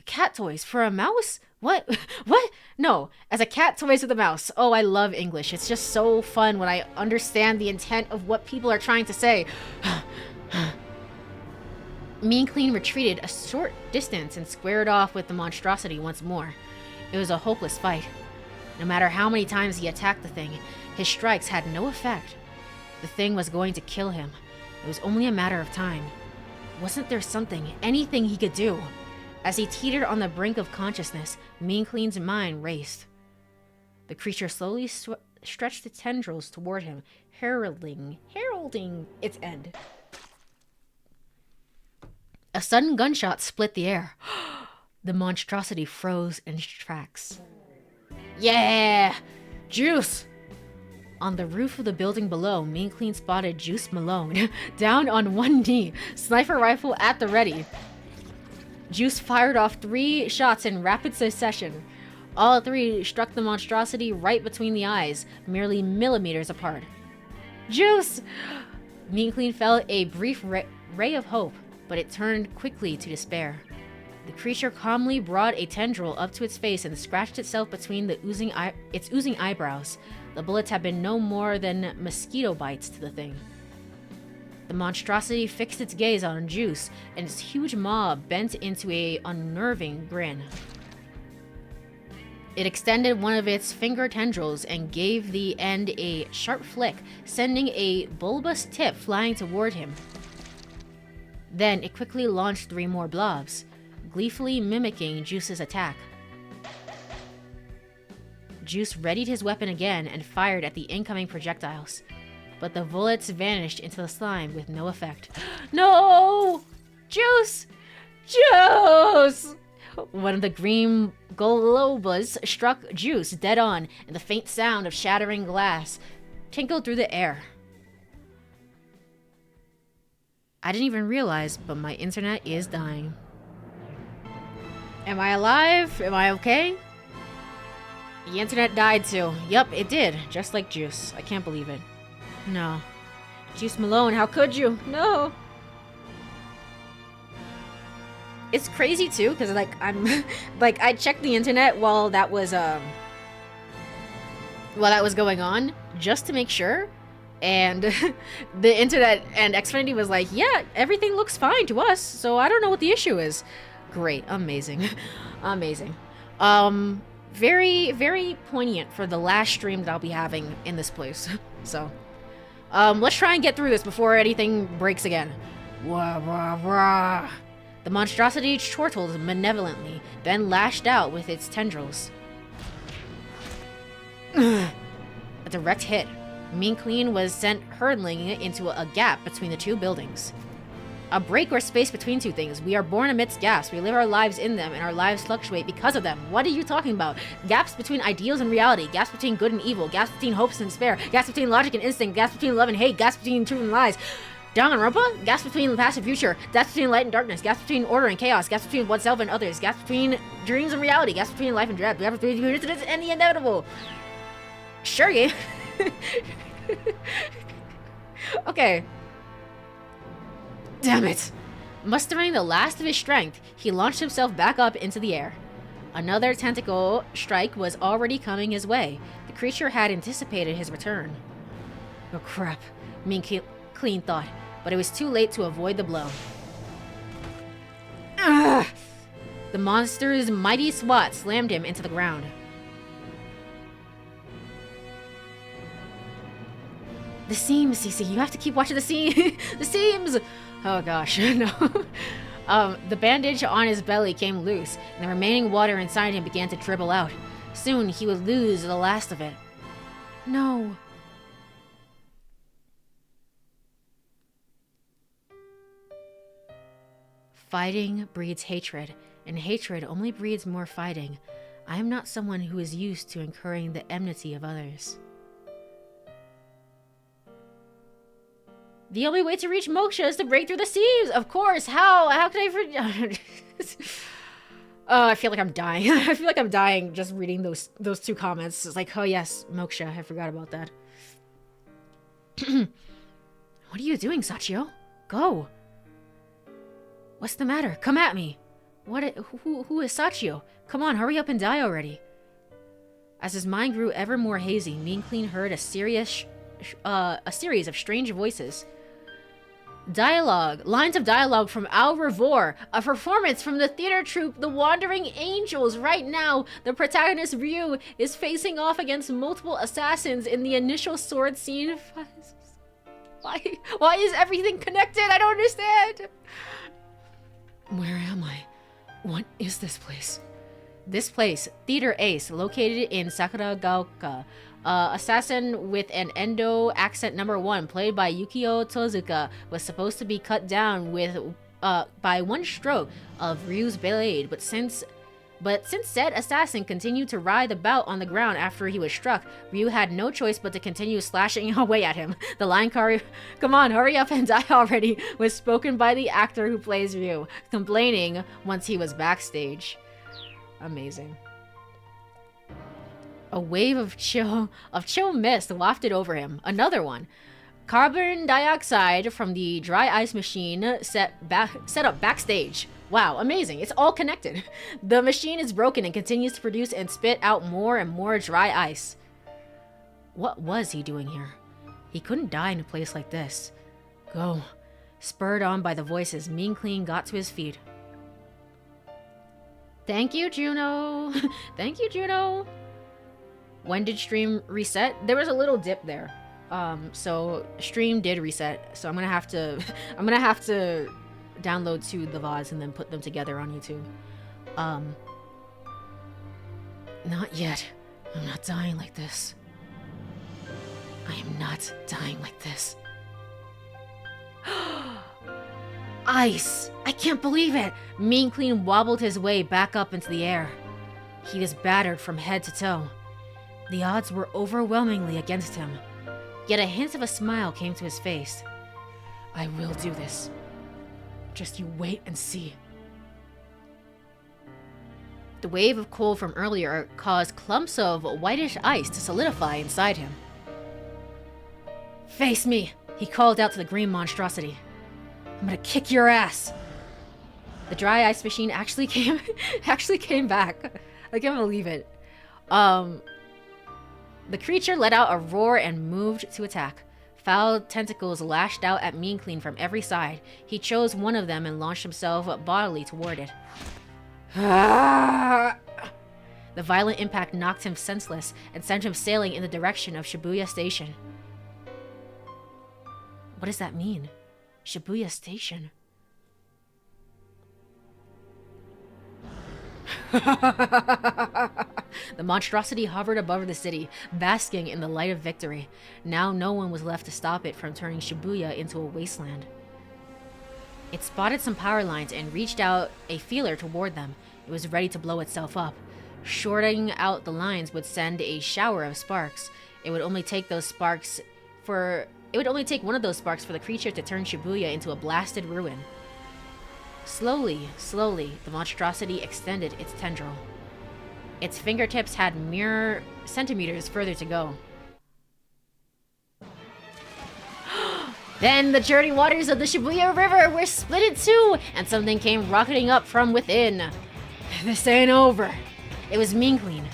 cat toys for a mouse? What? What? No, as a cat toys with a mouse. Oh, I love English. It's just so fun when I understand the intent of what people are trying to say. Mean Clean retreated a short distance and squared off with the monstrosity once more. It was a hopeless fight. No matter how many times he attacked the thing, his strikes had no effect. The thing was going to kill him. It was only a matter of time. Wasn't there anything he could do? As he teetered on the brink of consciousness, Mean Clean's mind raced. The creature slowly stretched its tendrils toward him, heralding its end. A sudden gunshot split the air. The monstrosity froze in its tracks. Yeah! Juice! On the roof of the building below, Mean Clean spotted Juice Malone, down on one knee, sniper rifle at the ready. Juice fired off 3 shots in rapid succession. All 3 struck the monstrosity right between the eyes, merely millimeters apart. Juice! Mean Clean felt a brief ray of hope, but it turned quickly to despair. The creature calmly brought a tendril up to its face and scratched itself between its oozing eyebrows. The bullets had been no more than mosquito bites to the thing. The monstrosity fixed its gaze on Juice, and its huge maw bent into an unnerving grin. It extended one of its finger tendrils and gave the end a sharp flick, sending a bulbous tip flying toward him. Then it quickly launched 3 more blobs, gleefully mimicking Juice's attack. Juice readied his weapon again and fired at the incoming projectiles, but the bullets vanished into the slime with no effect. No! Juice! Juice! One of the green globas struck Juice dead on, and the faint sound of shattering glass tinkled through the air. I didn't even realize, but my internet is dying. Am I alive? Am I okay? The internet died too. Yup, it did. Just like Juice. I can't believe it. No. Juice Malone, how could you? No. It's crazy too, because I checked the internet while that was going on, just to make sure. And the internet and Xfinity was like, yeah, everything looks fine to us, so I don't know what the issue is. Great. Amazing. Amazing. Very, very poignant for the last stream that I'll be having in this place. So, let's try and get through this before anything breaks again. Wah, wah, wah. The monstrosity chortled malevolently, then lashed out with its tendrils. A direct hit. Mean Clean was sent hurtling into a gap between the two buildings. A break or space between two things. We are born amidst gaps. We live our lives in them, and our lives fluctuate because of them. What are you talking about? Gaps between ideals and reality. Gaps between good and evil. Gaps between hopes and despair. Gaps between logic and instinct. Gaps between love and hate. Gaps between truth and lies. Danganronpa? Gaps between the past and future. Gaps between light and darkness. Gaps between order and chaos. Gaps between oneself and others. Gaps between dreams and reality. Gaps between life and dread. Gaps between coincidence and the inevitable. Sure, game. Okay. Damn it. Mustering the last of his strength, he launched himself back up into the air. Another tentacle strike was already coming his way. The creature had anticipated his return. Oh crap, Mean Clean thought, but it was too late to avoid the blow. Ugh! The monster's mighty swat slammed him into the ground. The seams, Cece. You have to keep watching the seams. The seams. Oh gosh, no. The bandage on his belly came loose, and the remaining water inside him began to dribble out. Soon he would lose the last of it. No. Fighting breeds hatred, and hatred only breeds more fighting. I am not someone who is used to incurring the enmity of others. The only way to reach moksha is to break through the seams. Of course. How? How can I? Oh, I feel like I'm dying. I feel like I'm dying just reading those two comments. It's like, oh yes, moksha. I forgot about that. What are you doing, Sachio? Go. What's the matter? Come at me. Who is Sachio? Come on, hurry up and die already. As his mind grew ever more hazy, Mean Clean heard a series of strange voices. Lines of dialogue from Al Revor, a performance from the theater troupe The Wandering Angels. Right now, the protagonist Ryu is facing off against multiple assassins in the initial sword scene. Why is everything connected? I don't understand. Where am I? What is this place? This place, Theater Ace, located in Sakuragaoka. Assassin with an Endo accent #1, played by Yukio Tozuka, was supposed to be cut down with by one stroke of Ryu's blade, but since said assassin continued to writhe about on the ground after he was struck, Ryu had no choice but to continue slashing away at him. The line, "Come on, hurry up and die already," was spoken by the actor who plays Ryu, complaining once he was backstage. Amazing. A wave of chill mist wafted over him. Another one. Carbon dioxide from the dry ice machine set up backstage. Wow, amazing. It's all connected. The machine is broken and continues to produce and spit out more and more dry ice. What was he doing here? He couldn't die in a place like this. Go. Spurred on by the voices, Mean Clean got to his feet. Thank you, Juno. Thank you, Juno. When did stream reset? There was a little dip there. So stream did reset. So I'm gonna have to download 2 of the VODs and then put them together on YouTube. Not yet. I'm not dying like this. I am not dying like this. Ice! I can't believe it! Mean Clean wobbled his way back up into the air. He was battered from head to toe. The odds were overwhelmingly against him. Yet a hint of a smile came to his face. I will do this. Just you wait and see. The wave of cold from earlier caused clumps of whitish ice to solidify inside him. Face me, he called out to the green monstrosity. I'm gonna kick your ass. The dry ice machine actually came back. I can't believe it. The creature let out a roar and moved to attack. Foul tentacles lashed out at Mean Clean from every side. He chose one of them and launched himself bodily toward it. The violent impact knocked him senseless and sent him sailing in the direction of Shibuya Station. What does that mean? Shibuya Station? The monstrosity hovered above the city, basking in the light of victory. Now no one was left to stop it from turning Shibuya into a wasteland. It spotted some power lines and reached out a feeler toward them. It was ready to blow itself up. Shorting out the lines would send a shower of sparks. It would only take one of those sparks for the creature to turn Shibuya into a blasted ruin. Slowly, the monstrosity extended its tendril. Its fingertips had mere centimeters further to go. Then the dirty waters of the Shibuya River were split in two, and something came rocketing up from within. This ain't over. It was Mean Clean.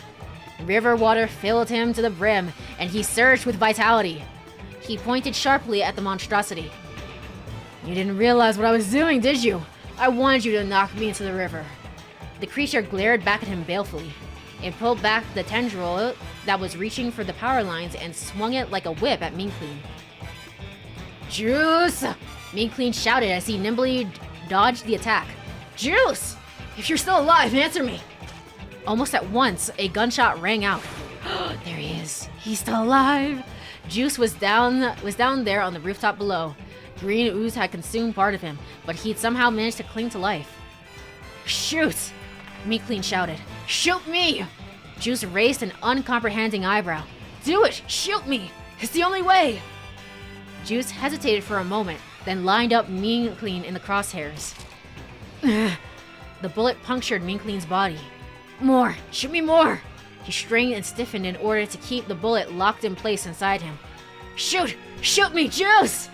River water filled him to the brim, and he surged with vitality. He pointed sharply at the monstrosity. You didn't realize what I was doing, did you? I wanted you to knock me into the river. The creature glared back at him balefully. It pulled back the tendril that was reaching for the power lines and swung it like a whip at Mean Clean. Juice! Mean Clean shouted as he nimbly dodged the attack. Juice! If you're still alive, answer me! Almost at once, a gunshot rang out. There he is. He's still alive. Juice was down there on the rooftop below. Green ooze had consumed part of him, but he'd somehow managed to cling to life. Shoot! Mean Clean shouted. Shoot me! Juice raised an uncomprehending eyebrow. Do it! Shoot me! It's the only way! Juice hesitated for a moment, then lined up Mean Clean in the crosshairs. The bullet punctured Mean Clean's body. More! Shoot me more! He strained and stiffened in order to keep the bullet locked in place inside him. Shoot! Shoot me, Juice!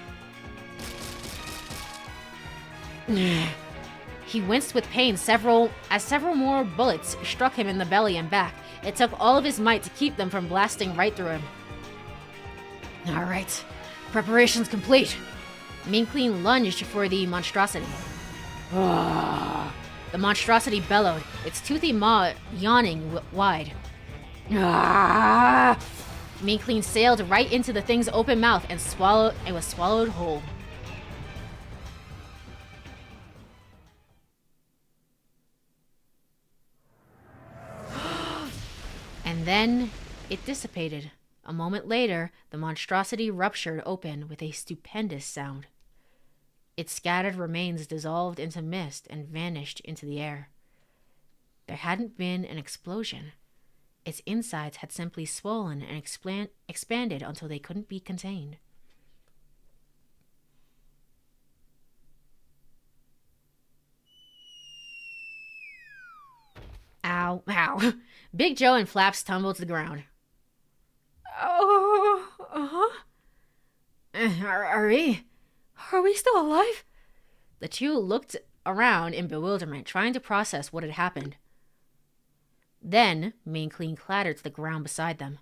He winced with pain as several more bullets struck him in the belly and back. It took all of his might to keep them from blasting right through him. Alright, preparations complete. Mean Clean lunged for the monstrosity. The monstrosity bellowed, its toothy maw yawning wide. Mean Clean sailed right into the thing's open mouth and was swallowed whole. And then it dissipated. A moment later, the monstrosity ruptured open with a stupendous sound. Its scattered remains dissolved into mist and vanished into the air. There hadn't been an explosion. Its insides had simply swollen and expanded until they couldn't be contained. Ow, ow. Big Joe and Flaps tumbled to the ground. Oh, Are we still alive? The two looked around in bewilderment, trying to process what had happened. Then, Mean Clean clattered to the ground beside them.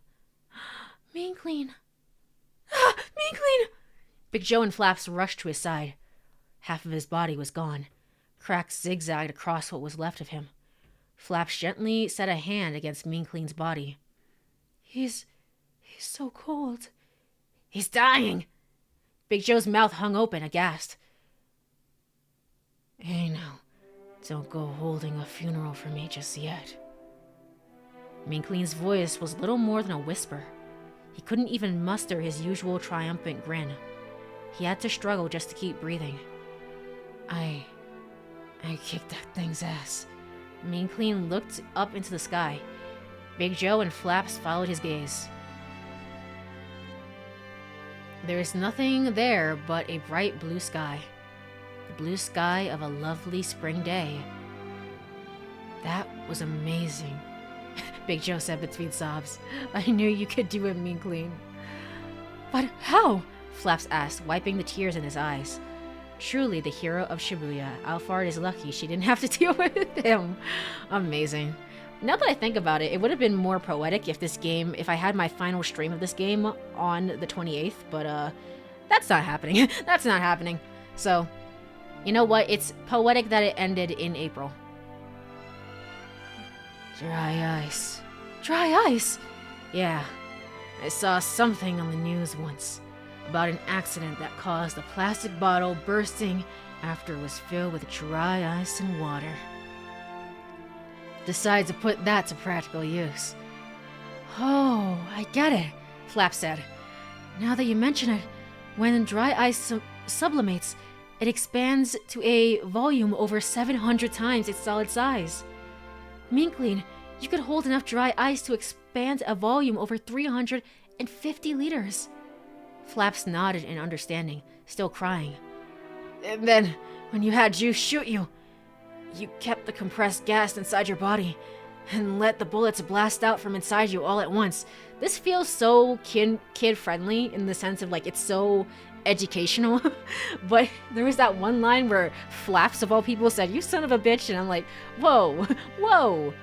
Mean Clean. Mean Clean! Big Joe and Flaps rushed to his side. Half of his body was gone. Cracks zigzagged across what was left of him. Flaps gently set a hand against Mean Clean's body. He's so cold. He's dying. Big Joe's mouth hung open, aghast. Hey now, don't go holding a funeral for me just yet. Mean Clean's voice was little more than a whisper. He couldn't even muster his usual triumphant grin. He had to struggle just to keep breathing. I kicked that thing's ass. Mean Clean looked up into the sky. Big Joe and Flaps followed his gaze. There is nothing there but a bright blue sky. The blue sky of a lovely spring day. That was amazing, Big Joe said between sobs. I knew you could do it, Mean Clean. But how? Flaps asked, wiping the tears in his eyes. Truly the hero of Shibuya. Alphard is lucky she didn't have to deal with him. Amazing. Now that I think about it, it would have been more poetic if I had my final stream of this game on the 28th, but That's not happening. That's not happening. So, you know what? It's poetic that it ended in April. Dry ice. Dry ice? Yeah. I saw something on the news once about an accident that caused a plastic bottle bursting after it was filled with dry ice and water. Decided to put that to practical use. Oh, I get it, Flap said. Now that you mention it, when dry ice sublimates, it expands to a volume over 700 times its solid size. Minkling, you could hold enough dry ice to expand a volume over 350 liters. Flaps nodded in understanding, still crying. And then, when you had juice shoot you, you kept the compressed gas inside your body and let the bullets blast out from inside you all at once. This feels so kid-friendly in the sense of like it's so educational. But there was that one line where Flaps of all people said, "You son of a bitch," and I'm like, whoa, whoa.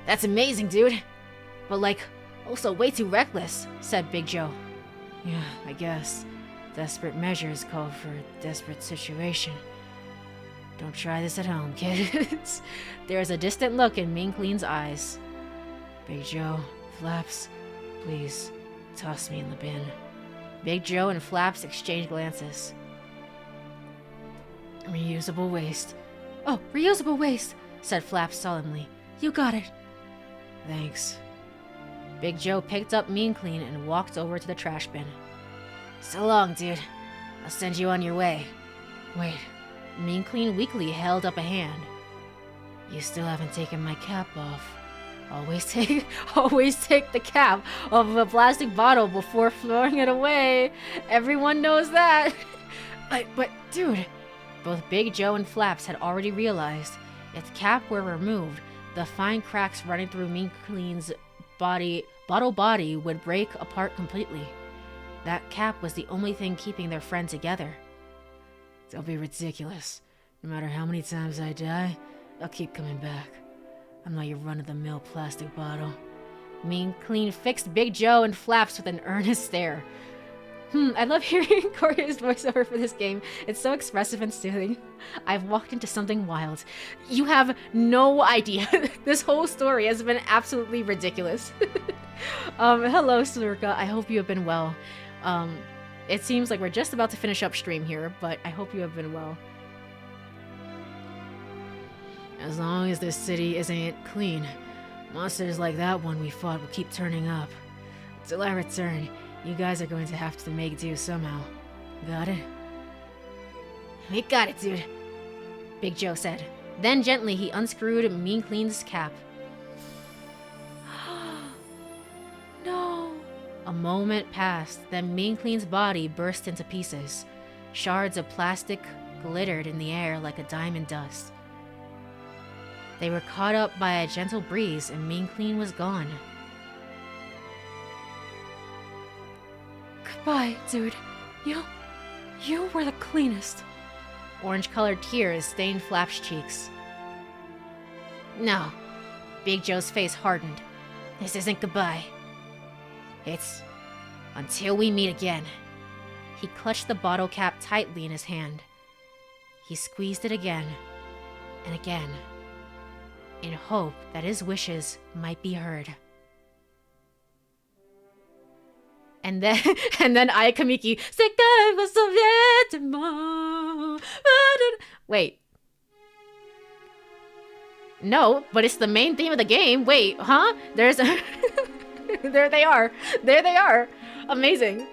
That's amazing, dude. But like, also way too reckless, said Big Joe. Yeah, I guess. Desperate measures call for a desperate situation. Don't try this at home, kids. There's a distant look in Minkling's eyes. Big Joe, Flaps, please, toss me in the bin. Big Joe and Flaps exchanged glances. Reusable waste. Oh, reusable waste, said Flaps solemnly. You got it. Thanks. Big Joe picked up Minkling and walked over to the trash bin. So long, dude. I'll send you on your way. Wait. Minkling weakly held up a hand. You still haven't taken my cap off. Always take the cap off of a plastic bottle before throwing it away. Everyone knows that. But dude, both Big Joe and Flaps had already realized if the cap were removed, the fine cracks running through Minkling's bottle body would break apart completely. That cap was the only thing keeping their friend together. Don't be ridiculous. No matter how many times I die, I'll keep coming back. I'm not your run-of-the-mill plastic bottle. Minkling fixed Big Joe and Flaps with an earnest stare. I love hearing Corey's voiceover for this game. It's so expressive and soothing. I've walked into something wild. You have no idea. This whole story has been absolutely ridiculous. Hello, Slurka. I hope you have been well. It seems like we're just about to finish up stream here, but I hope you have been well. As long as this city isn't clean, monsters like that one we fought will keep turning up. Till I return, you guys are going to have to make do somehow. Got it? We got it, dude, Big Joe said. Then gently he unscrewed Minkling's cap. No. A moment passed, then Minkling's body burst into pieces. Shards of plastic glittered in the air like a diamond dust. They were caught up by a gentle breeze and Minkling was gone. Goodbye, dude. You were the cleanest. Orange-colored tears stained Flap's cheeks. No. Big Joe's face hardened. This isn't goodbye. It's until we meet again. He clutched the bottle cap tightly in his hand. He squeezed it again and again, in hope that his wishes might be heard. And then Aya Kamiki, wait. No, but it's the main theme of the game. Wait, huh? There's a... There they are. There they are. Amazing.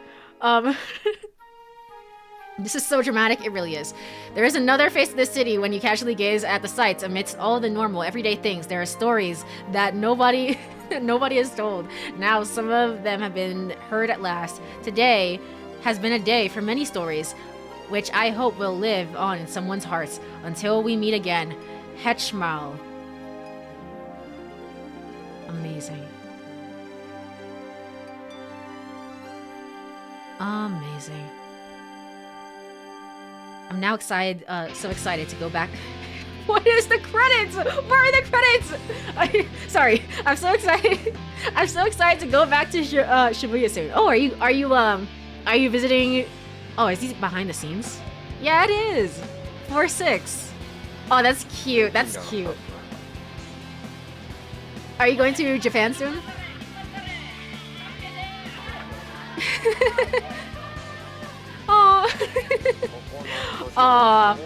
This is so dramatic, it really is. There is another face of the city when you casually gaze at the sights amidst all the normal, everyday things. There are stories that nobody has told. Now, some of them have been heard at last. Today has been a day for many stories, which I hope will live on in someone's hearts until we meet again. Hetchmal. Amazing. Amazing. I'm now excited, so excited to go back. What is the credits? Where are the credits? Sorry, I'm so excited. I'm so excited to go back to Shibuya soon. Oh, are you visiting Oh, is he behind the scenes? Yeah, it is. 4-6. Oh, that's cute. That's cute. Are you going to Japan soon? Oh. Oh.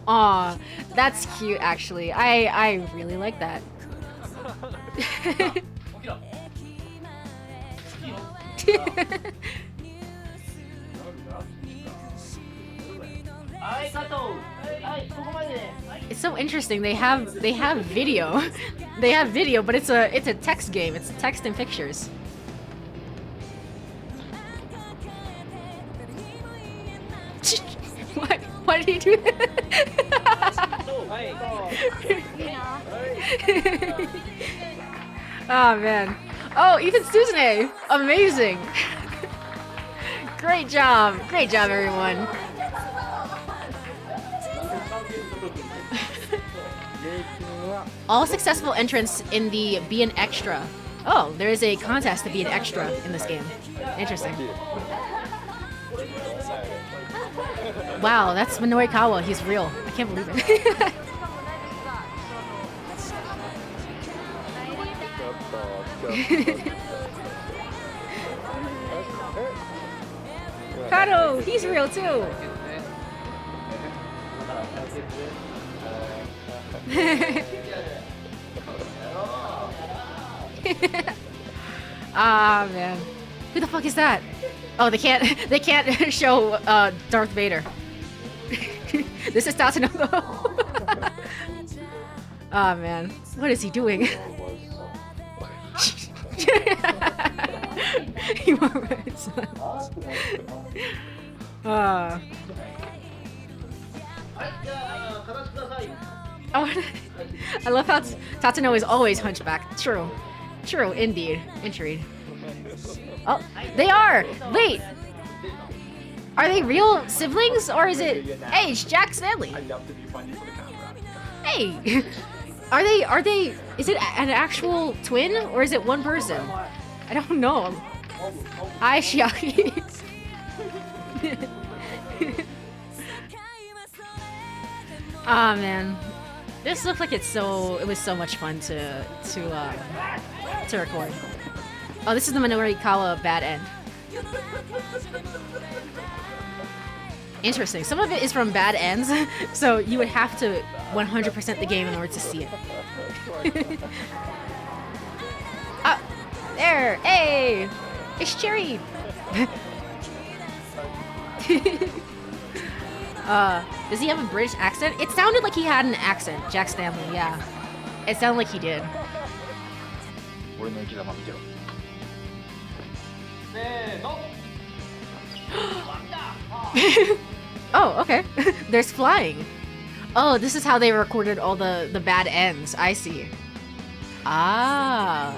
Aw, that's cute actually. I really like that. It's so interesting. They have video. They have video, but it's a text game. It's text and pictures. What? Why did he do that? Oh man. Oh, Ethan Suzune! Amazing! Great job! Great job, everyone! All successful entrants in the Be an Extra. Oh, there is a contest to be an extra in this game. Interesting. Wow, that's Minoru Kawa. He's real. I can't believe it. Kato, he's real too. Ah man, who the fuck is that? Oh, they can't show Darth Vader. This is Tatsunoko. Oh man, what is he doing? You are right, son. I love how Tatsuno is always hunchback. True. True, indeed. Intrigue. Oh, they are! Wait! Are they real siblings, or is it... Hey, it's Jack Stanley! Hey! Are they... Is it an actual twin, or is it one person? I don't know. Hi, Shiaki. Ah, man. This looks like it was so much fun to record. Oh, this is the Minoru Kawa bad end. Interesting. Some of it is from bad ends, so you would have to 100% the game in order to see it. Ah, there! Hey! It's Cherry! Does he have a British accent? It sounded like he had an accent, Jack Stanley, yeah. It sounded like he did. Oh, okay. There's flying. Oh, this is how they recorded all the bad ends. I see. Ah.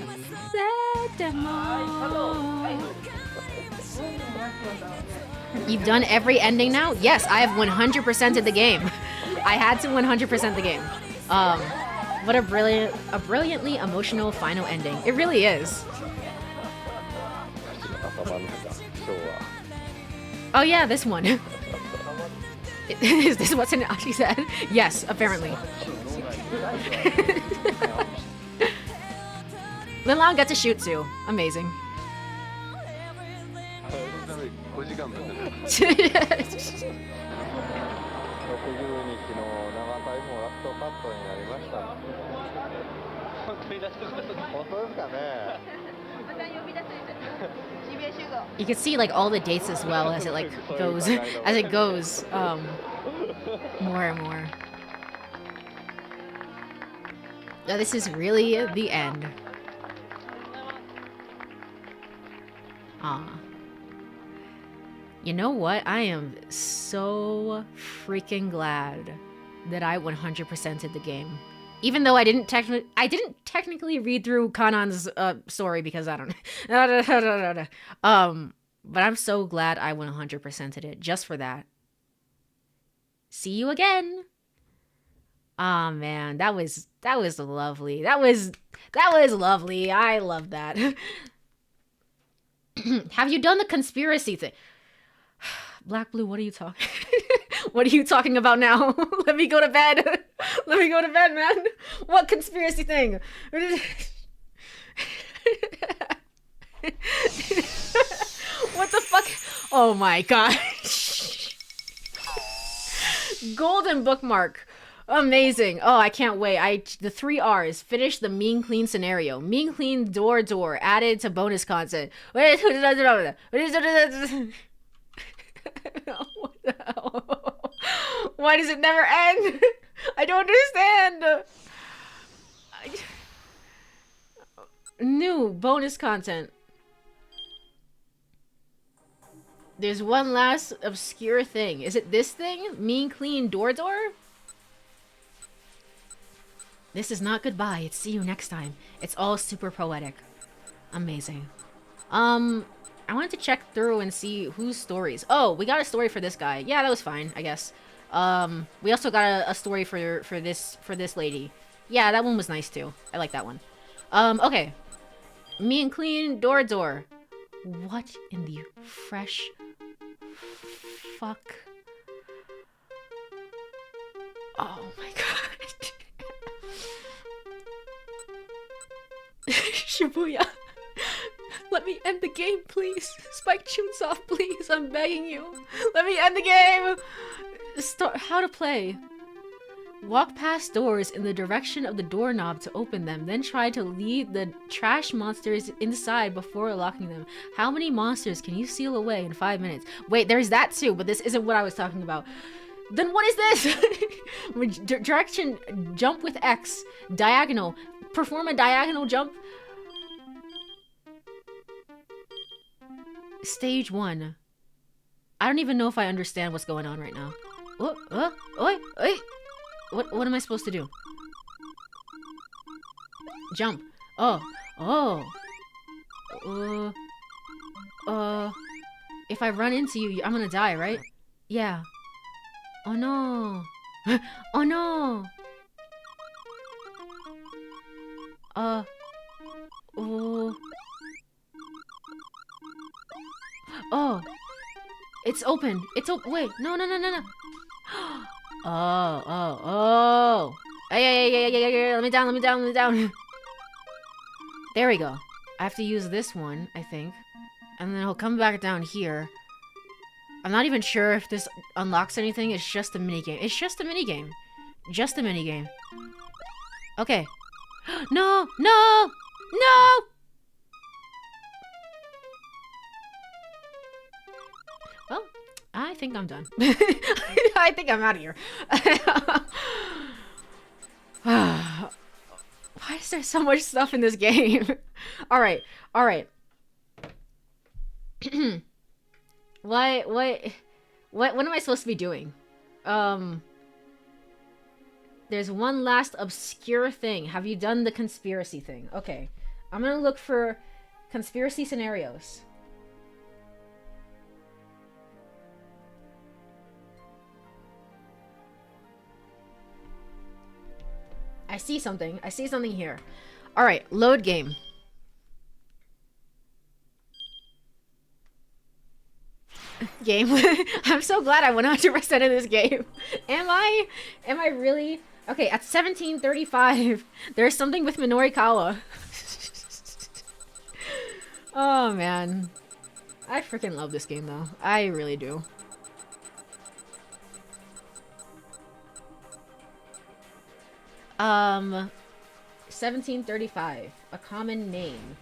You've done every ending now? Yes, I have 100%ed the game. I had to 100% the game. What a brilliantly emotional final ending. It really is. Oh yeah, this one. Is this what's in it? She said. Yes, apparently. Lin Long got to shoot too. Amazing. You can see like all the dates as well as it like goes more and more. Now this is really the end. You know what? I am so freaking glad that I 100%ed the game. Even though I didn't technically read through Kanan's story because I don't but I'm so glad I 100%ed it just for that. See you again. Oh man, that was lovely. That was lovely. I love that. Have you done the conspiracy thing? Black Blue, what are you talking? What are you talking about now? Let me go to bed. Let me go to bed, man. What conspiracy thing? What the fuck? Oh my gosh. Golden bookmark. Amazing. Oh, I can't wait. The 3 R's. Finish the mean clean scenario. Mean clean door added to bonus content. What the hell? Why does it never end? I don't understand. New bonus content. There's one last obscure thing. Is it this thing? Mean clean door? This is not goodbye. It's see you next time. It's all super poetic. Amazing. I wanted to check through and see whose stories. Oh, we got a story for this guy. Yeah, that was fine, I guess. We also got a story for this lady. Yeah, that one was nice too. I like that one. Okay. Mean clean door. What in the fresh fuck? Oh my god. Shibuya. Let me end the game, please. Spike Chunsoft, please. I'm begging you. Let me end the game. Start how to play. Walk past doors in the direction of the doorknob to open them, then try to lead the trash monsters inside before locking them. How many monsters can you seal away in 5 minutes? Wait, there's that too, but this isn't what I was talking about. Then what is this? Direction, jump with X. Diagonal. Perform a diagonal jump. Stage 1. I don't even know if I understand what's going on right now. Oi. What am I supposed to do? Jump. Oh. If I run into you, I'm gonna die, right? Yeah. Oh no. Oh no. Oh. It's open. It's open. Wait. No. Oh. Hey. Let me down. There we go. I have to use this one, I think. And then he'll come back down here. I'm not even sure if this unlocks anything. It's just a minigame. Just a minigame. Okay. No! Well, I think I'm done. I think I'm out of here. Why is there so much stuff in this game? Alright. What am I supposed to be doing? There's one last obscure thing. Have you done the conspiracy thing? Okay. I'm gonna look for conspiracy scenarios. I see something here. Alright, load game. Game. I'm so glad I 100% in this game. Am I really? Okay, at 17:35, there's something with Minorikawa. Oh man. I freaking love this game though. I really do. Um 1735. A common name.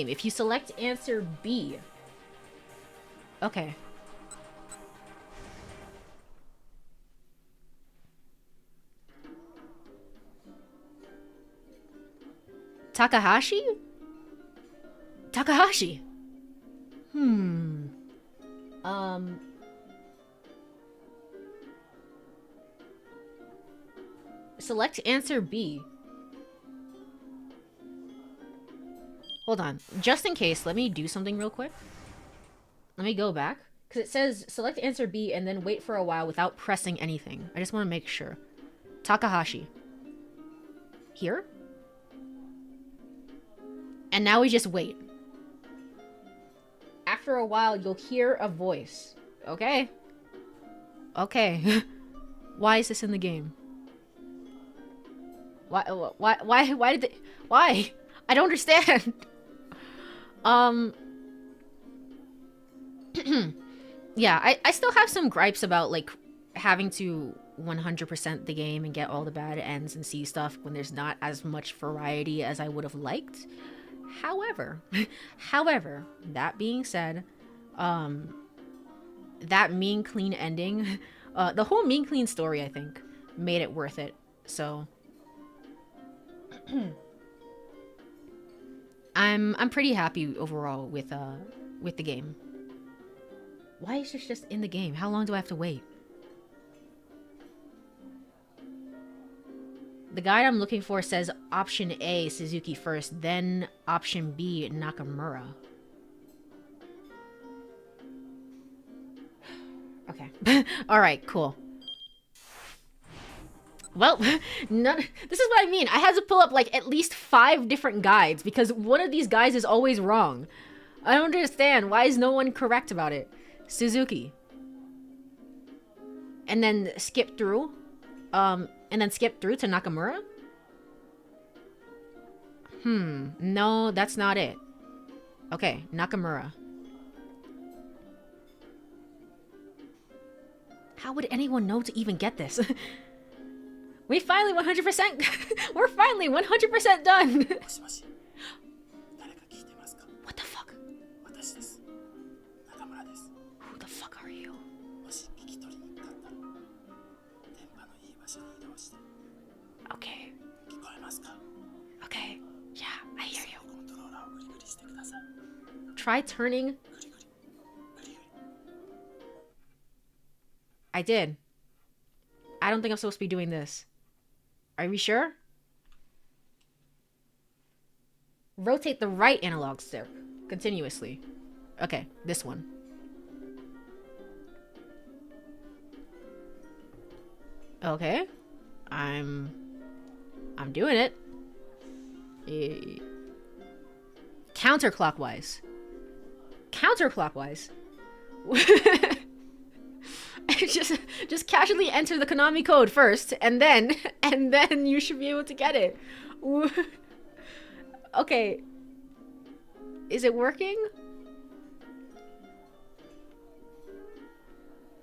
If you select answer B. Okay. Takahashi? Select answer B. Hold on. Just in case, let me do something real quick. Let me go back. Because it says select answer B and then wait for a while without pressing anything. I just want to make sure. Takahashi. Here? And now we just wait. After a while, you'll hear a voice. Okay. Okay. Why is this in the game? Why did they... Why? I don't understand. Yeah, I still have some gripes about, like, having to 100% the game and get all the bad ends and see stuff when there's not as much variety as I would have liked. However, that being said, that mean clean ending, the whole mean clean story, I think, made it worth it. So I'm pretty happy overall with the game. Why is this just in the game? How long do I have to wait? The guide I'm looking for says option A, Suzuki first, then option B, Nakamura. Okay. Alright, cool. Well, this is what I mean. I had to pull up like at least 5 different guides because one of these guides is always wrong. I don't understand. Why is no one correct about it? Suzuki. And then skip through. And then skip through to Nakamura? No, that's not it. Okay, Nakamura. How would anyone know to even get this? We finally 100%... We're finally 100% done! What the fuck? Who the fuck are you? Okay. Okay. Yeah, I hear you. Try turning. I did. I don't think I'm supposed to be doing this. Are we sure? Rotate the right analog stick continuously. Okay, this one. Okay. I'm doing it. Counterclockwise. Counterclockwise. just casually enter the Konami code first, and then you should be able to get it. Okay. Is it working?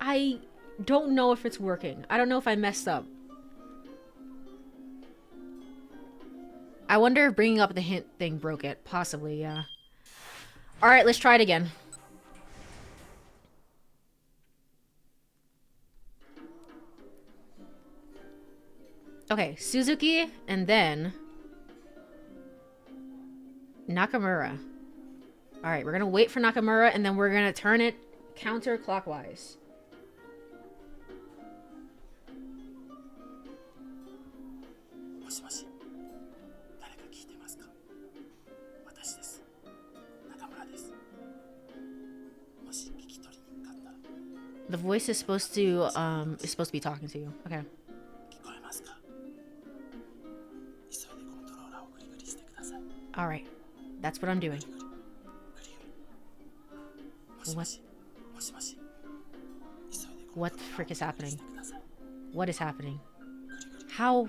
I don't know if it's working. I don't know if I messed up. I wonder if bringing up the hint thing broke it. Possibly, yeah. Alright, let's try it again. Okay, Suzuki, and then... Nakamura. Alright, we're gonna wait for Nakamura, and then we're gonna turn it counterclockwise. The voice is supposed to be talking to you. Okay. Alright. That's what I'm doing. What the frick is happening? What is happening? How?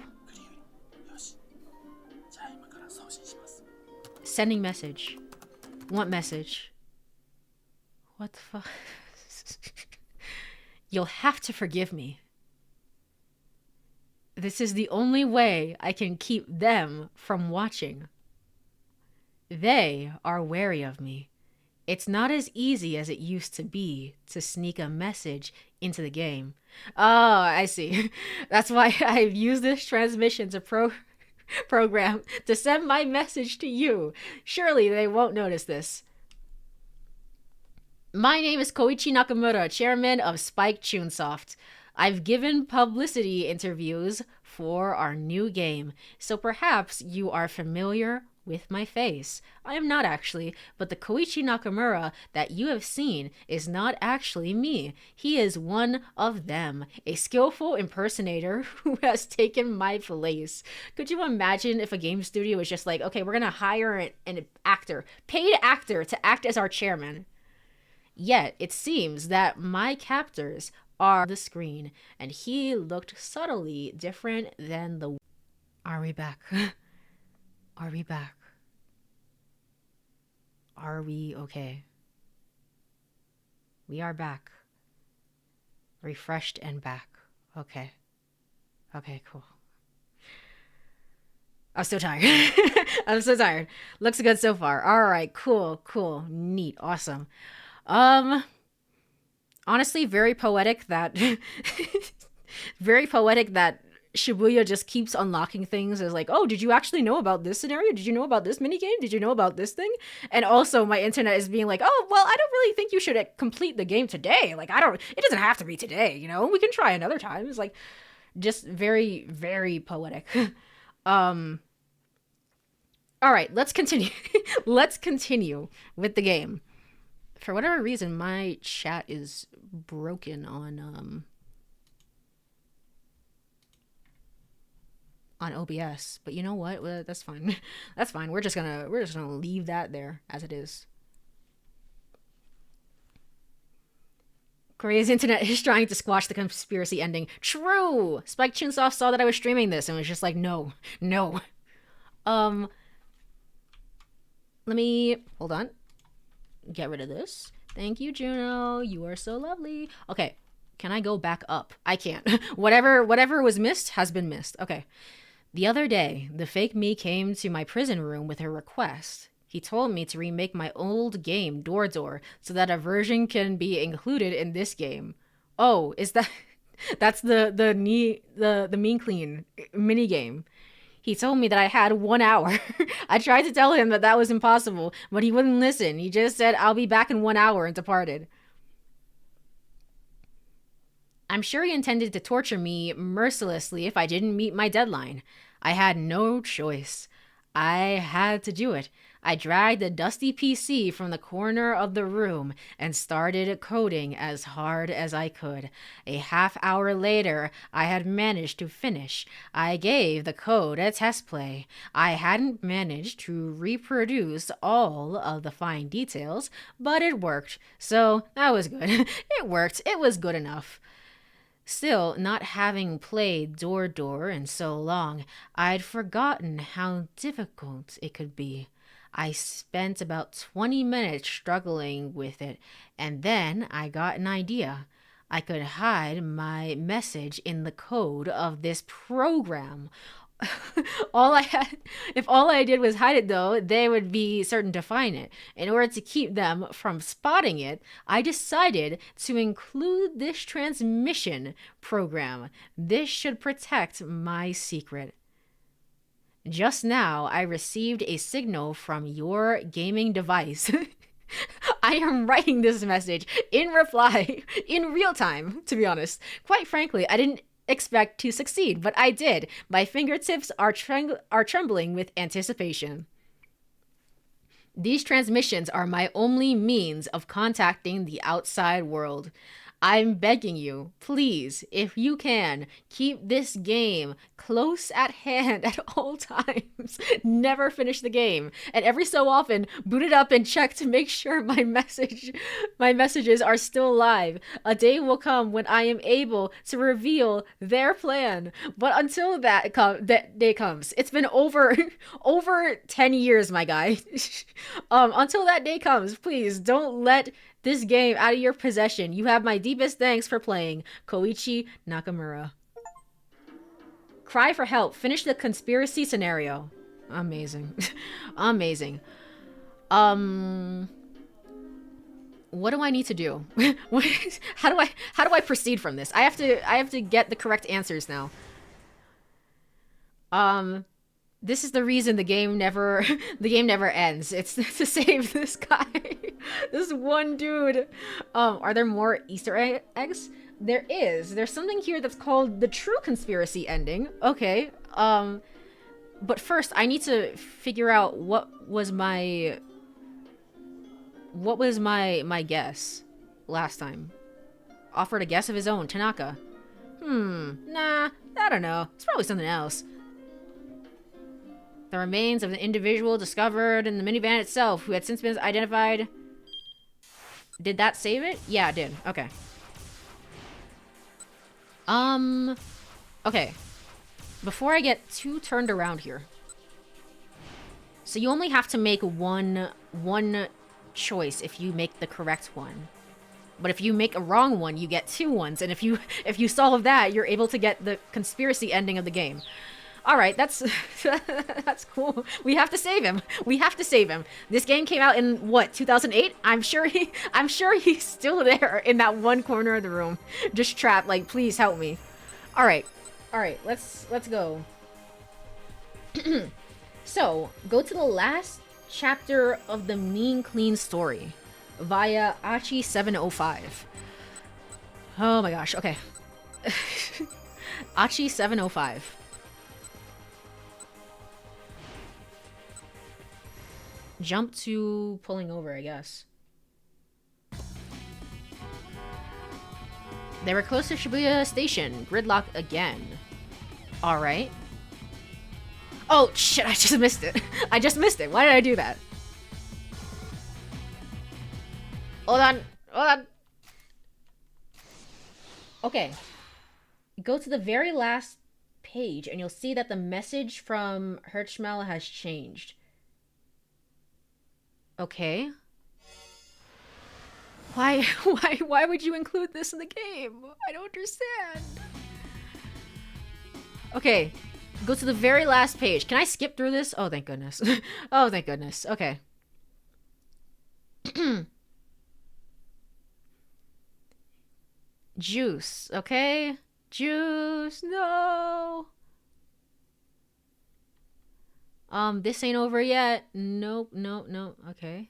Sending message. What message? What the fuck? You'll have to forgive me. This is the only way I can keep them from watching. They are wary of me. It's not as easy as it used to be to sneak a message into the game. Oh, I see. That's why I've used this transmission to program to send my message to you. Surely they won't notice this. My name is Koichi Nakamura, chairman of Spike Chunsoft. I've given publicity interviews for our new game, so perhaps you are familiar with my face. I am not actually, but the Koichi Nakamura that you have seen is not actually me. He is one of them, a skillful impersonator who has taken my place. Could you imagine if a game studio was just like, okay, we're gonna hire an actor, paid actor, to act as our chairman? Yet it seems that my captors are the screen, and he looked subtly different than the. Are we back? Are we back? Are we okay? We are back. Refreshed and back. Okay. Okay, cool. I'm so tired. I'm so tired. Looks good so far. All right, cool, cool, neat, awesome. Honestly, very poetic that very poetic that Shibuya just keeps unlocking things as like, oh, did you actually know about this scenario? Did you know about this minigame? Did you know about this thing? And also my internet is being like, oh, well, I don't really think you should complete the game today. Like, it doesn't have to be today, you know? We can try another time. It's like, just very, very poetic. All right, let's continue. Let's continue with the game. For whatever reason, my chat is broken on OBS, but you know what? Well, that's fine. That's fine. We're just gonna leave that there as it is. Korea's internet is trying to squash the conspiracy ending. True. Spike Chunsoft saw that I was streaming this and was just like, no, no. Let me hold on. Get rid of this. Thank you, Juno. You are so lovely. Okay. Can I go back up? I can't. Whatever was missed has been missed. Okay. The other day, the fake me came to my prison room with a request. He told me to remake my old game, Door Door, so that a version can be included in this game. Oh, is that... That's the Mean Clean minigame. He told me that I had 1 hour. I tried to tell him that that was impossible, but he wouldn't listen. He just said, I'll be back in 1 hour, and departed. I'm sure he intended to torture me mercilessly if I didn't meet my deadline. I had no choice. I had to do it. I dragged the dusty PC from the corner of the room and started coding as hard as I could. A half hour later, I had managed to finish. I gave the code a test play. I hadn't managed to reproduce all of the fine details, but it worked. So that was good. It worked. It was good enough. Still, not having played Door Door in so long, I'd forgotten how difficult it could be. I spent about 20 minutes struggling with it, and then I got an idea. I could hide my message in the code of this program. If all I did was hide it though, they would be certain to find it. In order to keep them from spotting it, I decided to include this transmission program. This should protect my secret. Just now, I received a signal from your gaming device. I am writing this message in reply in real time, to be honest. Quite frankly, I didn't expect to succeed, but I did. My fingertips are trembling with anticipation. These transmissions are my only means of contacting the outside world. I'm begging you, please, if you can, keep this game close at hand at all times. Never finish the game, and every so often boot it up and check to make sure my messages are still live. A day will come when I am able to reveal their plan, but until that day comes, it's been over 10 years, my guy. Until that day comes, please don't let this game out of your possession. You have my deepest thanks for playing. Koichi Nakamura. Cry for help. Finish the conspiracy scenario. Amazing. Amazing. What do I need to do? How do I proceed from this? I have to get the correct answers now. This is the reason the game never ends. It's to save this guy. This one dude. Are there more Easter eggs? There is. There's something here that's called the true conspiracy ending. Okay. But first, I need to figure out what was my guess last time. Offered a guess of his own, Tanaka. Nah, I don't know. It's probably something else. The remains of an individual discovered in the minivan itself, who had since been identified. Did that save it? Yeah, it did. Okay. Okay. Before I get too turned around here. So you only have to make one choice if you make the correct one. But if you make a wrong one, you get 2 ones. And if you solve that, you're able to get the conspiracy ending of the game. All right, that's that's cool. We have to save him. We have to save him. This game came out in what, 2008? I'm sure he's still there in that one corner of the room, just trapped. Like, please help me. All right, let's go. So go to the last chapter of the Mean Clean story via Achi 705. Oh my gosh. Okay. Achi 705. Jump to pulling over, I guess. They were close to Shibuya Station. Gridlock again. Alright. Oh, shit, I just missed it. I just missed it. Why did I do that? Hold on. Hold on. Okay. Go to the very last page, and you'll see that the message from Hirschmel has changed. Okay. Why would you include this in the game? I don't understand. Okay. Go to the very last page. Can I skip through this? Oh, thank goodness. Oh, thank goodness. Okay. Juice, okay? Juice, no! This ain't over yet. Nope, nope, nope. Okay.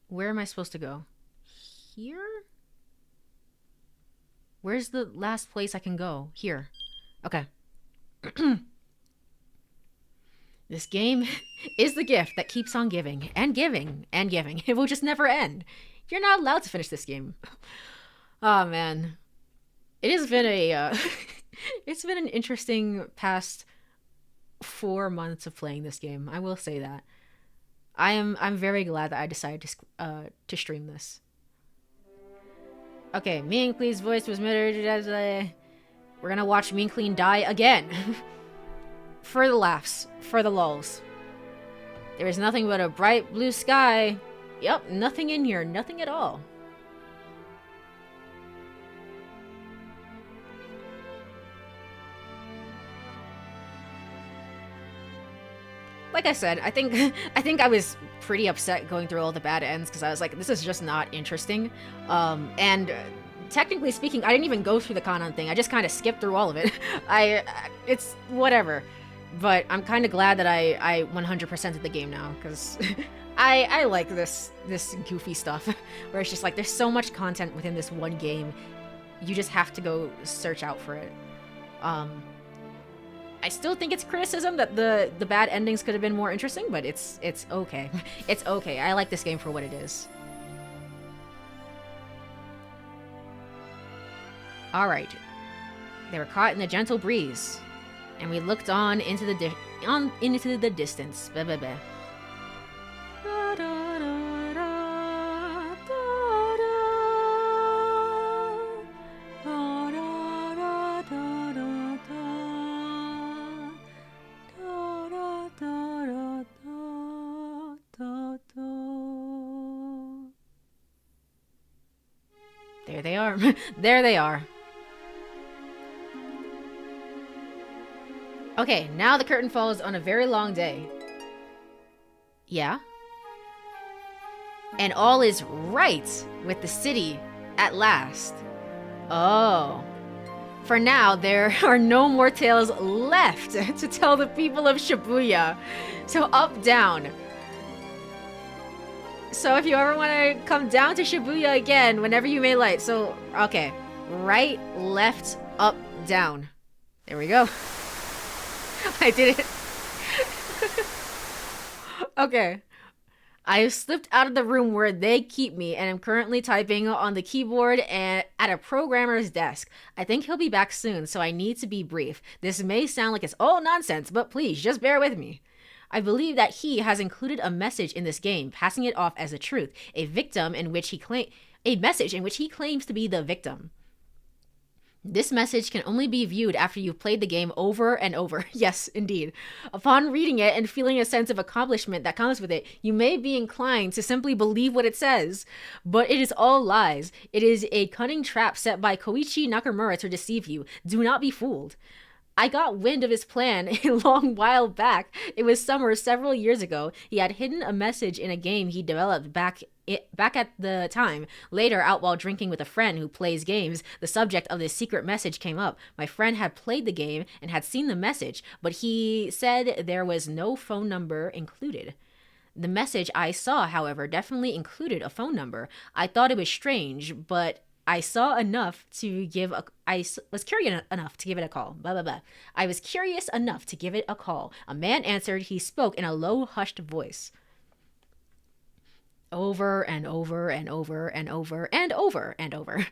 Where am I supposed to go? Here? Where's the last place I can go? Here. Okay. This game is the gift that keeps on giving and giving and giving. It will just never end. You're not allowed to finish this game. Oh man. It has been a it's been an interesting past 4 months of playing this game. I will say that. I'm very glad that I decided to stream this. Okay, Mean Clean's voice was murdered as we're gonna watch Mean Clean die again. For the laughs, for the lulz. There is nothing but a bright blue sky. Yep, nothing in here, nothing at all. Like I said, I think I was pretty upset going through all the bad ends because I was like, this is just not interesting. And technically speaking, I didn't even go through the Canaan thing. I just kind of skipped through all of it. It's whatever. But I'm kind of glad that I 100%ed the game now because I like this goofy stuff where it's just like there's so much content within this one game. You just have to go search out for it. I still think it's criticism that the bad endings could have been more interesting, but it's okay. It's okay. I like this game for what it is. Alright. They were caught in the gentle breeze, and we looked on into the distance. Blah, blah, blah. There they are. There they are. Okay, now the curtain falls on a very long day. Yeah? And all is right with the city at last. Oh. For now, there are no more tales left to tell the people of Shibuya. So up, down. So if you ever want to come down to Shibuya again, whenever you may like. So, okay. Right, left, up, Down. There we go. I did it. Okay. I have slipped out of the room where they keep me and am currently typing on the keyboard and at a programmer's desk. I think he'll be back soon, so I need to be brief. This may sound like it's all nonsense, but please just bear with me. I believe that he has included a message in this game, passing it off as the truth, a message in which he claims to be the victim. This message can only be viewed after you've played the game over and over. Yes, indeed. Upon reading it and feeling a sense of accomplishment that comes with it, you may be inclined to simply believe what it says. But it is all lies. It is a cunning trap set by Koichi Nakamura to deceive you. Do not be fooled. I got wind of his plan a long while back. It was summer several years ago. He had hidden a message in a game he developed back at the time. Later, out while drinking with a friend who plays games, the subject of this secret message came up. My friend had played the game and had seen the message, but he said there was no phone number included. The message I saw, however, definitely included a phone number. I thought it was strange, but I saw enough to give a. I was curious enough to give it a call. Blah blah blah. I was curious enough to give it a call. A man answered. He spoke in a low, hushed voice. Over and over and over and over and over and over.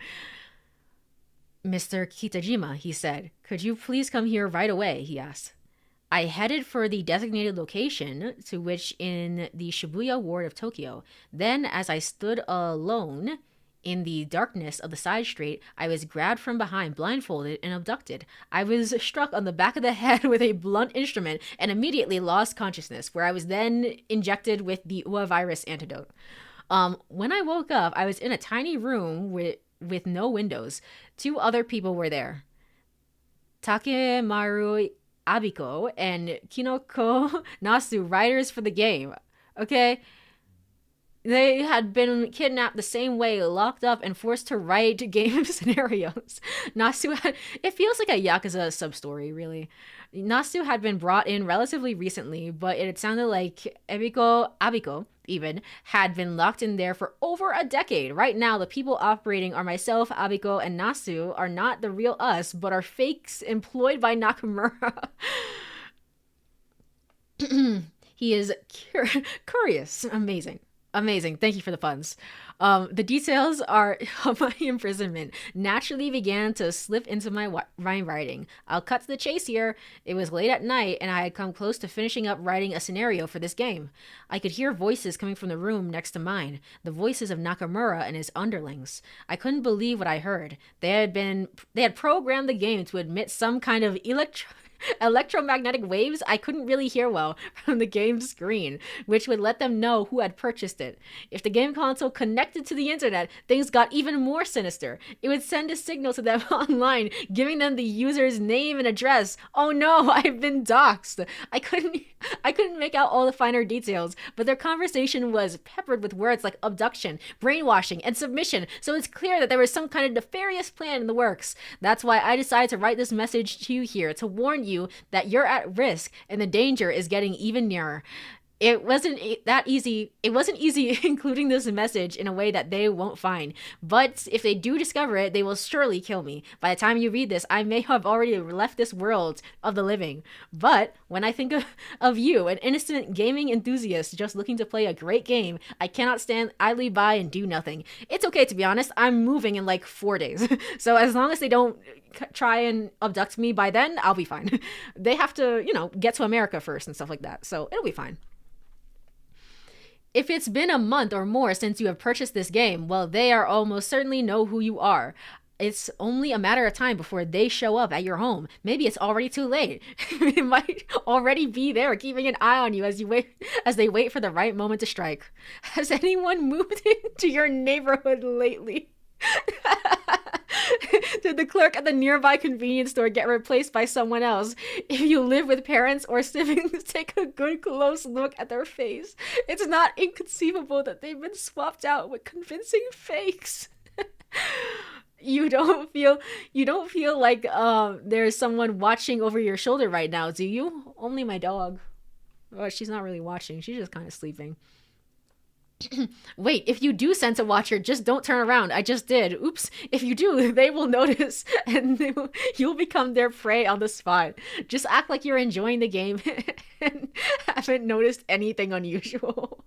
Mr. Kitajima, he said. Could you please come here right away? He asked. I headed for the designated location, to which in the Shibuya ward of Tokyo. Then, as I stood alone in the darkness of the side street, I was grabbed from behind, blindfolded, and abducted. I was struck on the back of the head with a blunt instrument and immediately lost consciousness, where I was then injected with the Ua virus antidote. When I woke up, I was in a tiny room with no windows. 2 other people were there. Takemaru Abiko and Kinoko Nasu, writers for the game. Okay? They had been kidnapped the same way, locked up and forced to write game scenarios. It feels like a Yakuza sub-story, really. Nasu had been brought in relatively recently, but it sounded like Abiko, even, had been locked in there for over a decade. Right now, the people operating are myself, Abiko, and Nasu are not the real us, but are fakes employed by Nakamura. He is curious. Amazing. Amazing. Thank you for the puns. The details of my imprisonment naturally began to slip into my writing. I'll cut to the chase here. It was late at night, and I had come close to finishing up writing a scenario for this game. I could hear voices coming from the room next to mine, the voices of Nakamura and his underlings. I couldn't believe what I heard. They had programmed the game to emit some kind of electromagnetic waves I couldn't really hear well from the game's screen, which would let them know who had purchased it. If the game console connected to the internet, things got even more sinister. It would send a signal to them online, giving them the user's name and address. Oh no, I've been doxxed. I couldn't make out all the finer details, but their conversation was peppered with words like abduction, brainwashing, and submission, so it's clear that there was some kind of nefarious plan in the works. That's why I decided to write this message to you here, to warn you that you're at risk and the danger is getting even nearer. It wasn't that easy. It wasn't easy including this message in a way that they won't find. But if they do discover it, they will surely kill me. By the time you read this, I may have already left this world of the living. But when I think of you, an innocent gaming enthusiast just looking to play a great game, I cannot stand idly by and do nothing. It's okay, to be honest. I'm moving in like 4 days. So as long as they don't try and abduct me by then, I'll be fine. They have to, get to America first and stuff like that. So it'll be fine. If it's been a month or more since you have purchased this game, well, they are almost certainly know who you are. It's only a matter of time before they show up at your home. Maybe it's already too late. It might already be there, keeping an eye on you as they wait for the right moment to strike. Has anyone moved into your neighborhood lately? Did the clerk at the nearby convenience store get replaced by someone else? If you live with parents or siblings, take a good close look at their face. It's not inconceivable that they've been swapped out with convincing fakes. You don't feel like there's someone watching over your shoulder right now, do you? Only my dog. Well, she's not really watching. She's just kind of sleeping. Wait, if you do sense a watcher, just don't turn around. I just did. Oops. If you do, they will notice and you'll become their prey on the spot. Just act like you're enjoying the game and haven't noticed anything unusual.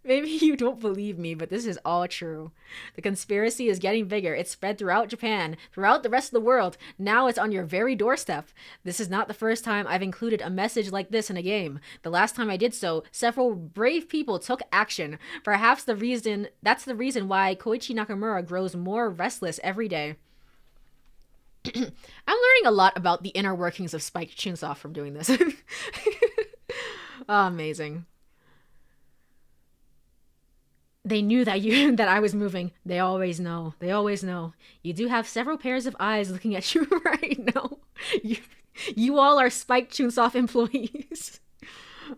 Maybe you don't believe me, but this is all true. The conspiracy is getting bigger. It's spread throughout Japan, throughout the rest of the world. Now it's on your very doorstep. This is not the first time I've included a message like this in a game. The last time I did so, several brave people took action. Perhaps that's the reason why Koichi Nakamura grows more restless every day. I'm learning a lot about the inner workings of Spike Chunsoft from doing this. Oh, amazing. They knew that I was moving. They always know. They always know. You do have several pairs of eyes looking at you right now. You, you all are Spike Chunsoft employees.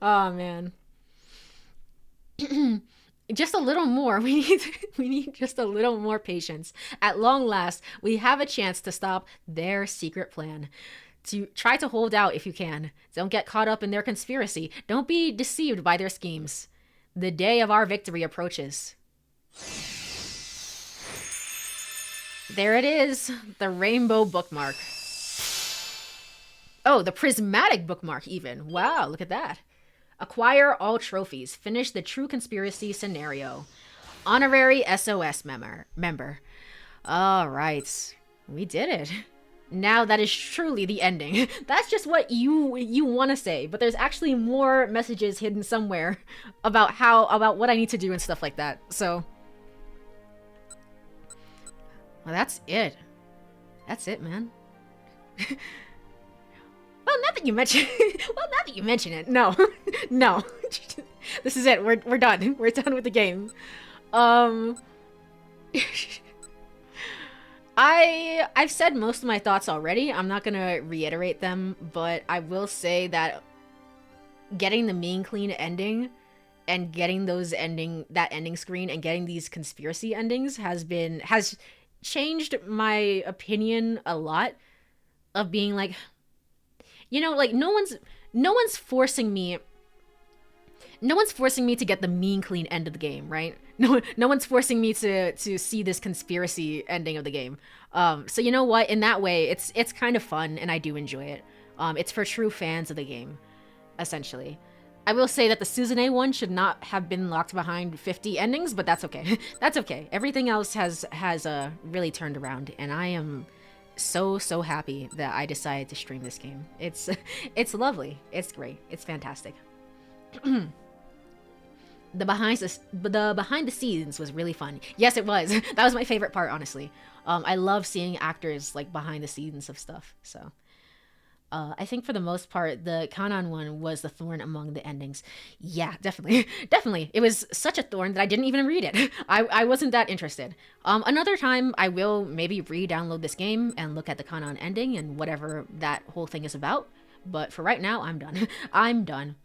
Oh man. Just a little more. We need just a little more patience. At long last, we have a chance to stop their secret plan. To try to hold out if you can. Don't get caught up in their conspiracy. Don't be deceived by their schemes. The day of our victory approaches. There it is, the rainbow bookmark. Oh, the prismatic bookmark even. Wow, look at that. Acquire all trophies. Finish the true conspiracy scenario. Honorary SOS member. All right, we did it. Now that is truly the ending. That's just what you want to say, but there's actually more messages hidden somewhere about what I need to do and stuff like that. So, well, that's it. That's it, man. Well, now that you mention it, no, no, this is it. We're done. We're done with the game. I've said most of my thoughts already. I'm not gonna reiterate them, but I will say that getting the mean clean ending and getting that ending screen and getting these conspiracy endings has changed my opinion a lot of being like, like no one's forcing me to get the mean clean end of the game, right? No one's forcing me to see this conspiracy ending of the game. So you know what? In that way, it's kind of fun, and I do enjoy it. It's for true fans of the game, essentially. I will say that the Suzune one should not have been locked behind 50 endings, but that's okay. That's okay. Everything else has really turned around, and I am so happy that I decided to stream this game. It's lovely. It's great. It's fantastic. The behind the scenes was really fun. Yes, it was. That was my favorite part, honestly. I love seeing actors like behind the scenes of stuff. So, I think for the most part, the Canaan one was the thorn among the endings. Yeah, definitely, definitely. It was such a thorn that I didn't even read it. I wasn't that interested. Another time, I will maybe re-download this game and look at the Canaan ending and whatever that whole thing is about. But for right now, I'm done. I'm done.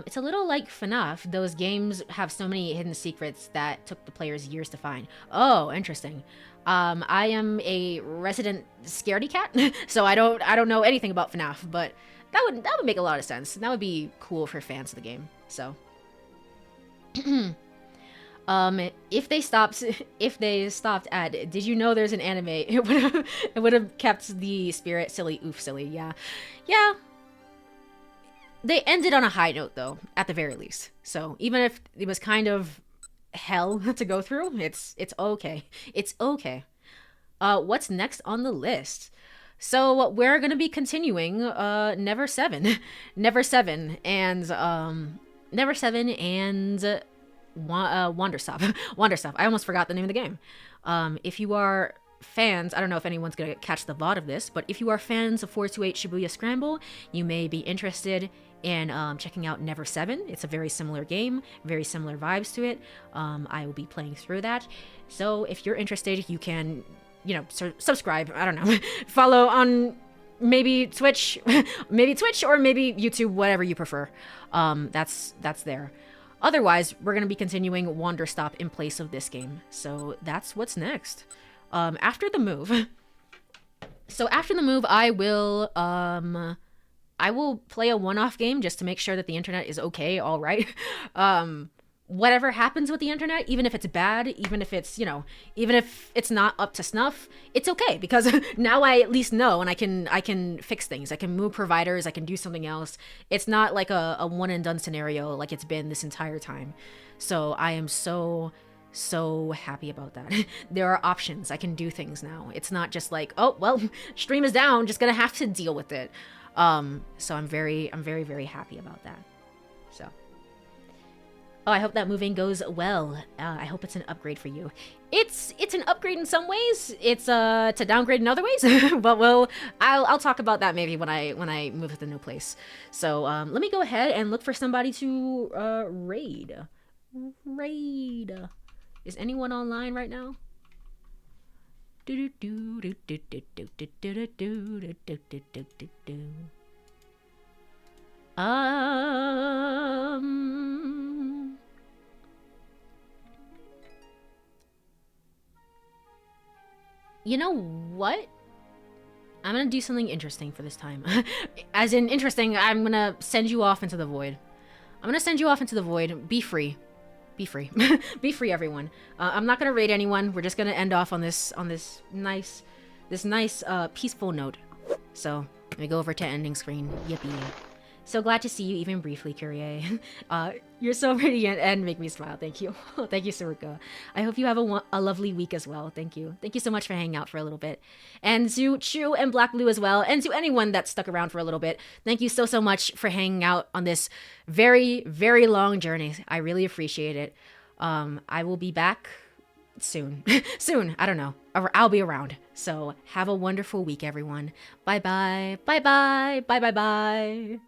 It's a little like FNAF. Those games have so many hidden secrets that took the players years to find. Oh, interesting. I am a resident scaredy cat, so I don't know anything about FNAF, but that would make a lot of sense. That would be cool for fans of the game. So, if they stopped at "Did you know there's an anime?" it would have kept the spirit silly. Oof, silly. Yeah, yeah. They ended on a high note, though, at the very least. So even if it was kind of hell to go through, it's okay. It's okay. What's next on the list? So we're gonna be continuing Never 7, Never 7, and Never 7 and Wanderstop. Wanderstop. I almost forgot the name of the game. If you are fans, I don't know if anyone's gonna catch the VOD of this, but if you are fans of 428 Shibuya Scramble, you may be interested in checking out Never 7. It's a very similar game, very similar vibes to it. I will be playing through that. So if you're interested, you can, subscribe. I don't know, follow on maybe Twitch, or maybe YouTube, whatever you prefer. That's there. Otherwise, we're gonna be continuing Wanderstop in place of this game. So that's what's next. After the move. So after the move, I will play a one-off game just to make sure that the internet is okay, all right. whatever happens with the internet, even if it's bad, even if it's, even if it's not up to snuff, it's okay, because now I at least know, and I can fix things. I can move providers, I can do something else. It's not like a one and done scenario like it's been this entire time. So I am so happy about that. There are options. I can do things now. It's not just like, oh well, stream is down, just gonna have to deal with it. So I'm very happy about that. So oh, I hope that moving goes well. I hope it's an upgrade for you. It's an upgrade in some ways. It's a downgrade in other ways. But I'll talk about that maybe when I move to the new place. So let me go ahead and look for somebody to raid. Raid. Is anyone online right now? You know what? I'm gonna do something interesting for this time. As in interesting, I'm gonna send you off into the void. I'm gonna send you off into the void. Be free. Be free. Be free, everyone. I'm not gonna raid anyone. We're just gonna end off on this nice peaceful note. So let me go over to ending screen. Yippee. So glad to see you even briefly, Courie. You're so radiant and make me smile. Thank you. Thank you, Saruka. I hope you have a lovely week as well. Thank you. Thank you so much for hanging out for a little bit. And to Chu and Black Blue as well. And to anyone that stuck around for a little bit. Thank you so much for hanging out on this very long journey. I really appreciate it. I will be back soon. Soon. I don't know. I'll be around. So have a wonderful week, everyone. Bye-bye. Bye-bye. Bye-bye-bye.